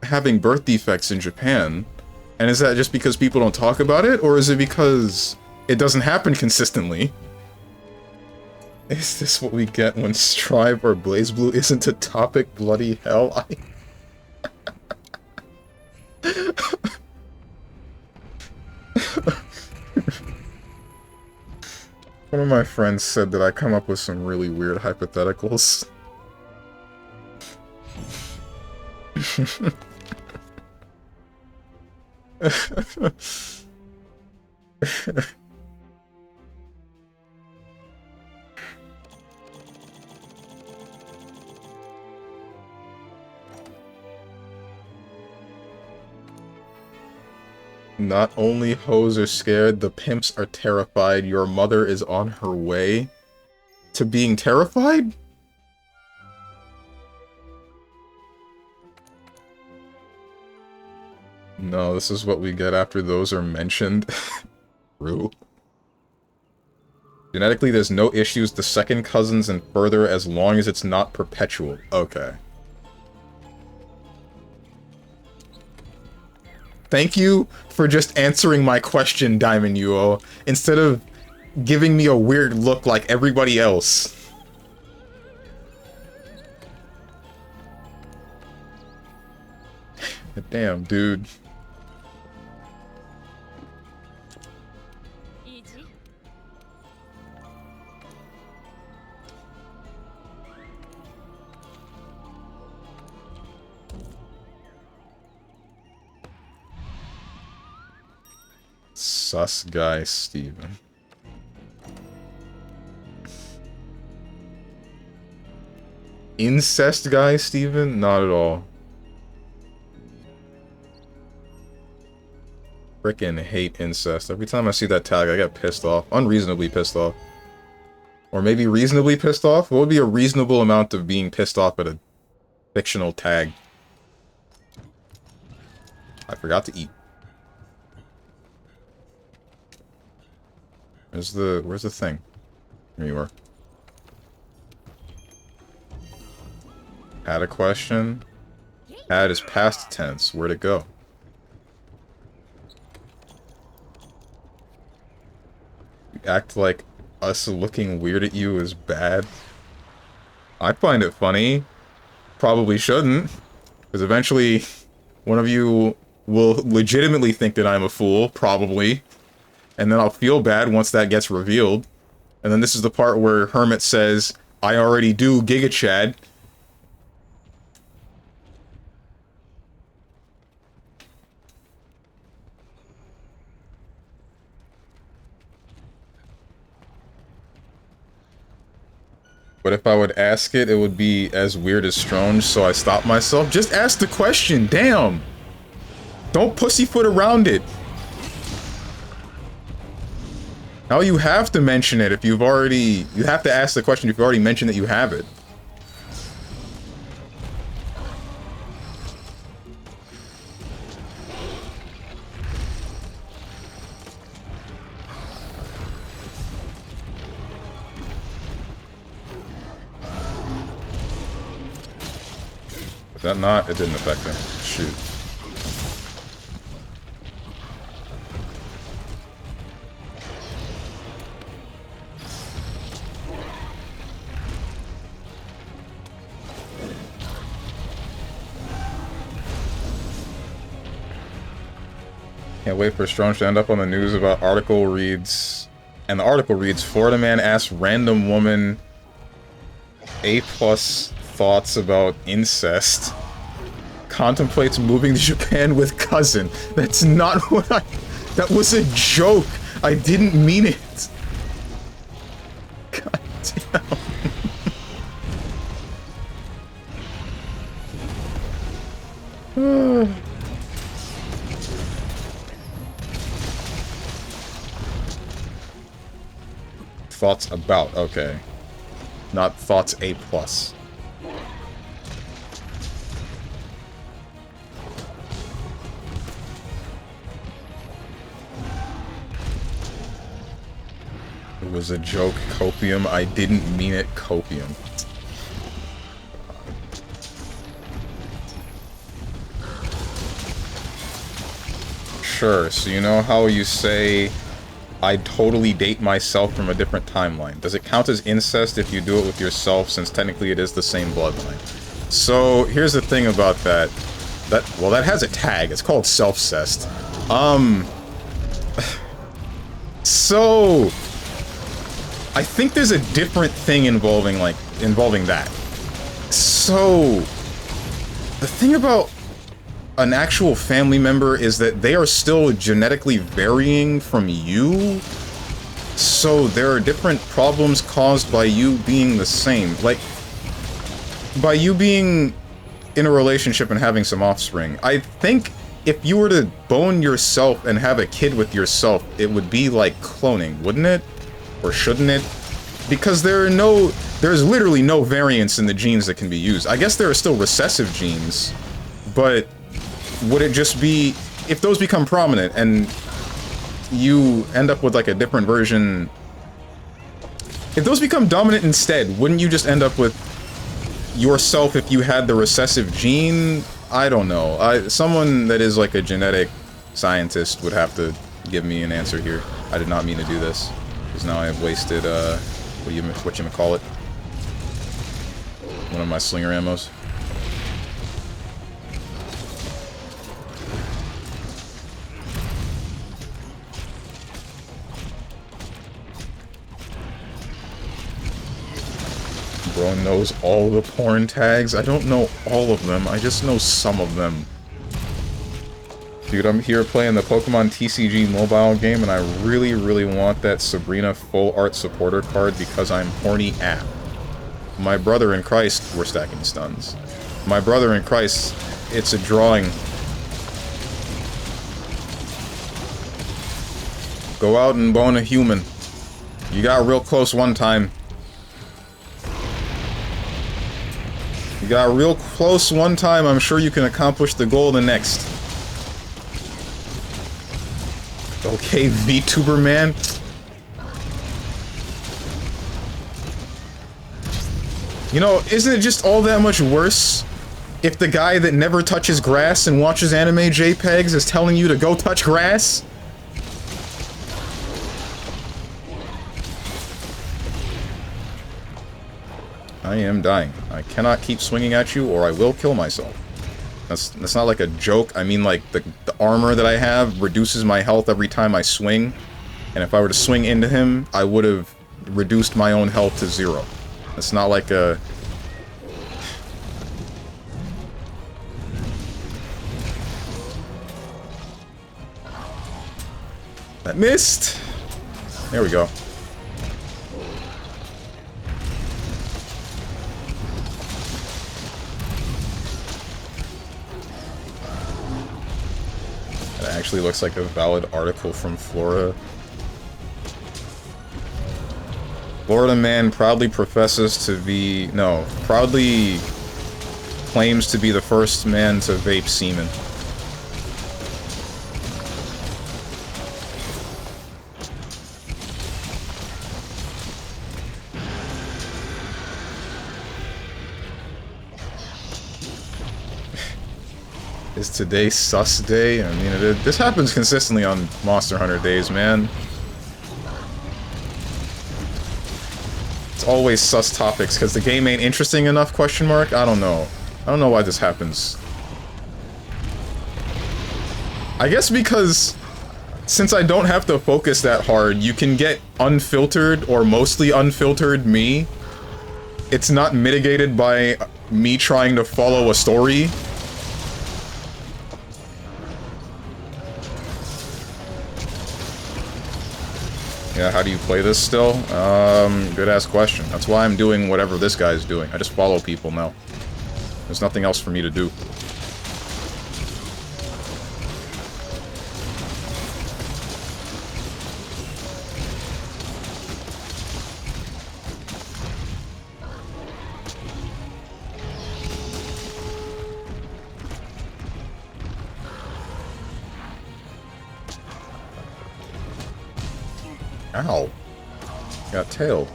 having birth defects in Japan. And is that just because people don't talk about it, or is it because it doesn't happen consistently? Is this what we get when Strive or BlazBlue isn't a topic? Bloody hell, One of my friends said that I come up with some really weird hypotheticals. Not only hoes are scared, the pimps are terrified. Your mother is on her way to being terrified? No, this is what we get after those are mentioned. True. Genetically, there's no issues to second cousins and further as long as it's not perpetual. Okay. Thank you for just answering my question, Diamond Yuo, instead of giving me a weird look like everybody else. Damn, dude. Sus guy Steven. Incest guy Steven? Not at all. Frickin' hate incest. Every time I see that tag, I get pissed off. Unreasonably pissed off. Or maybe reasonably pissed off? What would be a reasonable amount of being pissed off at a fictional tag? I forgot to eat. Where's the thing? Here you are. Had a question? Had is past tense. Where'd it go? You act like us looking weird at you is bad. I find it funny. Probably shouldn't. Because eventually, one of you will legitimately think that I'm a fool. Probably. And then I'll feel bad once that gets revealed. And then this is the part where Hermit says, I already do Giga Chad. But if I would ask it, it would be as weird as Strange, so I stopped myself. Just ask the question, damn! Don't pussyfoot around it. Now you have to mention it if you've already... You have to ask the question if you've already mentioned that you have it. Is that not? It didn't affect him. Shoot. Can't wait for Strange to end up on the news about article reads... And the article reads, Florida man asks random woman A+ thoughts about incest. Contemplates moving to Japan with cousin. That's not what I... That was a joke. I didn't mean it. God damn. Thoughts about, okay. Not thoughts A+. It was a joke, copium. I didn't mean it, copium. Sure, so you know how you say, I'd totally date myself from a different timeline. Does it count as incest if you do it with yourself, since technically it is the same bloodline? So, here's the thing about that. Well, that has a tag. It's called self-cest. So... I think there's a different thing involving that. So... The thing about an actual family member is that they are still genetically varying from you. So there are different problems caused by you being the same. Like, by you being in a relationship and having some offspring. I think if you were to bone yourself and have a kid with yourself, it would be like cloning, wouldn't it? Or shouldn't it? Because there's literally no variance in the genes that can be used. I guess there are still recessive genes, but would it just be, if those become prominent and you end up with like a different version, if those become dominant instead, wouldn't you just end up with yourself if you had the recessive gene? I don't know. Someone that is like a genetic scientist would have to give me an answer here. I did not mean to do this, because now I have wasted, whatchamacallit? One of my slinger ammos. Bro knows all the porn tags. I don't know all of them, I just know some of them. Dude, I'm here playing the Pokemon TCG mobile game, and I really, really want that Sabrina full art supporter card because I'm horny app. My brother in Christ, we're stacking stuns. My brother in Christ, it's a drawing. Go out and bone a human. You got real close one time. You got real close one time, I'm sure you can accomplish the goal the next. Okay, VTuber man. You know, isn't it just all that much worse if the guy that never touches grass and watches anime JPEGs is telling you to go touch grass? I am dying. I cannot keep swinging at you or I will kill myself. That's not like a joke. I mean, like, the armor that I have reduces my health every time I swing. And if I were to swing into him, I would have reduced my own health to 0. It's not like a... That missed! There we go. That actually looks like a valid article from Florida. Florida man proudly professes to be... No, proudly claims to be the first man to vape semen. Is today sus day? I mean, this happens consistently on Monster Hunter days, man. It's always sus topics, because the game ain't interesting enough, question mark? I don't know. I don't know why this happens. I guess because, since I don't have to focus that hard, you can get unfiltered, or mostly unfiltered me. It's not mitigated by me trying to follow a story. Yeah, how do you play this still? Good-ass question. That's why I'm doing whatever this guy's doing. I just follow people now. There's nothing else for me to do. Ow. Got tailed.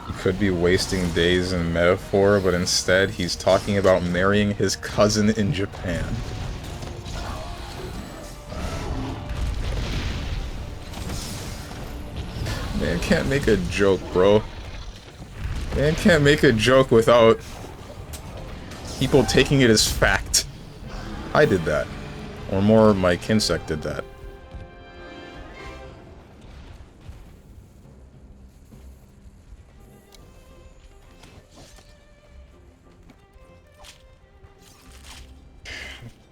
He could be wasting days in metaphor, but instead he's talking about marrying his cousin in Japan. Man can't make a joke, bro. Man can't make a joke without people taking it as fact. I did that. Or more, my kinsect did that.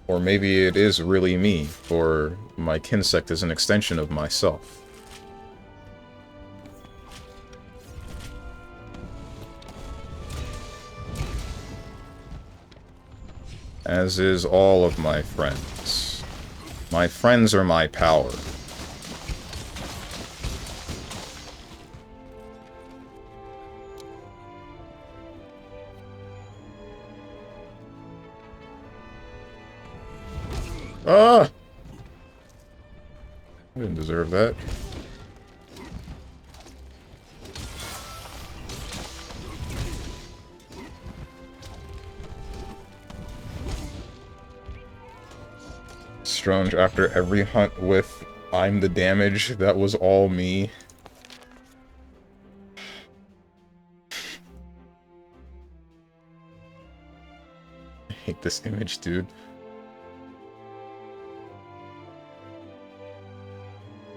Or maybe it is really me, or my kinsect is an extension of myself. As is all of my friends. My friends are my power. Ah! I didn't deserve that. Strange, after every hunt with I'm the damage, that was all me. I hate this image, dude.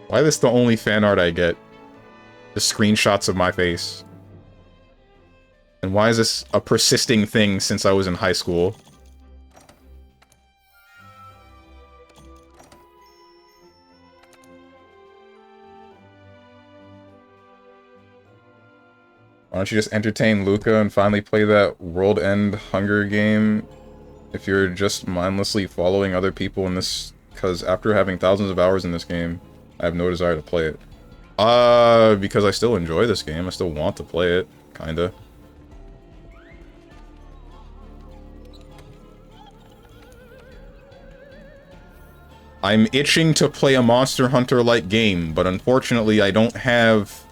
Why is this the only fan art I get? Just screenshots of my face. And why is this a persisting thing since I was in high school? Why don't you just entertain Luca and finally play that World End Hunger game if you're just mindlessly following other people in this? Because after having thousands of hours in this game, I have no desire to play it. Because I still enjoy this game. I still want to play it, kinda. I'm itching to play a Monster Hunter-like game, but unfortunately I don't have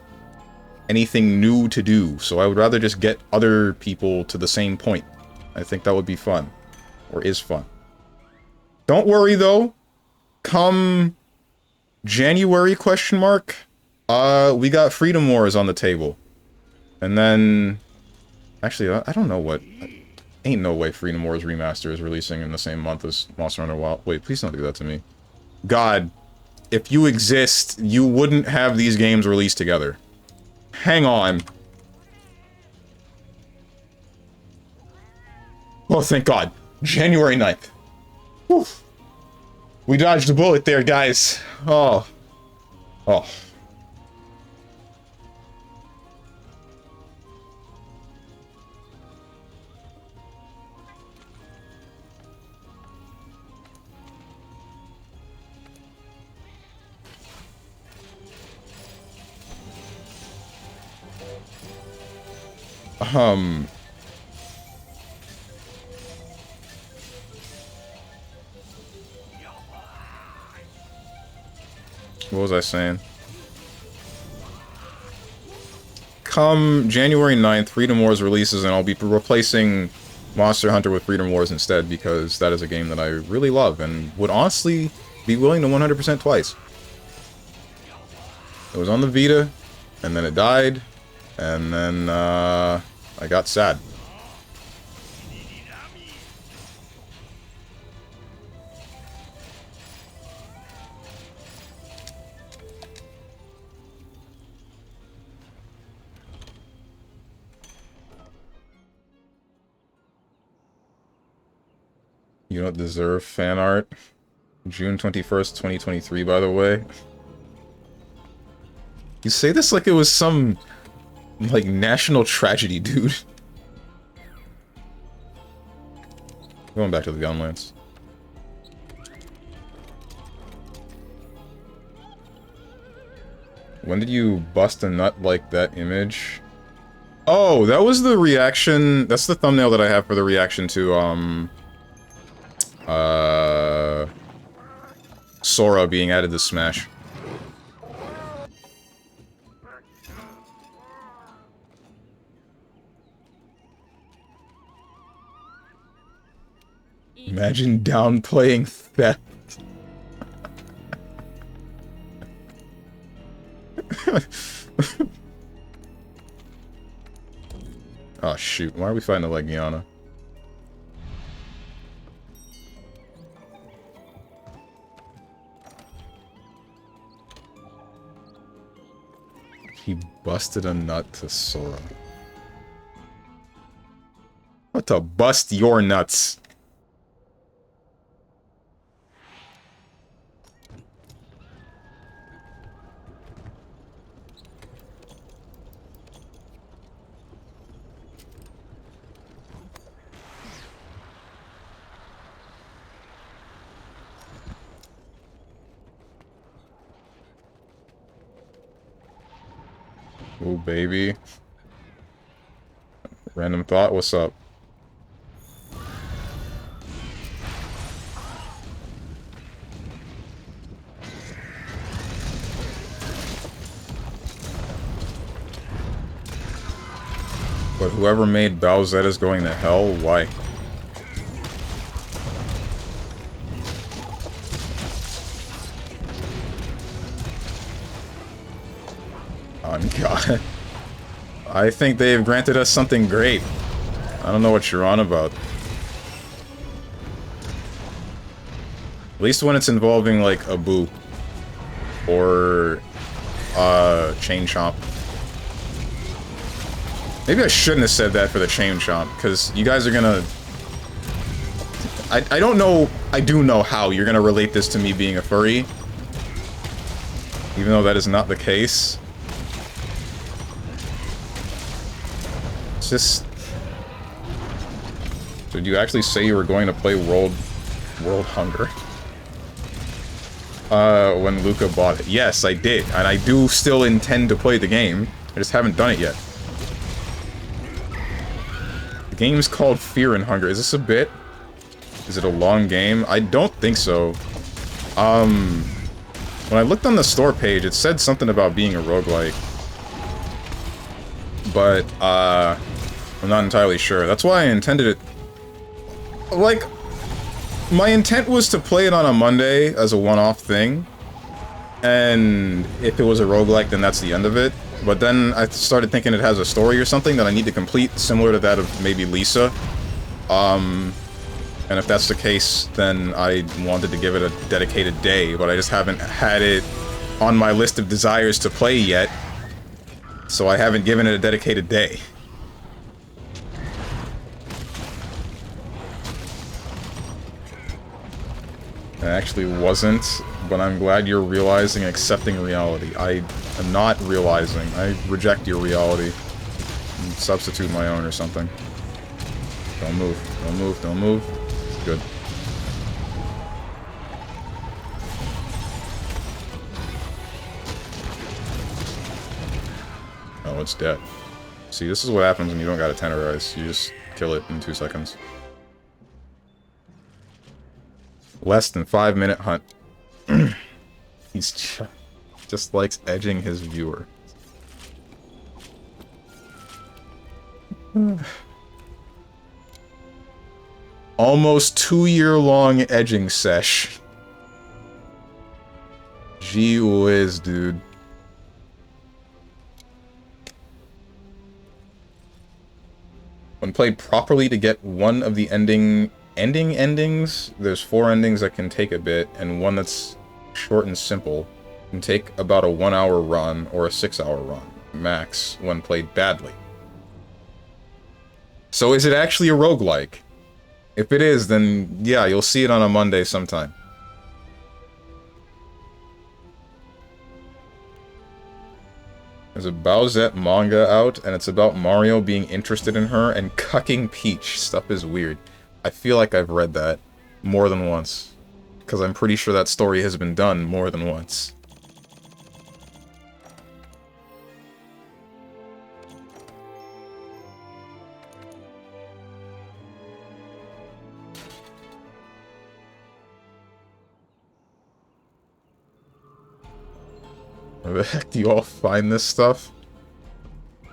anything new to do, so I would rather just get other people to the same point. I think that would be fun. Or is fun. Don't worry, though. Come January, question mark, we got Freedom Wars on the table. And then... Actually, I don't know what... Ain't no way Freedom Wars Remaster is releasing in the same month as Monster Hunter Wild. Wait, please don't do that to me. God, if you exist, you wouldn't have these games released together. Hang on. Oh, thank God. January 9th. Whew. We dodged a bullet there, guys. Oh. Oh. What was I saying? Come January 9th, Freedom Wars releases, and I'll be replacing Monster Hunter with Freedom Wars instead, because that is a game that I really love, and would honestly be willing to 100% twice. It was on the Vita, and then it died, and then, I got sad. You don't deserve fan art. June 21st, 2023, by the way. You say this like it was some, like, national tragedy, dude. Going back to the Gunlance. When did you bust a nut like that image? Oh, that was the reaction. That's the thumbnail that I have for the reaction to, Sora being added to Smash. Imagine downplaying theft. Oh shoot, why are we fighting the Legiana? He busted a nut to Sora. What to bust your nuts? Oh, baby. Random thought, what's up? But whoever made Bowsetta's going to hell, why? Oh God. I think they've granted us something great. I don't know what you're on about. At least when it's involving, like, a boo. or Chain Chomp. Maybe I shouldn't have said that for the Chain Chomp, because you guys are gonna... I don't know... I do know how you're gonna relate this to me being a furry. Even though that is not the case. It's just... Did you actually say you were going to play World Hunger? When Luca bought it. Yes, I did. And I do still intend to play the game. I just haven't done it yet. The game's called Fear and Hunger. Is this a bit? Is it a long game? I don't think so. When I looked on the store page, it said something about being a roguelike. But, I'm not entirely sure. That's why I intended it... Like, my intent was to play it on a Monday as a one-off thing. And if it was a roguelike, then that's the end of it. But then I started thinking it has a story or something that I need to complete, similar to that of maybe Lisa. And if that's the case, then I wanted to give it a dedicated day, but I just haven't had it on my list of desires to play yet. So I haven't given it a dedicated day. It actually wasn't, but I'm glad you're realizing and accepting reality. I am not realizing. I reject your reality. And substitute my own or something. Don't move. Don't move. Don't move. Good. Oh, it's dead. See, this is what happens when you don't got a tenderize. You just kill it in 2 seconds. Less than 5-minute hunt. He's just likes edging his viewer. Almost 2-year-long edging sesh. Gee whiz, dude. When played properly to get one of the endings, there's 4 endings that can take a bit, and one that's short and simple can take about a 1-hour run or a 6-hour run, max, when played badly. So is it actually a roguelike? If it is, then yeah, you'll see it on a Monday sometime. There's a Bowsette manga out, and it's about Mario being interested in her and cucking Peach. Stuff is weird. I feel like I've read that more than once, because I'm pretty sure that story has been done more than once. Where the heck do you all find this stuff?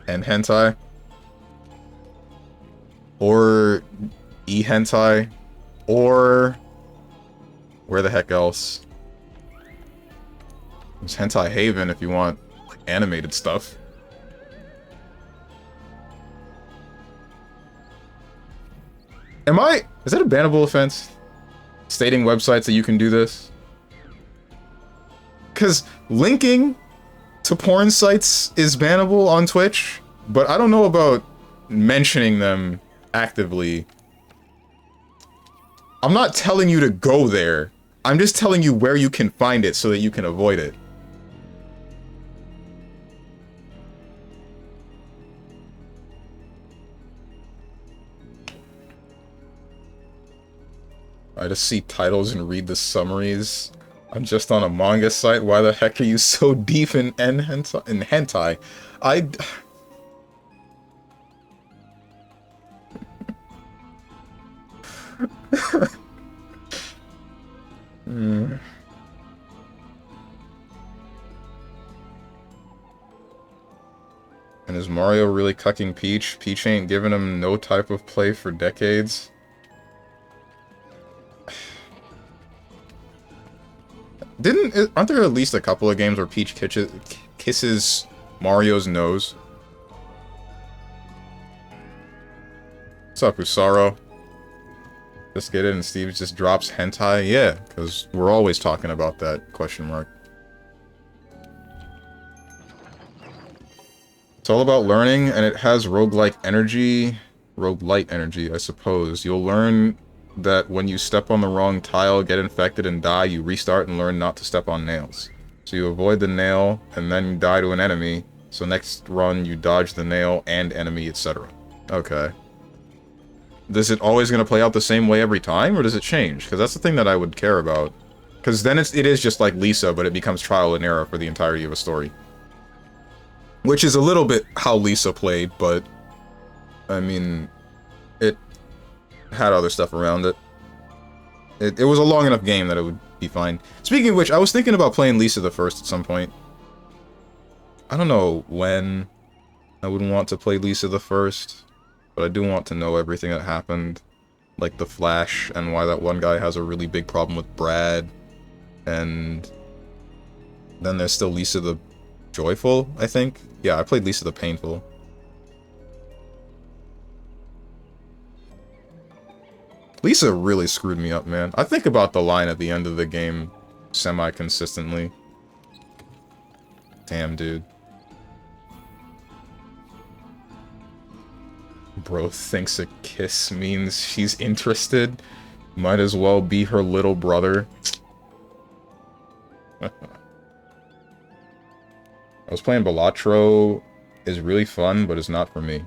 And hentai? Or e-hentai? Or where the heck else? There's Hentai Haven if you want like animated stuff. Is that a bannable offense? Stating websites that you can do this? Because linking to porn sites is bannable on Twitch, but I don't know about mentioning them actively. I'm not telling you to go there. I'm just telling you where you can find it so that you can avoid it. I just see titles and read the summaries. I'm just on a manga site. Why the heck are you so deep in hentai? And is Mario really cucking Peach? Peach ain't giving him no type of play for decades. Aren't there at least a couple of games where Peach kisses Mario's nose? What's up, Usaro? Just get it and Steve just drops hentai? Yeah, because we're always talking about that, question mark. It's all about learning, and it has roguelike energy. Roguelite energy, I suppose. You'll learn that when you step on the wrong tile, get infected, and die, you restart and learn not to step on nails. So you avoid the nail, and then you die to an enemy. So next run, you dodge the nail and enemy, etc. Okay. Is it always going to play out the same way every time, or does it change? Because that's the thing that I would care about. Because then it is just like Lisa, but it becomes trial and error for the entirety of a story. Which is a little bit how Lisa played, but... I mean... It had other stuff around it. It was a long enough game that it would be fine. Speaking of which, I was thinking about playing Lisa the First at some point. I don't know when I would want to play Lisa the First, but I do want to know everything that happened. Like the Flash, and why that one guy has a really big problem with Brad. And then there's still Lisa the Joyful, I think. Yeah, I played Lisa the Painful. Lisa really screwed me up, man. I think about the line at the end of the game semi-consistently. Damn, dude. Bro thinks a kiss means she's interested. Might as well be her little brother. I was playing Balatro. Is really fun, but it's not for me.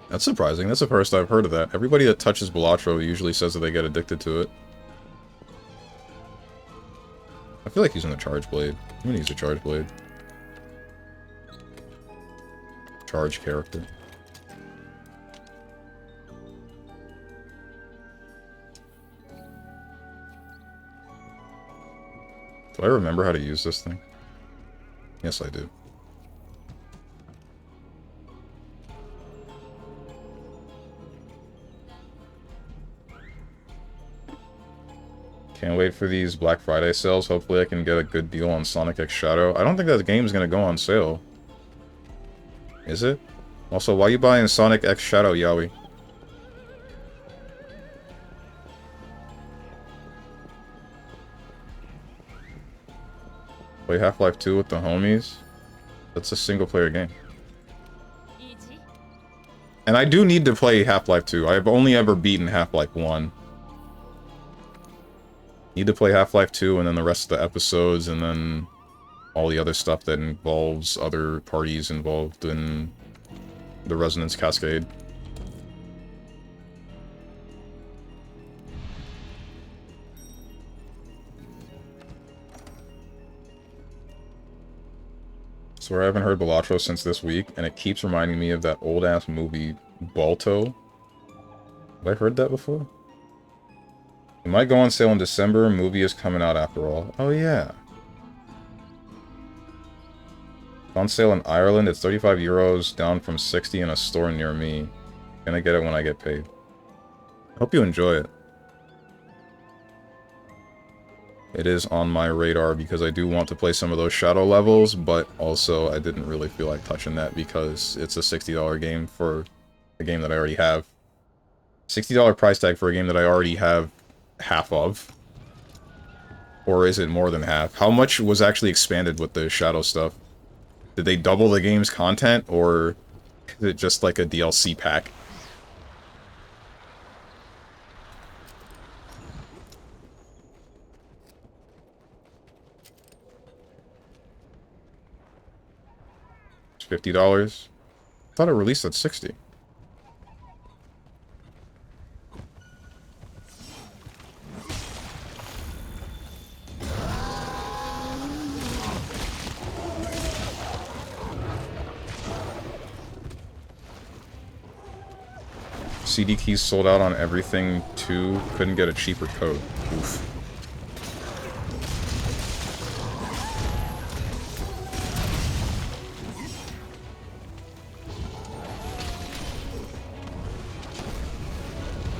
That's surprising. That's the first I've heard of that. Everybody that touches Balatro usually says that they get addicted to it. I feel like using the Charge Blade. I'm gonna use a Charge Blade. Charge character. Do I remember how to use this thing? Yes, I do. Can't wait for these Black Friday sales. Hopefully I can get a good deal on Sonic X Shadow. I don't think that game's gonna go on sale. Is it? Also, why are you buying Sonic X Shadow, Yowie? Play Half-Life 2 with the homies? That's a single-player game. And I do need to play Half-Life 2. I've only ever beaten Half-Life 1. Need to play Half-Life 2 and then the rest of the episodes and then all the other stuff that involves other parties involved in the Resonance Cascade. Swear I haven't heard Balatro since this week, and it keeps reminding me of that old-ass movie, Balto. Have I heard that before? It might go on sale in December. Movie is coming out after all. Oh, yeah. On sale in Ireland, it's 35 euros, down from 60 in a store near me. Gonna get it when I get paid. Hope you enjoy it. It is on my radar because I do want to play some of those shadow levels, but also I didn't really feel like touching that because it's a $60 game for a game that I already have. $60 price tag for a game that I already have half of. Or is it more than half? How much was actually expanded with the shadow stuff? Did they double the game's content, or is it just like a DLC pack? It's $50. I thought it released at 60. CD keys sold out on everything too. Couldn't get a cheaper code. Oof.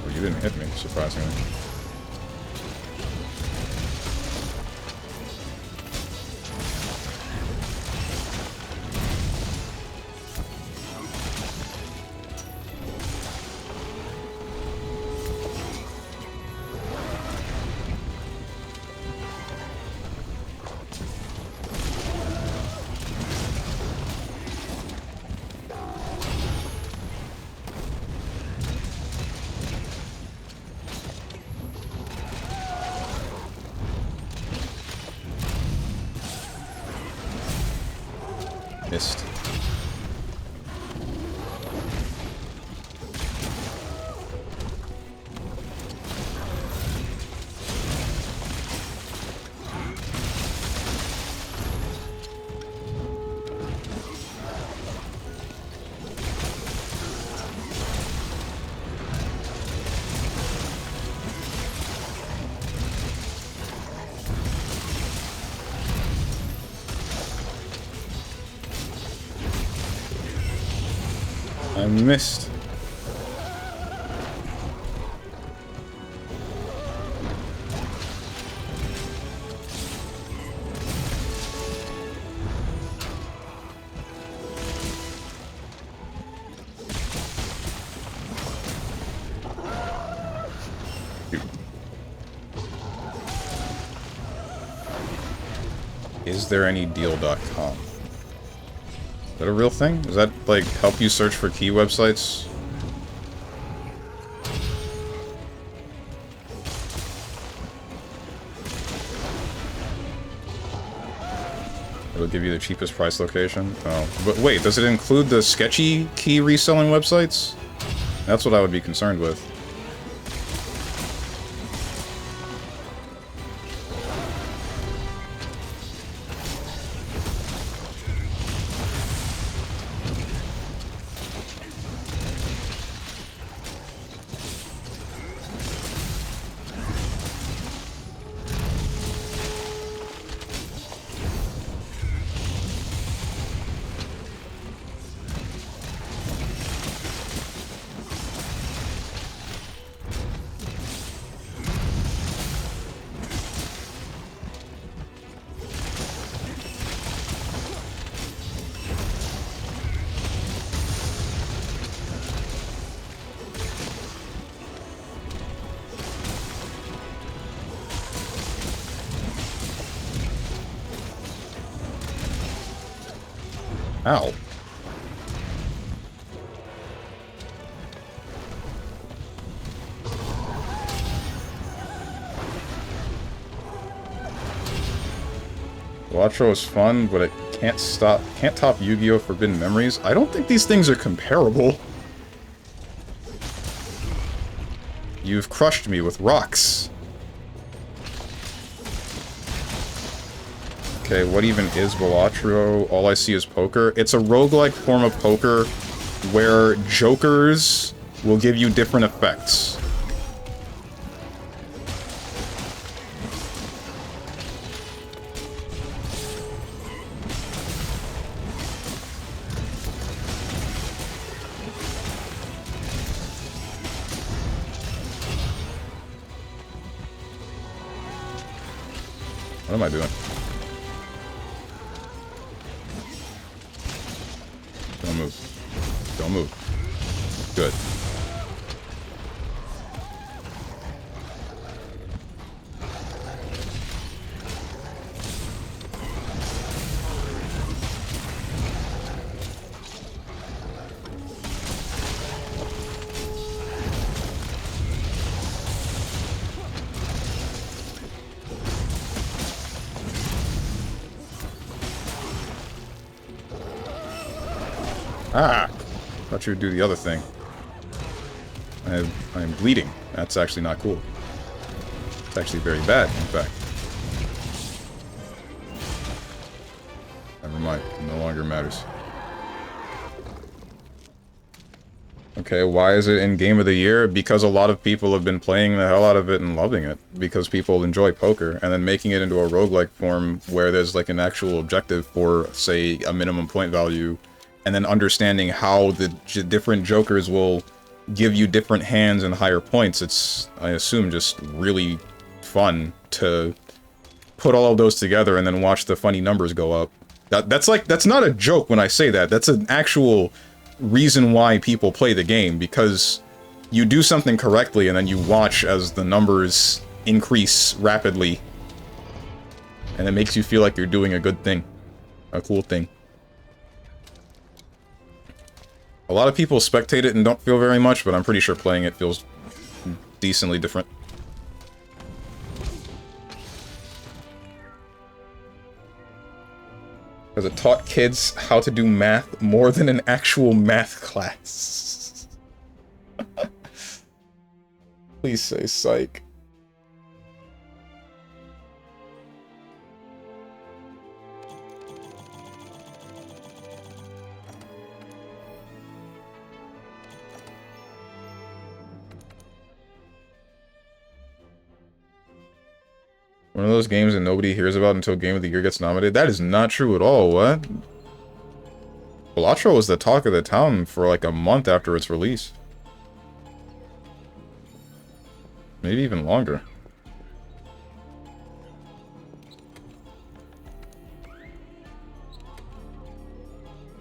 Well, you didn't hit me, surprisingly. Missed. I missed. Is there any deal.com? Is that a real thing? Does that, like, help you search for key websites? It'll give you the cheapest price location? Oh. But wait, does it include the sketchy key reselling websites? That's what I would be concerned with. Ow. Watro is fun, but it can't top Yu-Gi-Oh! Forbidden Memories. I don't think these things are comparable. You've crushed me with rocks. Okay, what even is Balatro? All I see is poker. It's a roguelike form of poker where jokers will give you different effects. What am I doing? Don't move. Don't move. Good. Ah! Thought you would do the other thing. I am bleeding. That's actually not cool. It's actually very bad, in fact. Never mind. It no longer matters. Okay, why is it in Game of the Year? Because a lot of people have been playing the hell out of it and loving it. Because people enjoy poker. And then making it into a roguelike form where there's like an actual objective for, say, a minimum point value. And then understanding how the different jokers will give you different hands and higher points. It's, I assume, just really fun to put all of those together and then watch the funny numbers go up. That's not a joke when I say that. That's an actual reason why people play the game, because you do something correctly and then you watch as the numbers increase rapidly. And it makes you feel like you're doing a good thing. A cool thing. A lot of people spectate it and don't feel very much, but I'm pretty sure playing it feels decently different. Because it taught kids how to do math more than an actual math class. Please say psych. One of those games that nobody hears about until Game of the Year gets nominated? That is not true at all, what? Balatro was the talk of the town for like a month after its release. Maybe even longer.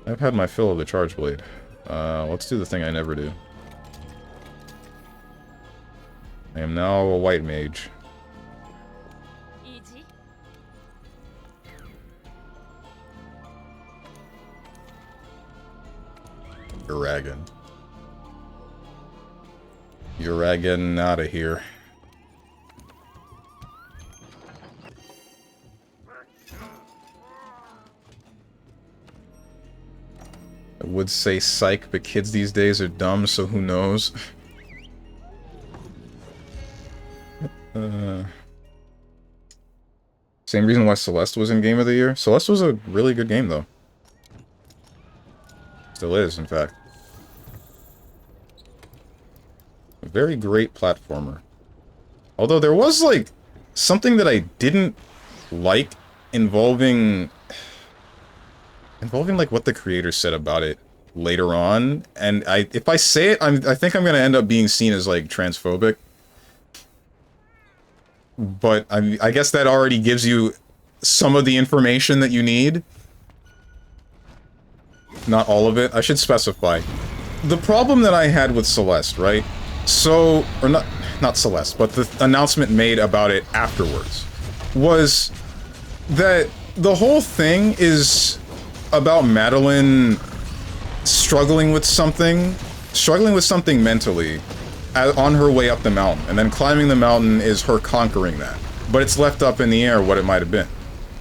I've had my fill of the Charge Blade. Let's do the thing I never do. I am now a white mage. Uragan. Uragan out of here. I would say psych, but kids these days are dumb, so who knows? Same reason why Celeste was in Game of the Year. Celeste was a really good game, though. Still is, in fact. A very great platformer. Although there was, like, something that I didn't like involving, like, what the creator said about it later on. And if I say it, I think I'm gonna end up being seen as, like, transphobic. But I guess that already gives you some of the information that you need. Not all of it. I should specify. The problem that I had with Celeste, right? So, or not Celeste, but the announcement made about it afterwards, was that the whole thing is about Madeline struggling with something mentally on her way up the mountain, and then climbing the mountain is her conquering that. But it's left up in the air what it might have been.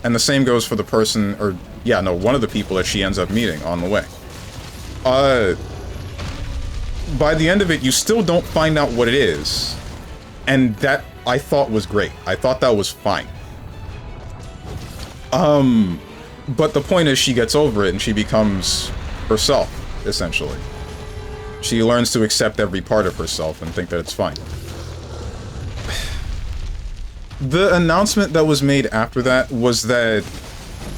And the same goes for the person, or, yeah, no, one of the people that she ends up meeting on the way. By the end of it, you still don't find out what it is. And that, I thought, was great. I thought that was fine. But the point is, she gets over it and she becomes herself, essentially. She learns to accept every part of herself and think that it's fine. The announcement that was made after that was that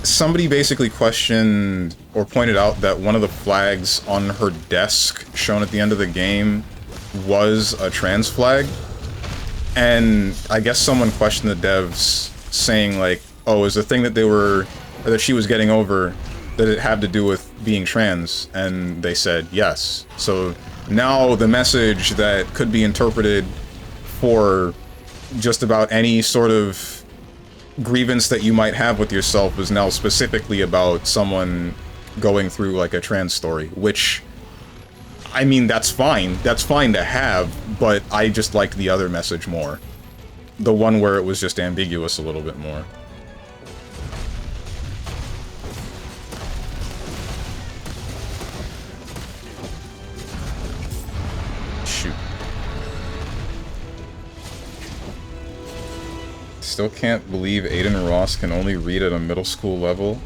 somebody basically questioned or pointed out that one of the flags on her desk shown at the end of the game was a trans flag. And I guess someone questioned the devs, saying like, oh, is the thing that that she was getting over, that it had to do with being trans? And they said yes. So now the message that could be interpreted for just about any sort of grievance that you might have with yourself is now specifically about someone going through like a trans story, which, I mean, that's fine. That's fine to have, but I just liked the other message more. The one where it was just ambiguous a little bit more. Shoot. Still can't believe Aiden Ross can only read at a middle school level.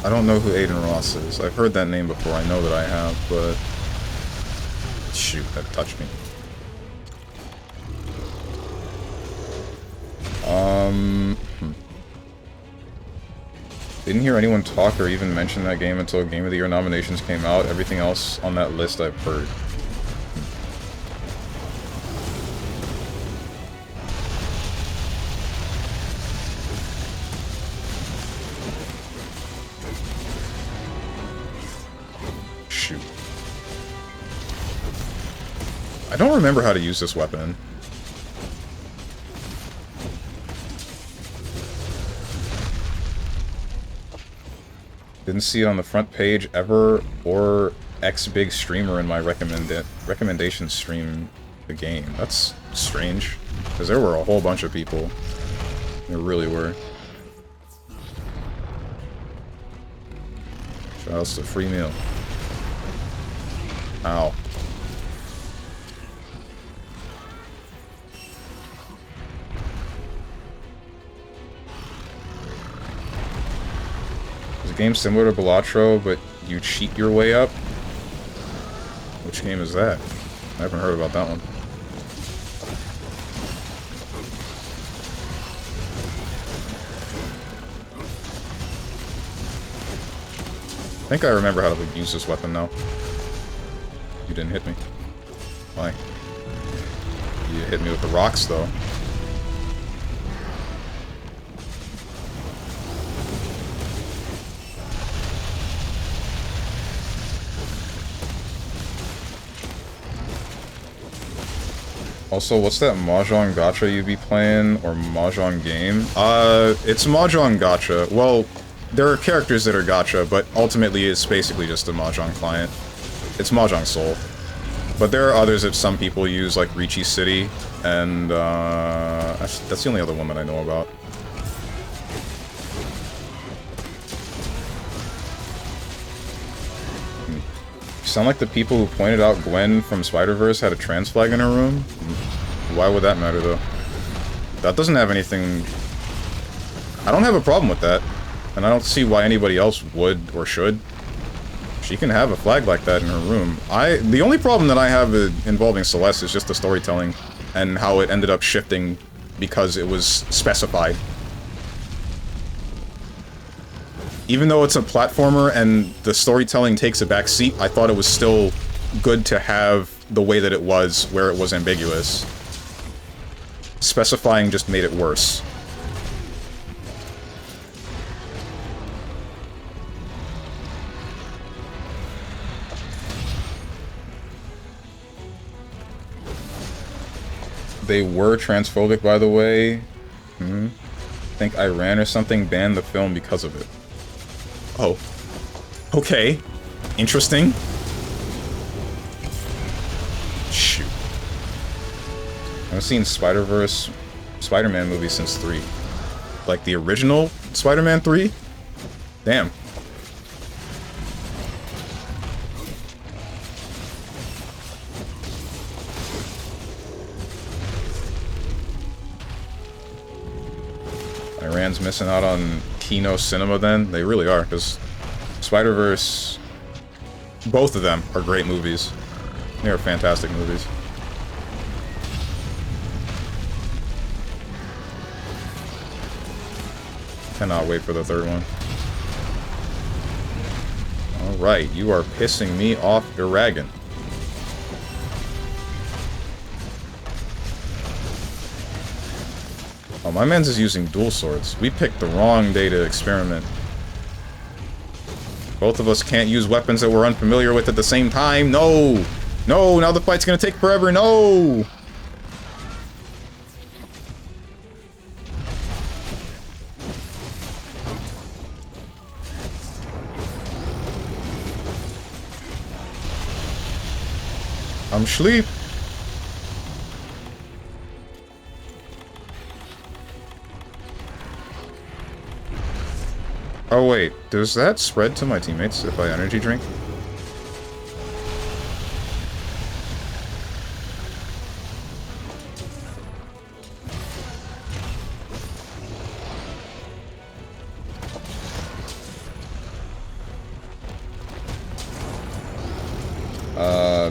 I don't know who Aiden Ross is. I've heard that name before. I know that I have, but... Shoot, that touched me. Didn't hear anyone talk or even mention that game until Game of the Year nominations came out. Everything else on that list I've heard. Shoot. I don't remember how to use this weapon. Didn't see it on the front page ever, or X-Big Streamer in my recommendation stream the game. That's strange, because there were a whole bunch of people. There really were. Shoutouts to free meal. Ow. Is a game similar to Balatro, but you cheat your way up? Which game is that? I haven't heard about that one. I think I remember how to use this weapon now. You didn't hit me. Why? You hit me with the rocks, though. Also, what's that Mahjong gacha you be playing, or Mahjong game? It's Mahjong gacha. Well, there are characters that are gacha, but ultimately it's basically just a Mahjong client. It's Mahjong Soul. But there are others that some people use, like Ricci City, and that's the only other one that I know about. You sound like the people who pointed out Gwen from Spider-Verse had a trans flag in her room? Why would that matter, though? That doesn't have anything... I don't have a problem with that. And I don't see why anybody else would or should. She can have a flag like that in her room. The only problem that I have involving Celeste is just the storytelling and how it ended up shifting because it was specified. Even though it's a platformer and the storytelling takes a back seat, I thought it was still good to have the way that it was, where it was ambiguous. Specifying just made it worse. They were transphobic, by the way. I think Iran or something banned the film because of it. Oh. Okay. Interesting. Shoot. I haven't seen Spider-Man movie since 3. Like the original Spider-Man 3? Damn. Iran's missing out on Kino cinema then? They really are, because Spider-Verse, both of them are great movies. They are fantastic movies. Cannot wait for the third one. Alright, you are pissing me off, Iragan. Oh, my man's is using dual swords. We picked the wrong day to experiment. Both of us can't use weapons that we're unfamiliar with at the same time. No! No, now the fight's gonna take forever. No! I'm sleep. Oh wait, does that spread to my teammates if I energy drink?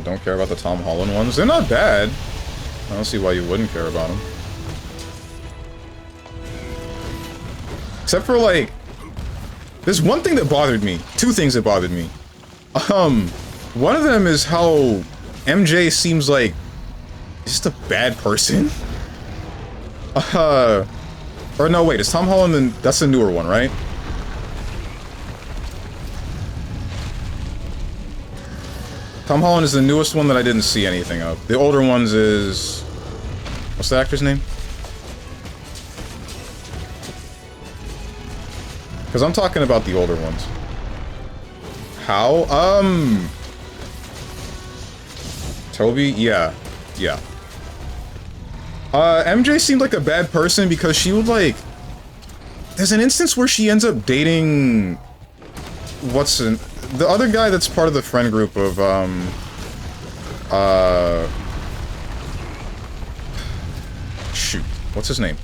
Don't care about the Tom Holland ones. They're not bad. I don't see why you wouldn't care about them. Except for, like... There's one thing that bothered me. Two things that bothered me. One of them is how MJ seems like just a bad person. Or no, wait, is Tom Holland and that's the newer one, right? Tom Holland is the newest one that I didn't see anything of. The older ones is... What's the actor's name? Because I'm talking about the older ones. How? Toby? Yeah. Yeah. MJ seemed like a bad person because she would, like... There's an instance where she ends up dating... the other guy that's part of the friend group of, shoot, what's his name?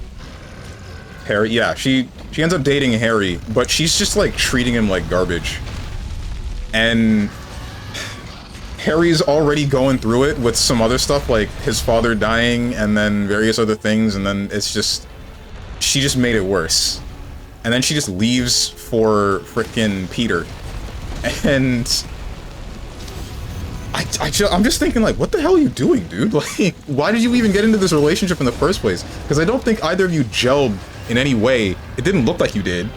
Harry? Yeah, she ends up dating Harry, but she's just, like, treating him like garbage. And Harry's already going through it with some other stuff, like his father dying, and then various other things, and then it's just... She just made it worse. And then she just leaves for frickin' Peter. And... I'm just thinking, like, what the hell are you doing, dude? Like, why did you even get into this relationship in the first place? Because I don't think either of you gelled in any way. It didn't look like you did.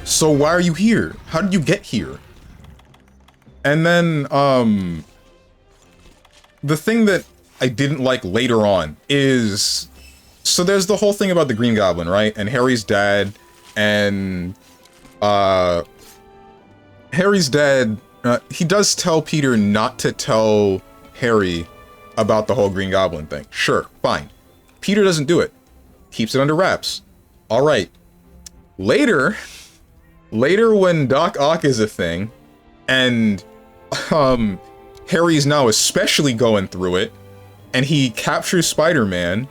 So why are you here? How did you get here? And then, the thing that I didn't like later on is... So there's the whole thing about the Green Goblin, right? And Harry's dad, and, Harry's dad... he does tell Peter not to tell Harry about the whole Green Goblin thing. Sure, fine. Peter doesn't do it. Keeps it under wraps. Alright. Later when Doc Ock is a thing, and, Harry's now especially going through it, and he captures Spider-Man,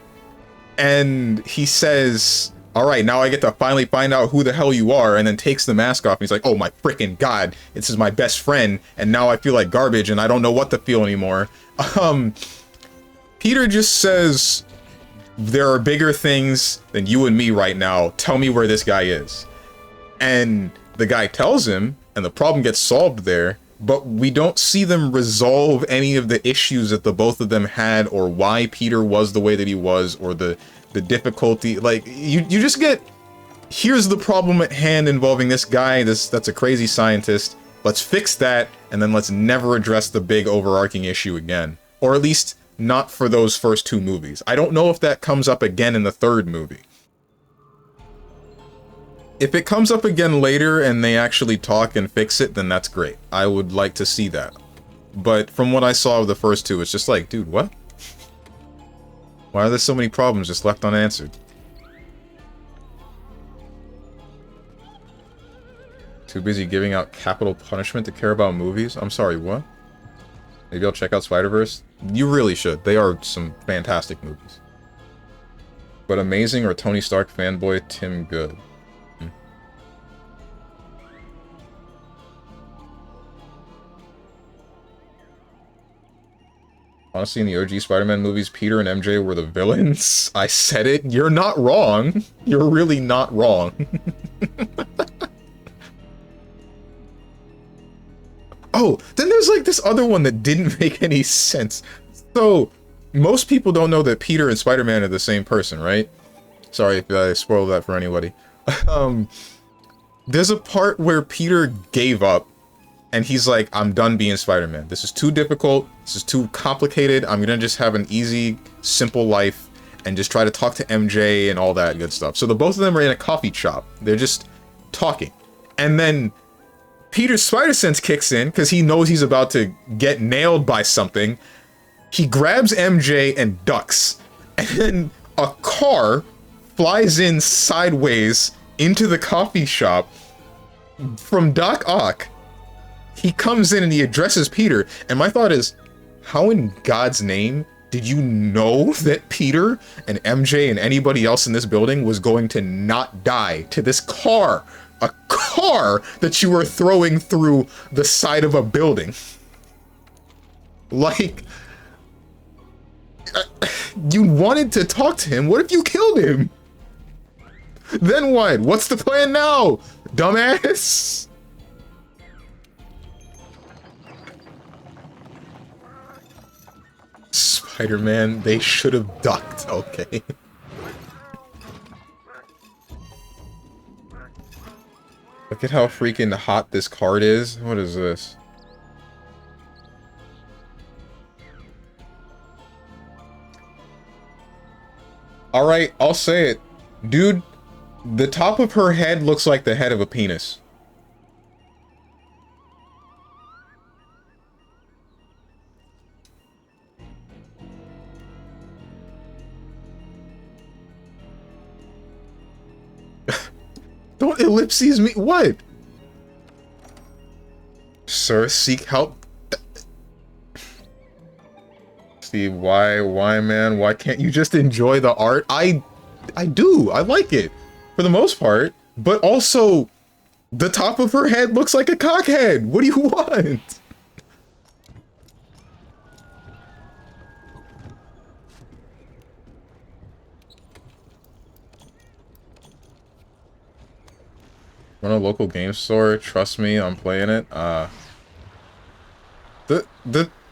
and he says... Alright, now I get to finally find out who the hell you are, and then takes the mask off, and he's like, oh my frickin' god, this is my best friend, and now I feel like garbage, and I don't know what to feel anymore. Peter just says, there are bigger things than you and me right now, tell me where this guy is. And the guy tells him, and the problem gets solved there, but we don't see them resolve any of the issues that the both of them had, or why Peter was the way that he was, or the difficulty. Like, you just get, here's the problem at hand involving this guy, that's a crazy scientist, let's fix that, and then let's never address the big overarching issue again. Or at least, not for those first two movies. I don't know if that comes up again in the third movie. If it comes up again later and they actually talk and fix it, then that's great. I would like to see that. But from what I saw of the first two, it's just like, dude, what? Why are there so many problems just left unanswered? Too busy giving out capital punishment to care about movies? I'm sorry, what? Maybe I'll check out Spider-Verse? You really should. They are some fantastic movies. But Amazing or Tony Stark fanboy Tim Good? Honestly, in the OG Spider-Man movies, Peter and MJ were the villains. I said it. You're not wrong. You're really not wrong. Oh, then there's like this other one that didn't make any sense. So, most people don't know that Peter and Spider-Man are the same person, right? Sorry if I spoiled that for anybody. There's a part where Peter gave up. And he's like, I'm done being Spider-Man. This is too difficult. This is too complicated. I'm gonna just have an easy, simple life and just try to talk to MJ and all that good stuff. So the both of them are in a coffee shop. They're just talking. And then Peter's Spider-Sense kicks in because he knows he's about to get nailed by something. He grabs MJ and ducks. And then a car flies in sideways into the coffee shop from Doc Ock. He comes in and he addresses Peter, and my thought is, how in God's name did you know that Peter and MJ and anybody else in this building was going to not die to this car? A car that you were throwing through the side of a building. Like, you wanted to talk to him. What if you killed him? Then what? What's the plan now, dumbass? Spider-Man, they should have ducked, okay. Look at how freaking hot this card is. What is this? Alright, I'll say it. Dude, the top of her head looks like the head of a penis. Don't ellipses me. What? sir, seek help. See, why, man? Why can't you just enjoy the art? I do. I like it for the most part, but also the top of her head looks like a cockhead. What do you want? Run a local game store. Trust me, I'm playing it. The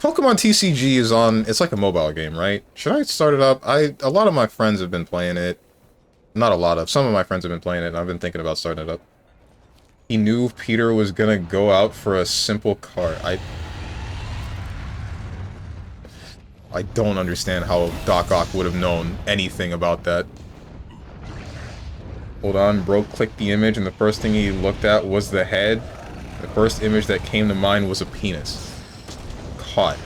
Pokemon TCG is on. It's like a mobile game, right? Should I start it up? A lot of my friends have been playing it. Not a lot of. Some of my friends have been playing it, and I've been thinking about starting it up. He knew Peter was gonna go out for a simple card. I don't understand how Doc Ock would have known anything about that. Hold on, bro clicked the image and the first thing he looked at was the head. The first image that came to mind was a penis. Caught.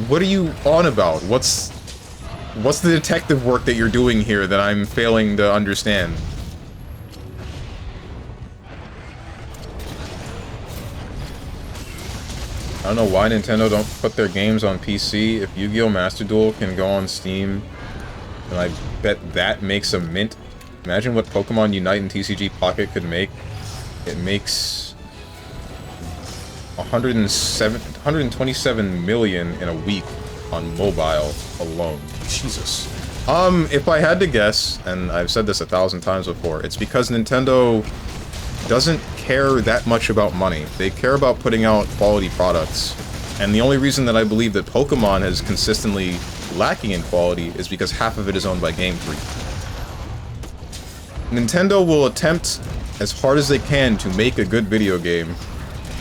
What are you on about? What's the detective work that you're doing here that I'm failing to understand? I don't know why Nintendo don't put their games on PC. If Yu-Gi-Oh! Master Duel can go on Steam, and I bet that makes a mint. Imagine what Pokemon Unite and TCG Pocket could make. It makes 127 million in a week on mobile alone. Jesus. If I had to guess, and I've said this 1,000 times before, it's because Nintendo doesn't care that much about money. They care about putting out quality products. And the only reason that I believe that Pokemon is consistently lacking in quality is because half of it is owned by Game Freak. Nintendo will attempt as hard as they can to make a good video game,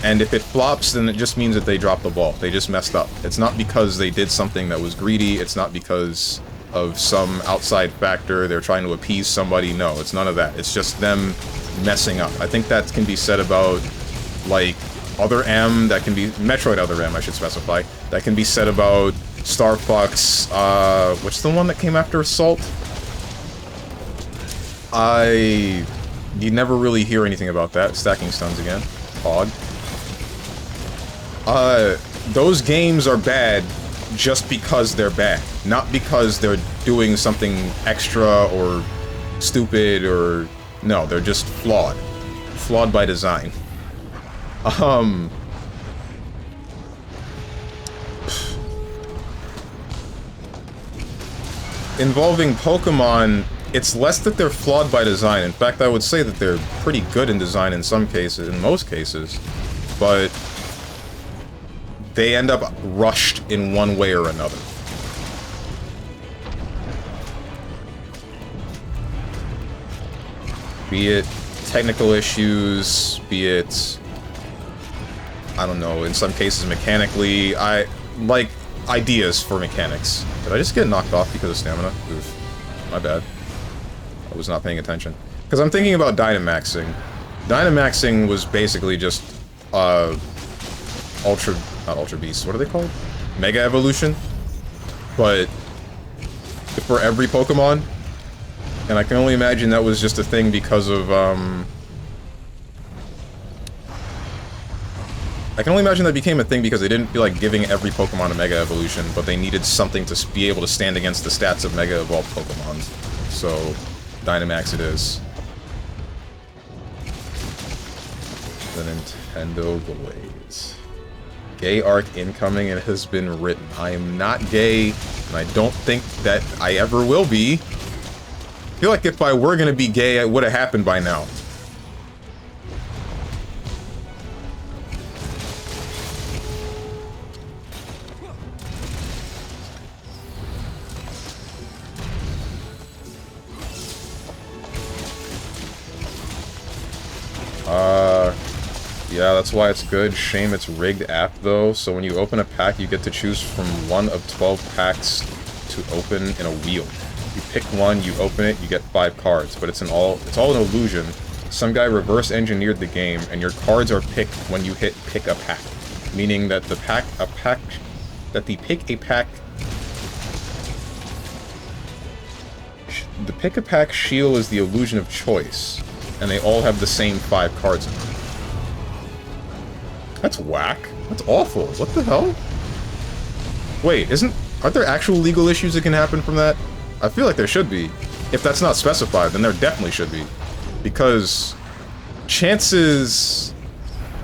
and if it flops, then it just means that they dropped the ball. They just messed up. It's not because they did something that was greedy, it's not because of some outside factor, they're trying to appease somebody. No, it's none of that. It's just them messing up. I think that can be said about, like, Other M, that can be... Metroid Other M, I should specify. That can be said about Star Fox, what's the one that came after Assault? You never really hear anything about that. Stacking Stones again. Odd. Those games are bad just because they're bad. Not because they're doing something extra or stupid or... No, they're just flawed. Flawed by design. Involving Pokemon... It's less that they're flawed by design. In fact, I would say that they're pretty good in design in some cases, in most cases. But they end up rushed in one way or another. Be it technical issues, be it, I don't know, in some cases mechanically. I like ideas for mechanics. Did I just get knocked off because of stamina? Oof. My bad. I was not paying attention. Because I'm thinking about Dynamaxing. Dynamaxing was basically just, not Ultra Beasts, what are they called? Mega Evolution? But for every Pokemon. And I can only imagine that was just a thing because of, I can only imagine that became a thing because they didn't feel like giving every Pokemon a Mega Evolution, but they needed something to be able to stand against the stats of Mega Evolved Pokemon. So... Dynamax it is. The Nintendo Blaze. Gay arc incoming, and it has been written. I am not gay, and I don't think that I ever will be. I feel like if I were gonna be gay, it would have happened by now. Yeah, that's why it's good. Shame it's rigged app though, so when you open a pack, you get to choose from one of 12 packs to open in a wheel. You pick one, you open it, you get 5 cards, but it's all an illusion. Some guy reverse engineered the game, and your cards are picked when you hit pick a pack. Meaning that the pick a pack shield is the illusion of choice, and they all have the same 5 cards in them. That's whack. That's awful. What the hell? Wait, aren't there actual legal issues that can happen from that? I feel like there should be. If that's not specified, then there definitely should be. Because chances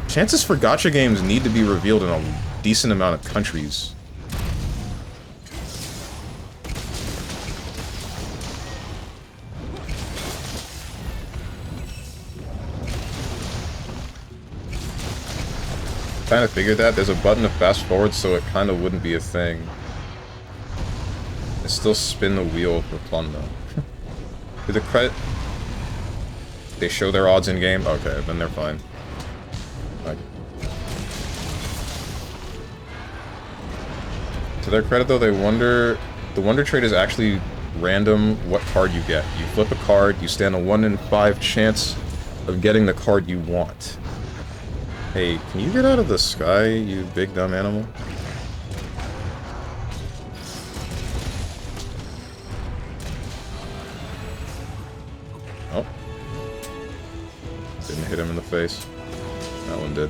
for gacha games need to be revealed in a decent amount of countries. Kind of figured that. There's a button to fast forward, so it kind of wouldn't be a thing. I still spin the wheel for fun, though. Do the credit... They show their odds in-game? Okay, then they're fine. Like... To their credit, though, they wonder... The Wonder Trade is actually random what card you get. You flip a card, you stand a 1 in 5 chance of getting the card you want. Hey, can you get out of the sky, you big dumb animal? Oh. Didn't hit him in the face. That one did.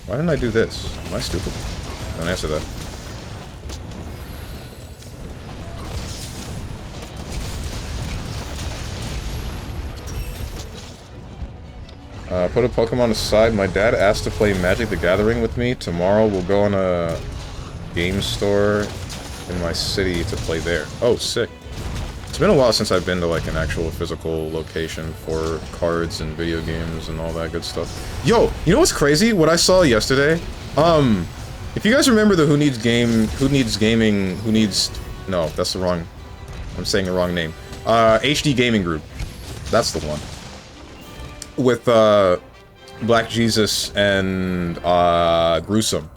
Why didn't I do this? Am I stupid? Don't answer that. Put a Pokemon aside. My dad asked to play Magic the Gathering with me. Tomorrow we'll go on a game store in my city to play there. Oh, sick. It's been a while since I've been to like an actual physical location for cards and video games and all that good stuff. Yo, you know what's crazy? What I saw yesterday? If you guys remember the no, that's the wrong, I'm saying the wrong name. HD Gaming Group. That's the one. With, Black Jesus and, Gruesome.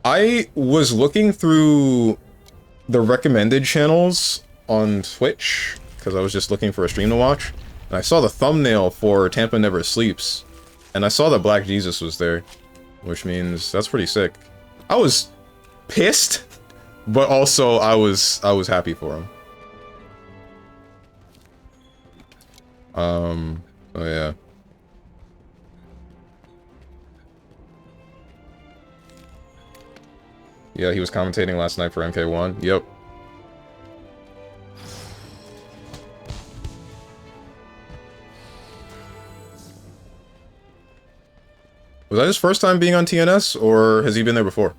I was looking through the recommended channels on Twitch, because I was just looking for a stream to watch, and I saw the thumbnail for Tampa Never Sleeps, and I saw that Black Jesus was there, which means that's pretty sick. I was pissed, but also I was happy for him. Oh yeah. Yeah, he was commentating last night for MK1. Yep. Was that his first time being on TNS, or has he been there before?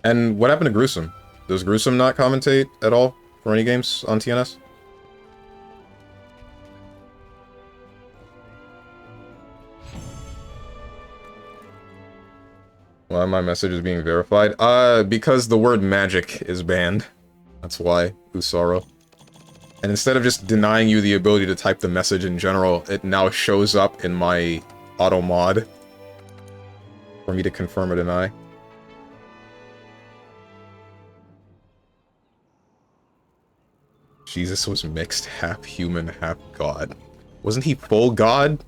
And what happened to Gruesome? Does Gruesome not commentate at all for any games on TNS? Why my message is being verified? Because the word magic is banned. That's why, Usaro. And instead of just denying you the ability to type the message in general, it now shows up in my auto mod for me to confirm or deny. Jesus was mixed, half human, half god. Wasn't he full god?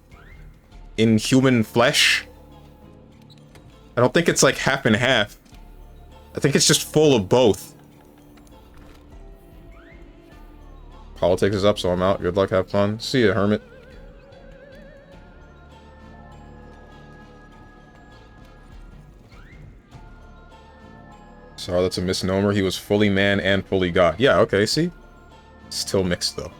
In human flesh? I don't think it's like half and half. I think it's just full of both. Politics is up, so I'm out. Good luck, have fun. See ya, hermit. Sorry, that's a misnomer. He was fully man and fully god. Yeah, okay, see? Still mixed, though.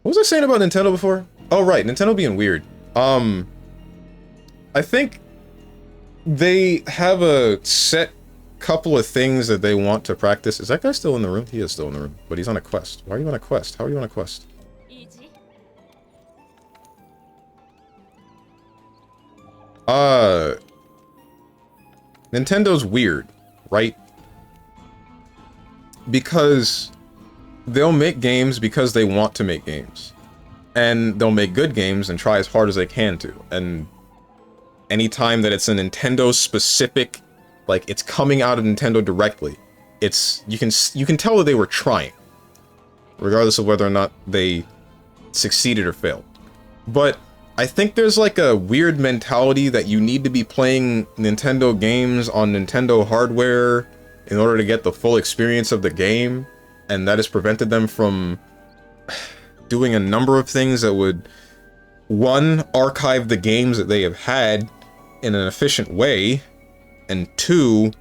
What was I saying about Nintendo before? Oh, right, Nintendo being weird. I think they have a set couple of things that they want to practice. Is that guy still in the room? He is still in the room, but he's on a quest. Why are you on a quest? How are you on a quest? Nintendo's weird, right? Because they'll make games because they want to make games. And they'll make good games and try as hard as they can to. And anytime that it's a Nintendo specific, like it's coming out of Nintendo directly, it's you can tell that they were trying, regardless of whether or not they succeeded or failed. But I think there's like a weird mentality that you need to be playing Nintendo games on Nintendo hardware in order to get the full experience of the game, and that has prevented them from doing a number of things that would, one, archive the games that they have had in an efficient way, and two,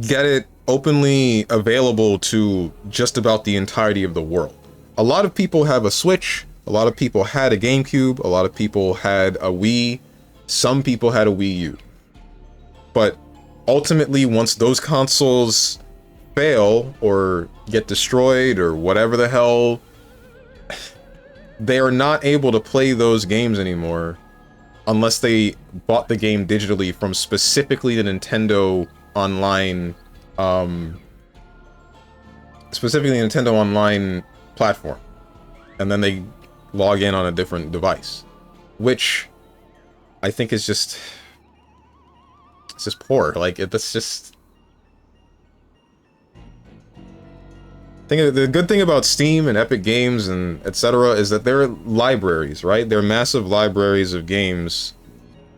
get it openly available to just about the entirety of the world. A lot of people have a Switch, a lot of people had a GameCube, a lot of people had a Wii, some people had a Wii U. But ultimately, once those consoles fail or get destroyed or whatever the hell, they are not able to play those games anymore unless they bought the game digitally from specifically the Nintendo Online, platform, and then they log in on a different device, which I think is just, it's just poor. Like, that's just, the good thing about Steam and Epic Games and etc. is that they're libraries, right? They're massive libraries of games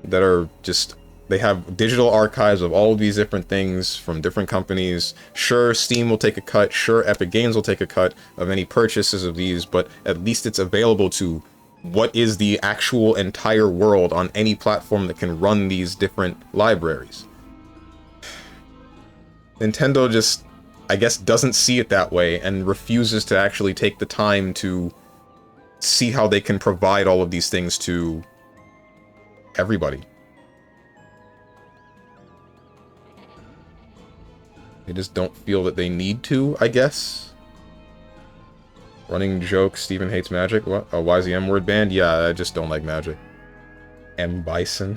that are just, they have digital archives of all of these different things from different companies. Sure, Steam will take a cut, sure, Epic Games will take a cut of any purchases of these, but at least it's available to what is the actual entire world on any platform that can run these different libraries. Nintendo just, I guess, doesn't see it that way and refuses to actually take the time to see how they can provide all of these things to everybody. They just don't feel that they need to, I guess. Running joke, Steven hates Magic. What? Oh, why is the M-word banned? Yeah, I just don't like Magic. M. Bison.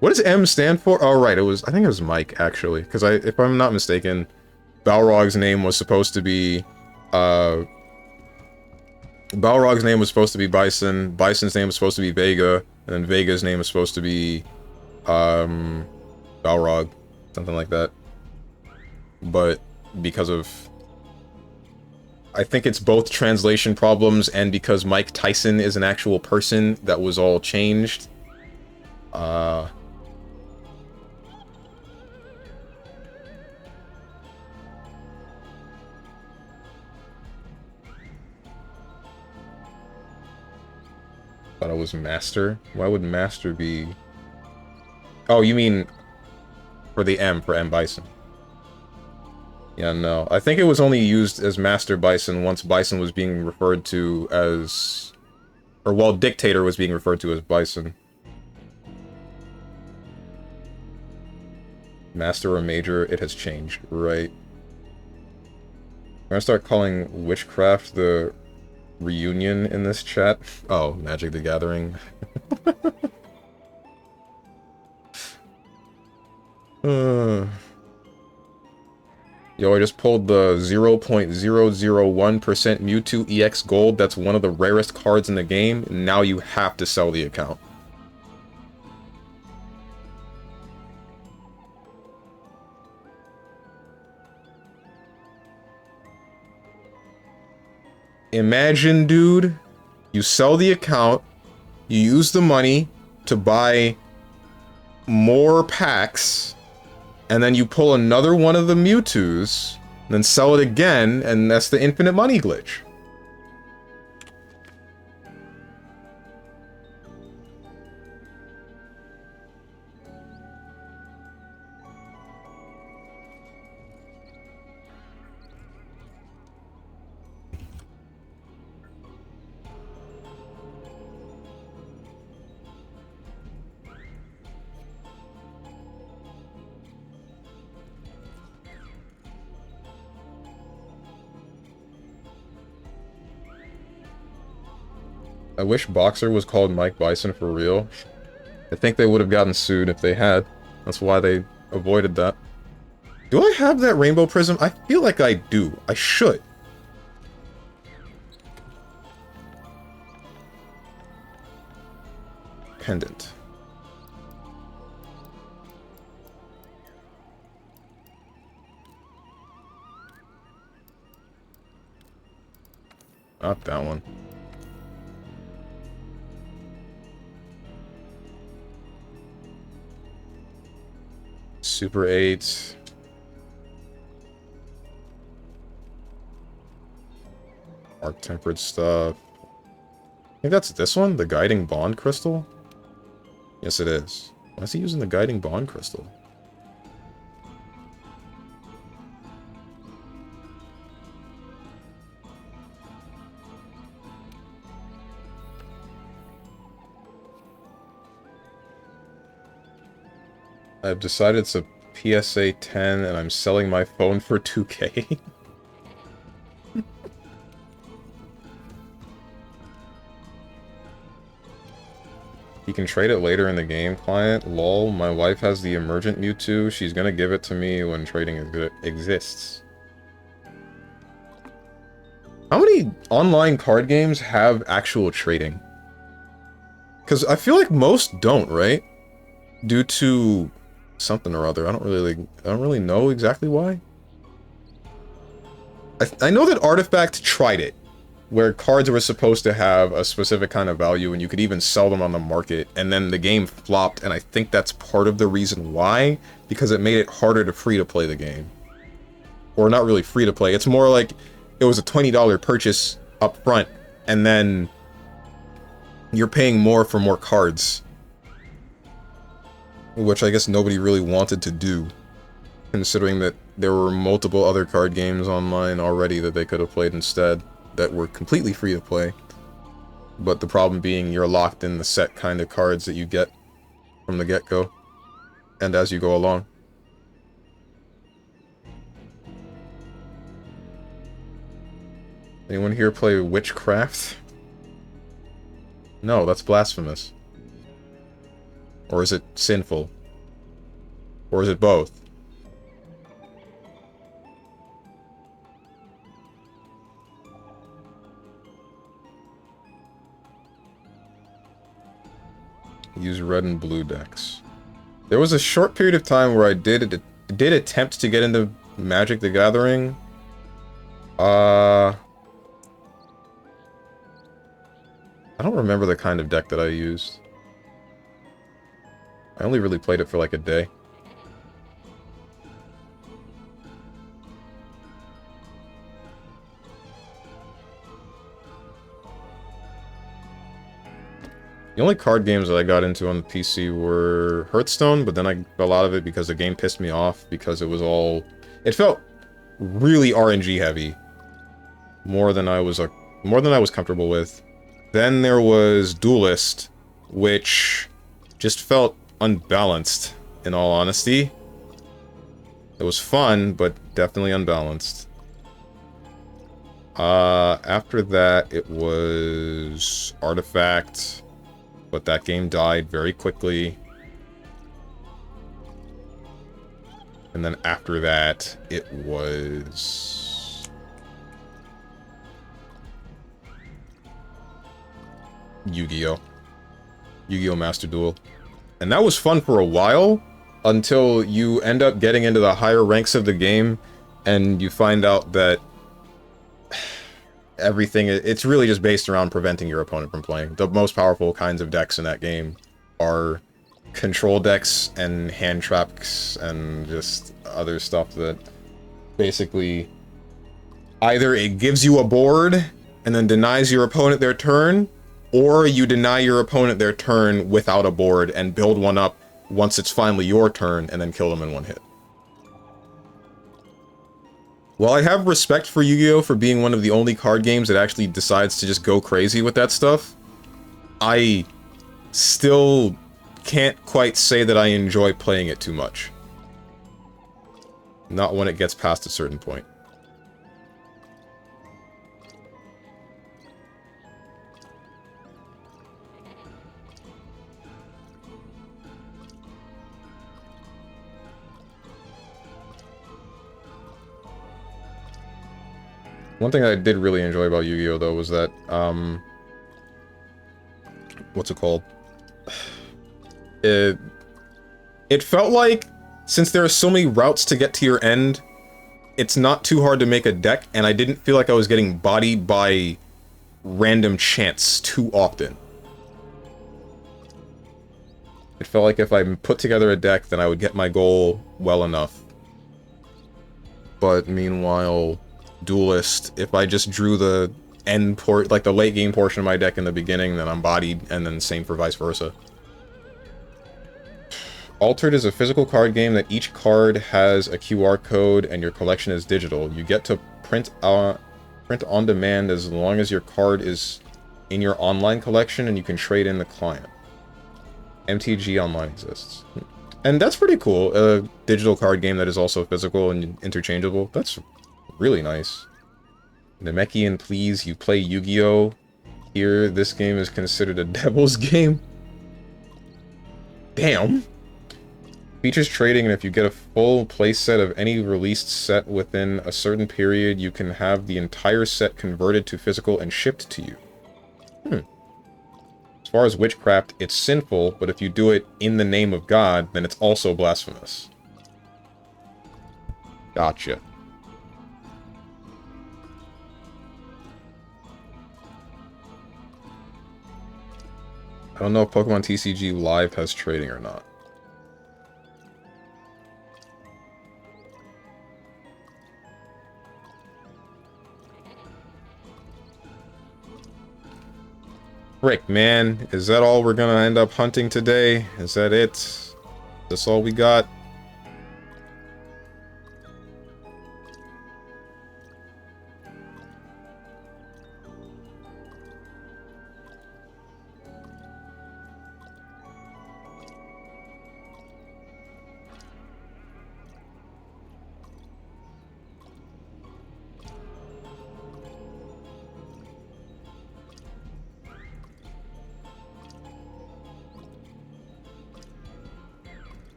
What does M stand for? Oh, right, it was, I think it was Mike, actually. Because if I'm not mistaken, Balrog's name was supposed to be, Balrog's name was supposed to be Bison, Bison's name was supposed to be Vega, and then Vega's name was supposed to be, Balrog. Something like that. But because of, I think it's both translation problems and because Mike Tyson is an actual person, that was all changed. Thought it was Master. Why would Master be? Oh, you mean for the M, for M. Bison. Yeah, no. I think it was only used as Master Bison once Bison was being referred to as... Or while Dictator was being referred to as Bison. Master or Major, it has changed. Right. I'm gonna start calling Witchcraft the reunion in this chat. Oh, Magic the Gathering. Yo, I just pulled the 0.001% Mewtwo EX Gold. That's one of the rarest cards in the game. Now you have to sell the account. Imagine, dude, you sell the account, you use the money to buy more packs, and then you pull another one of the Mewtwo's, then sell it again, and that's the infinite money glitch. I wish Boxer was called Mike Bison for real. I think they would have gotten sued if they had. That's why they avoided that. Do I have that Rainbow Prism? I feel like I do. I should. Pendant. Not that one. Super 8. Arc tempered stuff. I think that's this one? The guiding bond crystal? Yes, it is. Why is he using the guiding bond crystal? I've decided it's a PSA 10 and I'm selling my phone for 2K. You can trade it later in the game, client. Lol, my wife has the emergent Mewtwo. She's gonna give it to me when trading exists. How many online card games have actual trading? Because I feel like most don't, right? Due to something or other. I don't really know exactly why. I know that Artifact tried it, where cards were supposed to have a specific kind of value and you could even sell them on the market, and then the game flopped, and I think that's part of the reason why, because it made it harder to free-to-play the game. Or not really free-to-play, it's more like it was a $20 purchase up front, and then you're paying more for more cards. Which I guess nobody really wanted to do, considering that there were multiple other card games online already that they could have played instead that were completely free to play. But the problem being you're locked in the set kind of cards that you get from the get-go, and as you go along. Anyone here play Witchcraft? No, that's blasphemous. Or is it sinful? Or is it both? Use red and blue decks. There was a short period of time where I did attempt to get into Magic the Gathering. I don't remember the kind of deck that I used. I only really played it for like a day. The only card games that I got into on the PC were Hearthstone, but then I fell out of it because the game pissed me off because it was all... It felt really RNG heavy. More than I was comfortable with. Then there was Duelist, which just felt unbalanced, in all honesty. It was fun, but definitely unbalanced. After that, it was Artifact, but that game died very quickly. And then after that, it was... Yu-Gi-Oh! Yu-Gi-Oh! Master Duel. And that was fun for a while, until you end up getting into the higher ranks of the game, and you find out that everything, it's really just based around preventing your opponent from playing. The most powerful kinds of decks in that game are control decks and hand traps and just other stuff that basically either it gives you a board and then denies your opponent their turn, or you deny your opponent their turn without a board and build one up once it's finally your turn and then kill them in one hit. While I have respect for Yu-Gi-Oh! For being one of the only card games that actually decides to just go crazy with that stuff, I still can't quite say that I enjoy playing it too much. Not when it gets past a certain point. One thing I did really enjoy about Yu-Gi-Oh! Though was that, what's it called? It felt like, since there are so many routes to get to your end, it's not too hard to make a deck, and I didn't feel like I was getting bodied by random chance too often. It felt like if I put together a deck, then I would get my goal well enough. But meanwhile, Duelist, if I just drew the like the late game portion of my deck in the beginning, then I'm bodied, and then same for vice versa. Altered is a physical card game that each card has a QR code and your collection is digital. You get to print on demand as long as your card is in your online collection and you can trade in the client. MTG Online exists. And that's pretty cool. A digital card game that is also physical and interchangeable. That's really nice. Namekian, please, you play Yu-Gi-Oh! Here, this game is considered a devil's game. Damn. Features trading, and if you get a full playset of any released set within a certain period, you can have the entire set converted to physical and shipped to you. As far as witchcraft, it's sinful, but if you do it in the name of God, then it's also blasphemous. Gotcha. I don't know if Pokemon TCG Live has trading or not. Frick, man. Is that all we're gonna end up hunting today? Is that it? Is this all we got?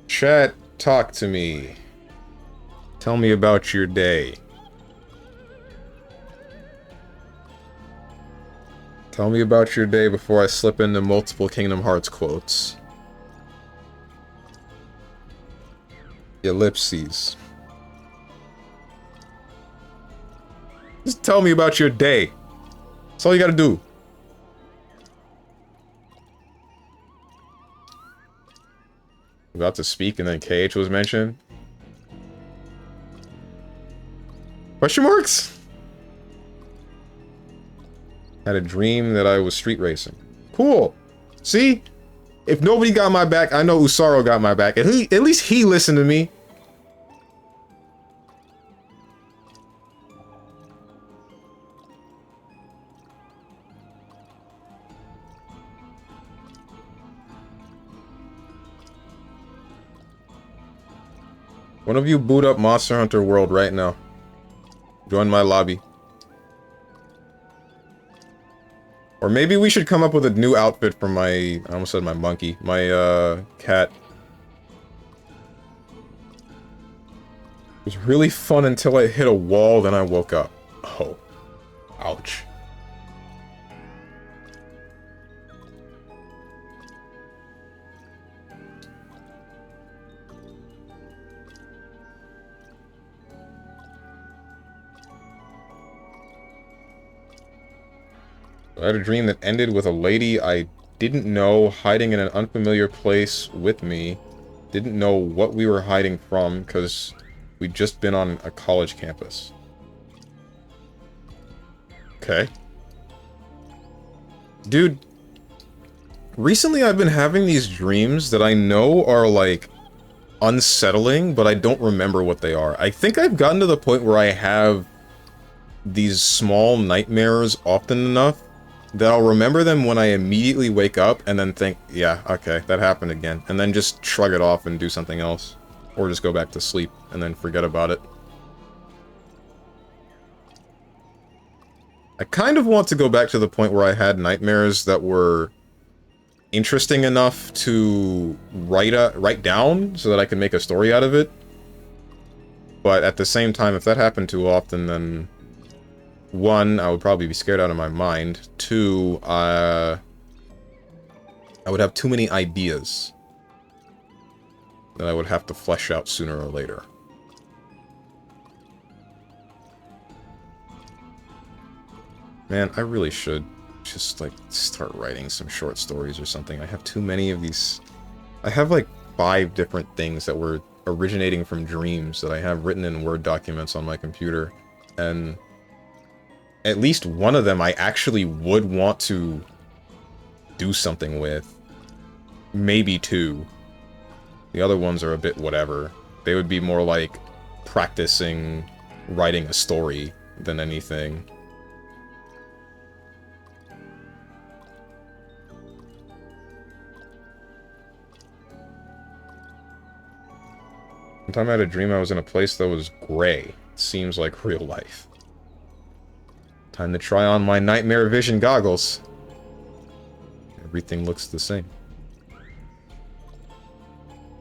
Chat, talk to me. Tell me about your day. Tell me about your day before I slip into multiple Kingdom Hearts quotes. Ellipses. Just tell me about your day. That's all you gotta do. About to speak and then KH was mentioned. Question marks? Had a dream that I was street racing. Cool. See? If nobody got my back, I know Usaro got my back. At least he listened to me. One of you boot up Monster Hunter World right now. Join my lobby. Or maybe we should come up with a new outfit for my... I almost said my monkey. My, cat. It was really fun until I hit a wall, then I woke up. Oh. Ouch. I had a dream that ended with a lady I didn't know hiding in an unfamiliar place with me. Didn't know what we were hiding from because we'd just been on a college campus. Okay. Dude, recently I've been having these dreams that I know are like unsettling, but I don't remember what they are. I think I've gotten to the point where I have these small nightmares often enough that I'll remember them when I immediately wake up and then think, yeah, okay, that happened again. And then just shrug it off and do something else. Or just go back to sleep and then forget about it. I kind of want to go back to the point where I had nightmares that were interesting enough to write down so that I can make a story out of it. But at the same time, if that happened too often, then... One, I would probably be scared out of my mind. Two, I would have too many ideas that I would have to flesh out sooner or later. Man, I really should just, like, start writing some short stories or something. I have too many of these. I have, like, 5 different things that were originating from dreams that I have written in Word documents on my computer. And at least one of them I actually would want to do something with. Maybe 2. The other ones are a bit whatever. They would be more like practicing writing a story than anything. One time I had a dream I was in a place that was gray. Seems like real life. Time to try on my nightmare vision goggles. Everything looks the same.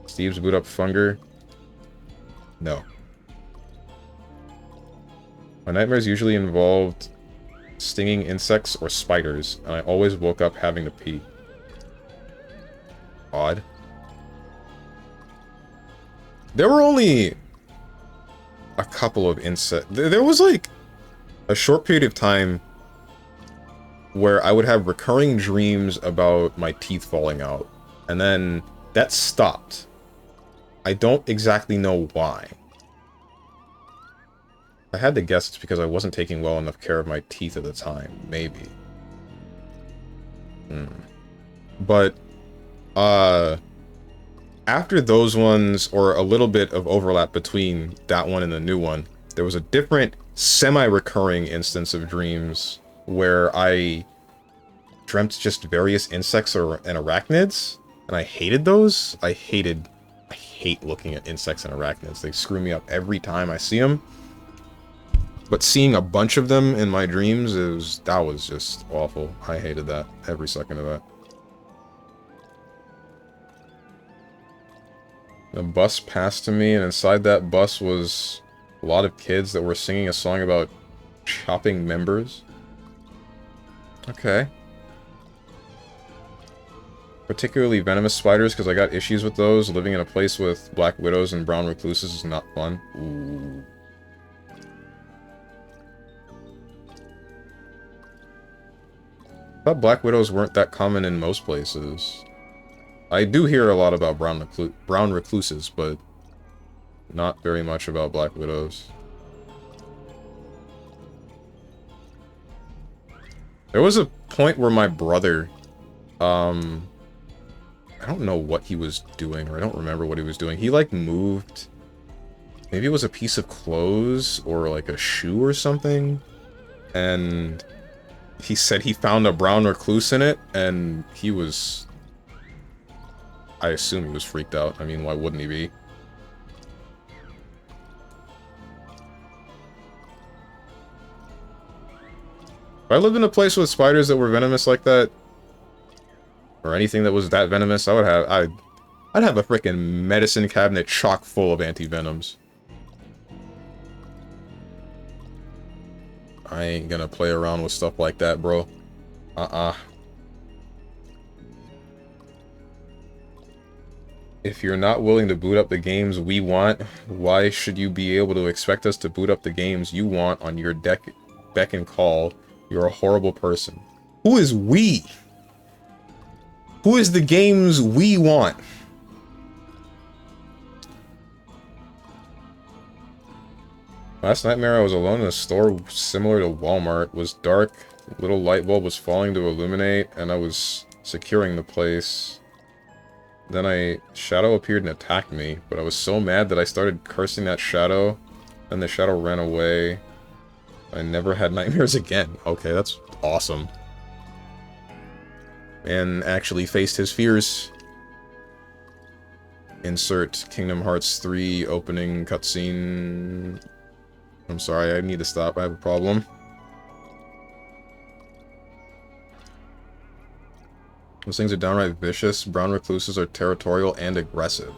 Steve's boot up Funger. No. My nightmares usually involved stinging insects or spiders, and I always woke up having to pee. Odd. There were only a couple of insects. There was like a short period of time where I would have recurring dreams about my teeth falling out, and then that stopped. I don't exactly know why. I had to guess it's because I wasn't taking well enough care of my teeth at the time. Maybe. But, after those ones, or a little bit of overlap between that one and the new one, there was a different semi-recurring instance of dreams where I dreamt just various insects and arachnids, and I hated those. I hate looking at insects and arachnids. They screw me up every time I see them. But seeing a bunch of them in my dreams, that was just awful. I hated that. Every second of that. The bus passed to me, and inside that bus was a lot of kids that were singing a song about chopping members. Okay. Particularly venomous spiders, because I got issues with those. Living in a place with black widows and brown recluses is not fun. Ooh. I thought black widows weren't that common in most places. I do hear a lot about brown recluses, but not very much about black widows. There was a point where my brother, I don't know what he was doing, or I don't remember what he was doing. He, like, moved... Maybe it was a piece of clothes, or, like, a shoe or something. And he said he found a brown recluse in it, and he was... I assume he was freaked out. I mean, why wouldn't he be? If I lived in a place with spiders that were venomous like that, or anything that was that venomous, I'd have a freaking medicine cabinet chock full of anti-venoms. I ain't gonna play around with stuff like that, bro. If you're not willing to boot up the games we want, why should you be able to expect us to boot up the games you want on your beck and call? You're a horrible person. Who is we? Who is the games we want? Last nightmare I was alone in a store similar to Walmart. It was dark, little light bulb was falling to illuminate, and I was securing the place. Then a shadow appeared and attacked me, but I was so mad that I started cursing that shadow, and the shadow ran away. I never had nightmares again. Okay, that's awesome. Man actually faced his fears. Insert Kingdom Hearts 3 opening cutscene. I'm sorry, I need to stop. I have a problem. Those things are downright vicious. Brown recluses are territorial and aggressive.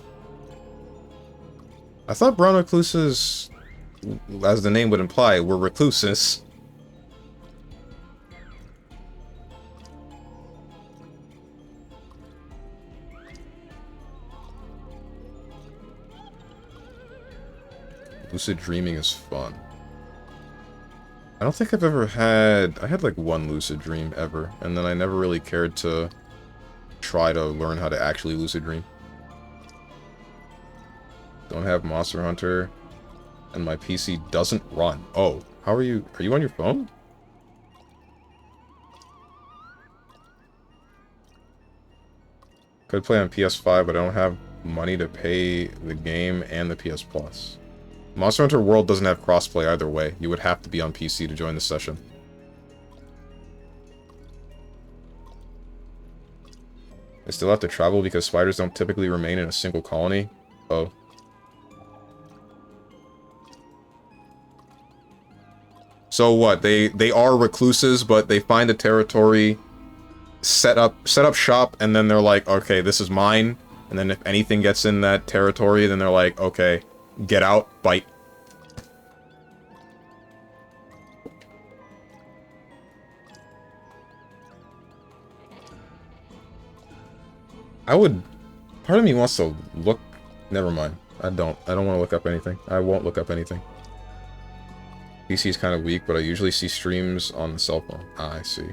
I thought brown recluses, as the name would imply, were recluses. Lucid dreaming is fun. I don't think I've ever had... I had like one lucid dream ever, and then I never really cared to try to learn how to actually lucid dream. Don't have Monster Hunter, and my PC doesn't run. Oh, how are you? Are you on your phone? Could play on PS5, but I don't have money to pay the game and the PS Plus. Monster Hunter World doesn't have crossplay either way. You would have to be on PC to join the session. I still have to travel because spiders don't typically remain in a single colony. Oh. So what? They are recluses, but they find a territory, set up shop, and then they're like, okay, this is mine. And then if anything gets in that territory, then they're like, okay, get out, bite. I would... Part of me wants to look... Never mind. I don't want to look up anything. I won't look up anything. PC is kind of weak, but I usually see streams on the cell phone. Ah, I see.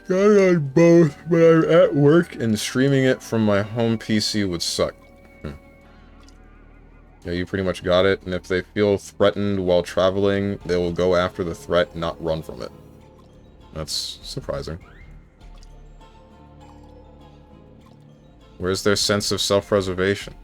Got it on both, but I'm at work, and streaming it from my home PC would suck. Yeah, you pretty much got it, and if they feel threatened while traveling, they will go after the threat, not run from it. That's surprising. Where's their sense of self-preservation?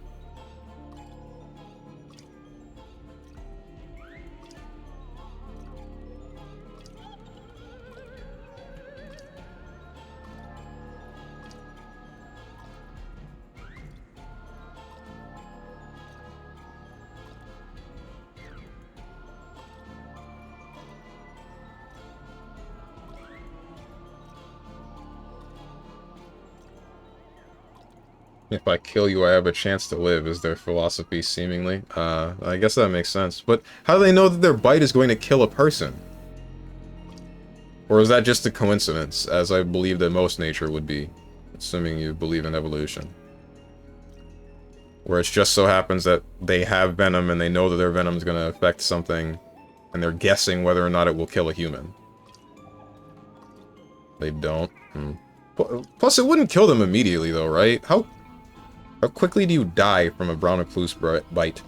If I kill you, I have a chance to live, is their philosophy, seemingly. I guess that makes sense. But how do they know that their bite is going to kill a person? Or is that just a coincidence, as I believe that most nature would be, assuming you believe in evolution? Where it just so happens that they have venom, and they know that their venom is going to affect something, and they're guessing whether or not it will kill a human. They don't. Plus, it wouldn't kill them immediately, though, right? How quickly do you die from a brown recluse bite?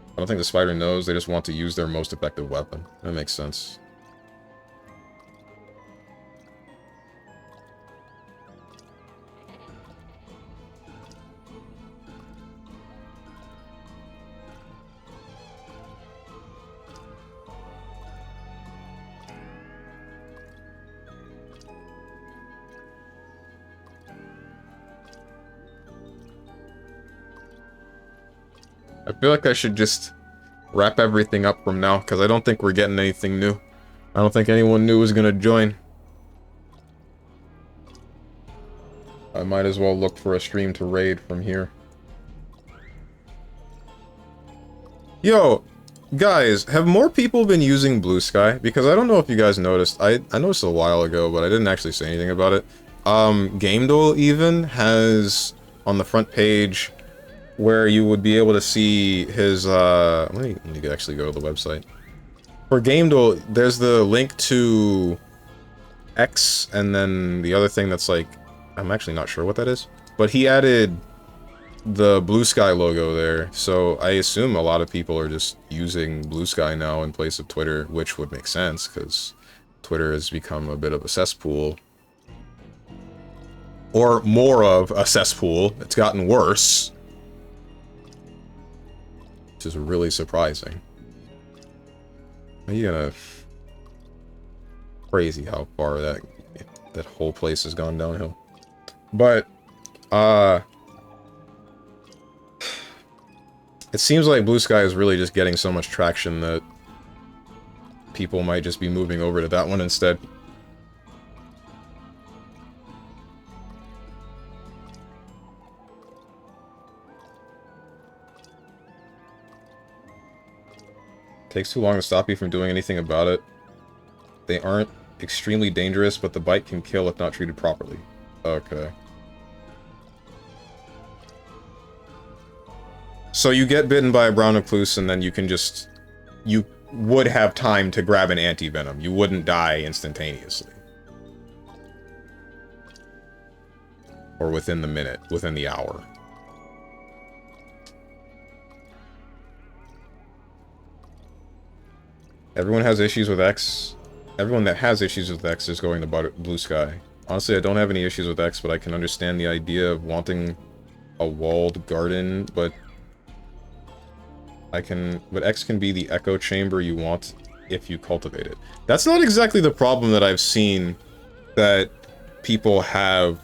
I don't think the spider knows. They just want to use their most effective weapon. That makes sense. I feel like I should just wrap everything up from now, because I don't think we're getting anything new. I don't think anyone new is going to join. I might as well look for a stream to raid from here. Yo, guys, have more people been using Blue Sky? Because I don't know if you guys noticed. I noticed a while ago, but I didn't actually say anything about it. GameDuel even has, on the front page, where you would be able to see his, let me actually go to the website. For GameDuel, there's the link to X, and then the other thing that's like, I'm actually not sure what that is. But he added the Blue Sky logo there, so I assume a lot of people are just using Blue Sky now in place of Twitter, which would make sense, because Twitter has become a bit of a cesspool. Or more of a cesspool. It's gotten worse. Which is really surprising. Are you gonna... Crazy how far that whole place has gone downhill. But, it seems like Blue Sky is really just getting so much traction that people might just be moving over to that one instead. Takes too long to stop you from doing anything about it. They aren't extremely dangerous, but the bite can kill if not treated properly. Okay. So you get bitten by a brown recluse, and then you can just... You would have time to grab an anti-venom. You wouldn't die instantaneously. Or within the minute, within the hour. Everyone has issues with X. Everyone that has issues with X is going to Blue Sky. Honestly, I don't have any issues with X, but I can understand the idea of wanting a walled garden, but X can be the echo chamber you want if you cultivate it. That's not exactly the problem that I've seen that people have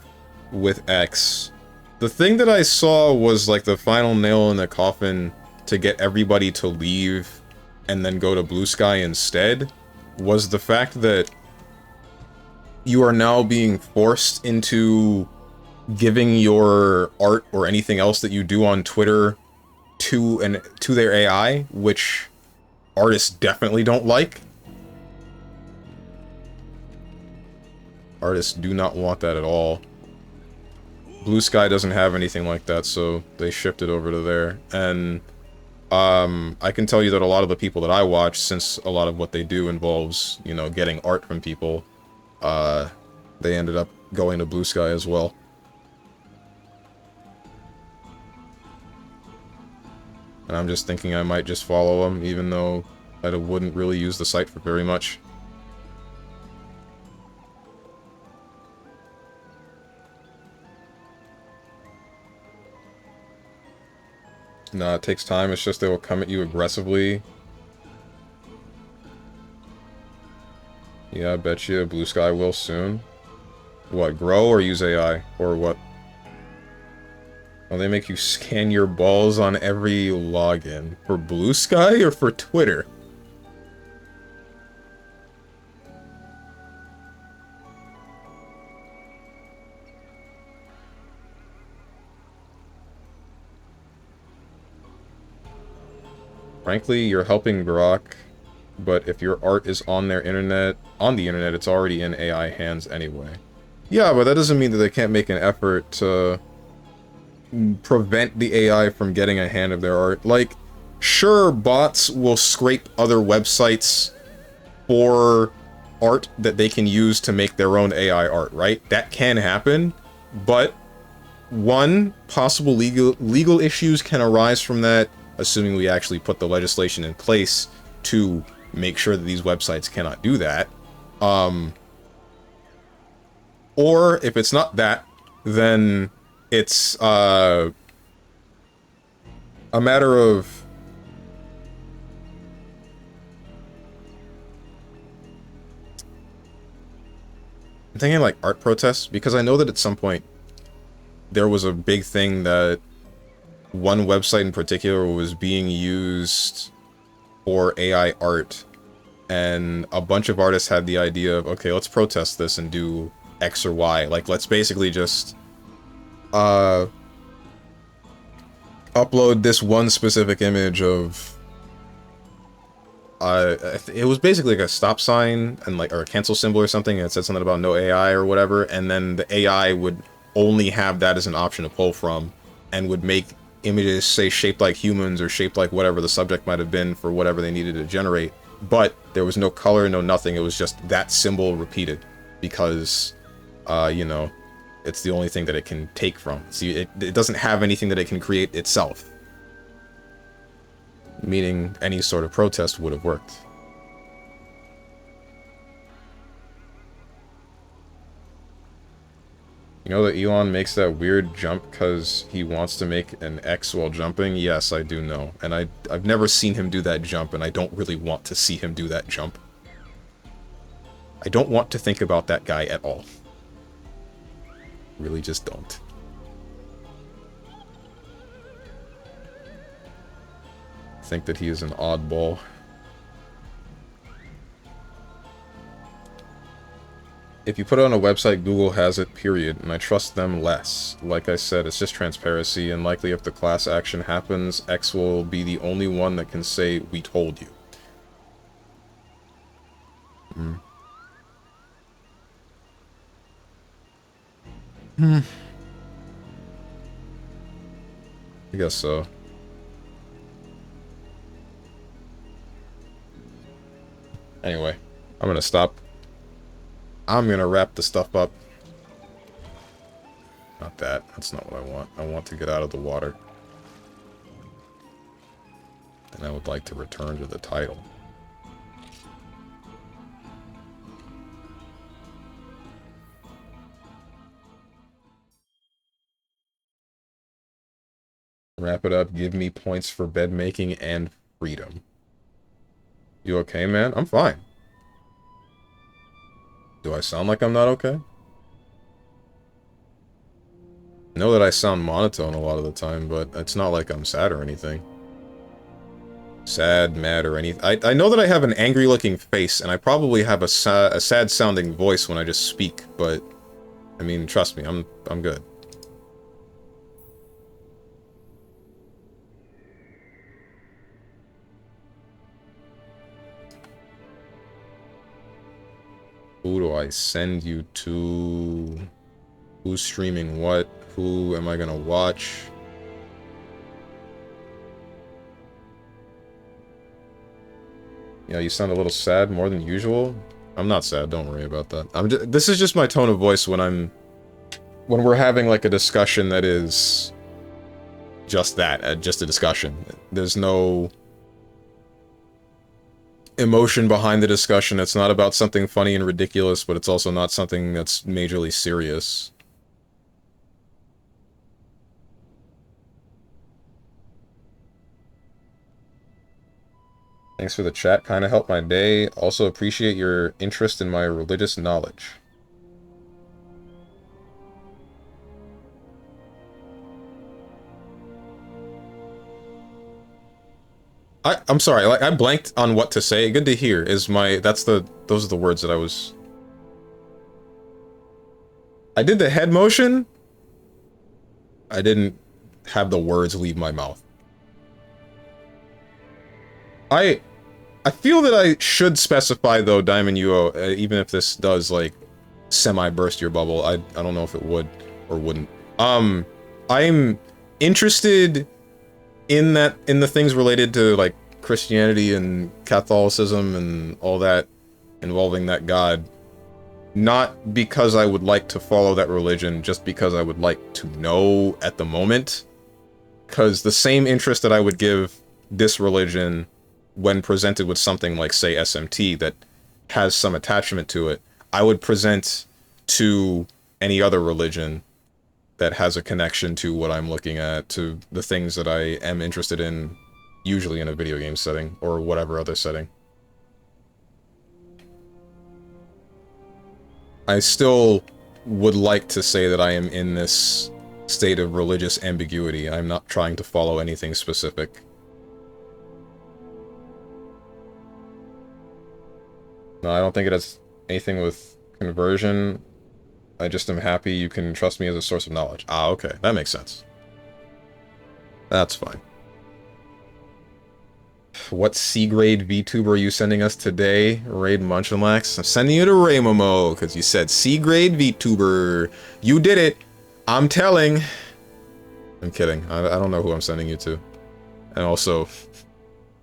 with X. The thing that I saw was like the final nail in the coffin to get everybody to leave and then go to Blue Sky instead was the fact that you are now being forced into giving your art or anything else that you do on Twitter to their AI, which artists definitely don't like. Artists do not want that at all. Blue Sky doesn't have anything like that, so they shifted over to there. And I can tell you that a lot of the people that I watch, since a lot of what they do involves, you know, getting art from people, they ended up going to Blue Sky as well. And I'm just thinking I might just follow them, even though I wouldn't really use the site for very much. No, it takes time. It's just they will come at you aggressively. Yeah, I bet you Blue Sky will soon. What, grow or use AI? Or what? Oh, they make you scan your balls on every login. For Blue Sky or for Twitter? Frankly, you're helping Grok, but if your art is on the internet, it's already in AI hands anyway. Yeah, but that doesn't mean that they can't make an effort to prevent the AI from getting a hand of their art. Like, sure, bots will scrape other websites for art that they can use to make their own AI art, right? That can happen, but one, possible legal issues can arise from that, assuming we actually put the legislation in place to make sure that these websites cannot do that. Or if it's not that, then it's a matter of I'm thinking like art protests, because I know that at some point there was a big thing that one website in particular was being used for AI art, and a bunch of artists had the idea of, okay, let's protest this and do X or Y. Like, let's basically just upload this one specific image of it was basically like a stop sign and like, or a cancel symbol or something, and it said something about no AI or whatever, and then the AI would only have that as an option to pull from, and would make images, say, shaped like humans or shaped like whatever the subject might have been for whatever they needed to generate, but there was no color, no nothing. It was just that symbol repeated, because you know, it's the only thing that it can take from. See, it doesn't have anything that it can create itself, meaning any sort of protest would have worked. You know that Elon makes that weird jump because he wants to make an X while jumping? Yes, I do know. And I've never seen him do that jump, and I don't really want to see him do that jump. I don't want to think about that guy at all. Really just don't. Think that he is an oddball. If you put it on a website, Google has it, period, and I trust them less. Like I said, it's just transparency, and likely if the class action happens, X will be the only one that can say, we told you. I guess so. Anyway, I'm gonna stop. I'm gonna wrap the stuff up. Not that. That's not what I want. I want to get out of the water. And I would like to return to the title. Wrap it up. Give me points for bed making and freedom. You okay, man? I'm fine. Do I sound like I'm not okay? I know that I sound monotone a lot of the time, but it's not like I'm sad or anything. Sad, mad, or anything. I know that I have an angry-looking face, and I probably have a sad-sounding voice when I just speak, but... I mean, trust me, I'm good. Who do I send you to? Who's streaming what? Who am I gonna watch? Yeah, you sound a little sad, more than usual. I'm not sad, don't worry about that. This is just my tone of voice when we're having like a discussion that is just that, just a discussion. There's no emotion behind the discussion. It's not about something funny and ridiculous, but it's also not something that's majorly serious. Thanks for the chat, kinda helped my day. Also appreciate your interest in my religious knowledge. I'm sorry, like, I blanked on what to say. Good to hear is my... those are the words that I was... I did the head motion. I didn't have the words leave my mouth. I feel that I should specify, though, Diamond Yuo, even if this does, like, semi-burst your bubble. I don't know if it would or wouldn't. I'm interested in the things related to, like, Christianity and Catholicism and all that involving that god, not because I would like to follow that religion, just because I would like to know at the moment. Because the same interest that I would give this religion when presented with something like, say, SMT that has some attachment to it, I would present to any other religion that has a connection to what I'm looking at, to the things that I am interested in, usually in a video game setting, or whatever other setting. I still would like to say that I am in this state of religious ambiguity. I'm not trying to follow anything specific. No, I don't think it has anything with conversion. I just am happy you can trust me as a source of knowledge. Ah, okay. That makes sense. That's fine. What C-grade VTuber are you sending us today? Raid Munchenlax? I'm sending you to Raymomo, because you said C-grade VTuber. You did it! I'm telling! I'm kidding. I don't know who I'm sending you to. And also,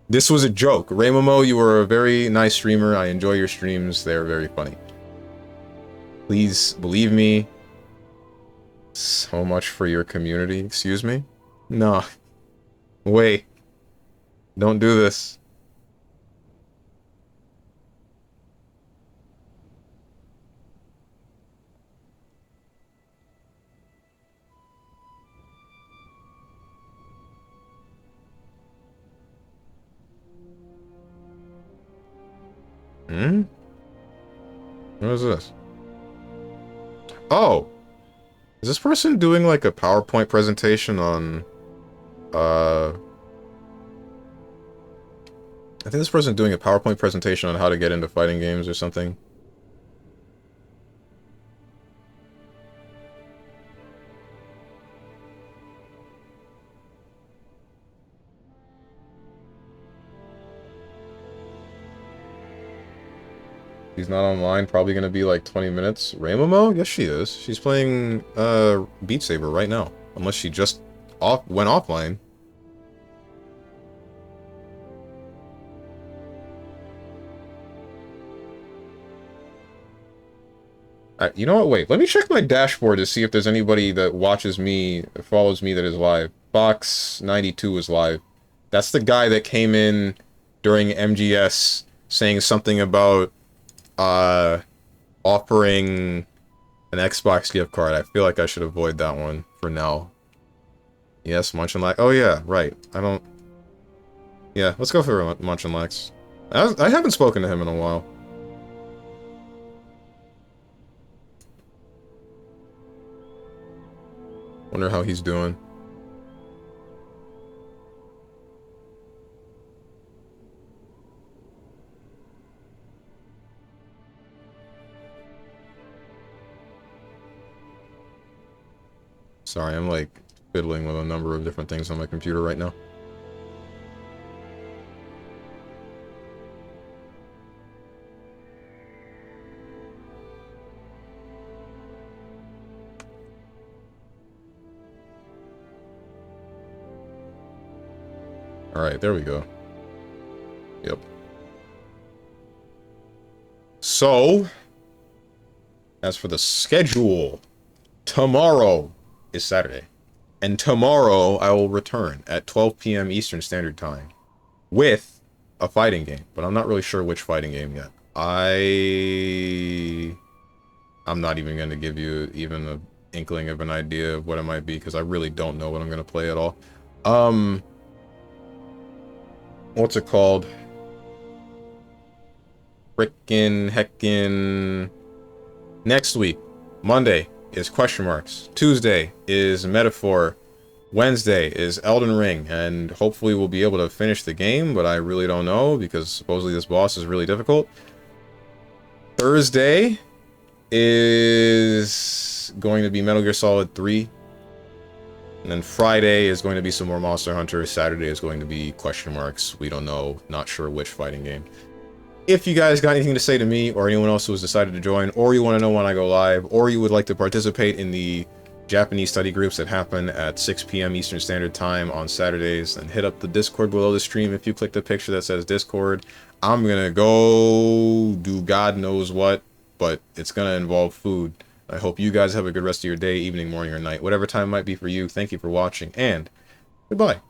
this was a joke. Raymomo, you are a very nice streamer. I enjoy your streams. They're very funny. Please believe me. So much for your community. Excuse me? No. Wait. Don't do this. Hmm? What is this? Oh! Is this person doing like a PowerPoint presentation on... I think this person's doing a PowerPoint presentation on how to get into fighting games or something. She's not online, probably gonna be like 20 minutes. Raymomo? Yes, she is. She's playing, Beat Saber right now. Unless she just went offline. You know what? Wait, let me check my dashboard to see if there's anybody that watches me, follows me that is live. Fox92 is live. That's the guy that came in during MGS saying something about offering an Xbox gift card. I feel like I should avoid that one for now. Yes, Munch and Lax. Oh yeah, right. I don't... Yeah, let's go for Munch and Lax. I haven't spoken to him in a while. Wonder how he's doing. Sorry, I'm like fiddling with a number of different things on my computer right now. Alright, there we go. Yep. So, as for the schedule, tomorrow is Saturday. And tomorrow I will return at 12 p.m. Eastern Standard Time with a fighting game, but I'm not really sure which fighting game yet. I'm not even going to give you even an inkling of an idea of what it might be, because I really don't know what I'm going to play at all. What's it called? Heckin'. Next week, Monday is question marks. Tuesday is Metaphor. Wednesday is Elden Ring, and hopefully we'll be able to finish the game, but I really don't know, because supposedly this boss is really difficult. Thursday is going to be Metal Gear Solid 3. And then Friday is going to be some more Monster Hunter. Saturday is going to be question marks. We don't know. Not sure which fighting game. If you guys got anything to say to me, or anyone else who has decided to join, or you want to know when I go live, or you would like to participate in the Japanese study groups that happen at 6 p.m. Eastern Standard Time on Saturdays, then hit up the Discord below the stream. If you click the picture that says Discord, I'm gonna go do God knows what, but it's gonna involve food. I hope you guys have a good rest of your day, evening, morning, or night, whatever time it might be for you. Thank you for watching, and goodbye.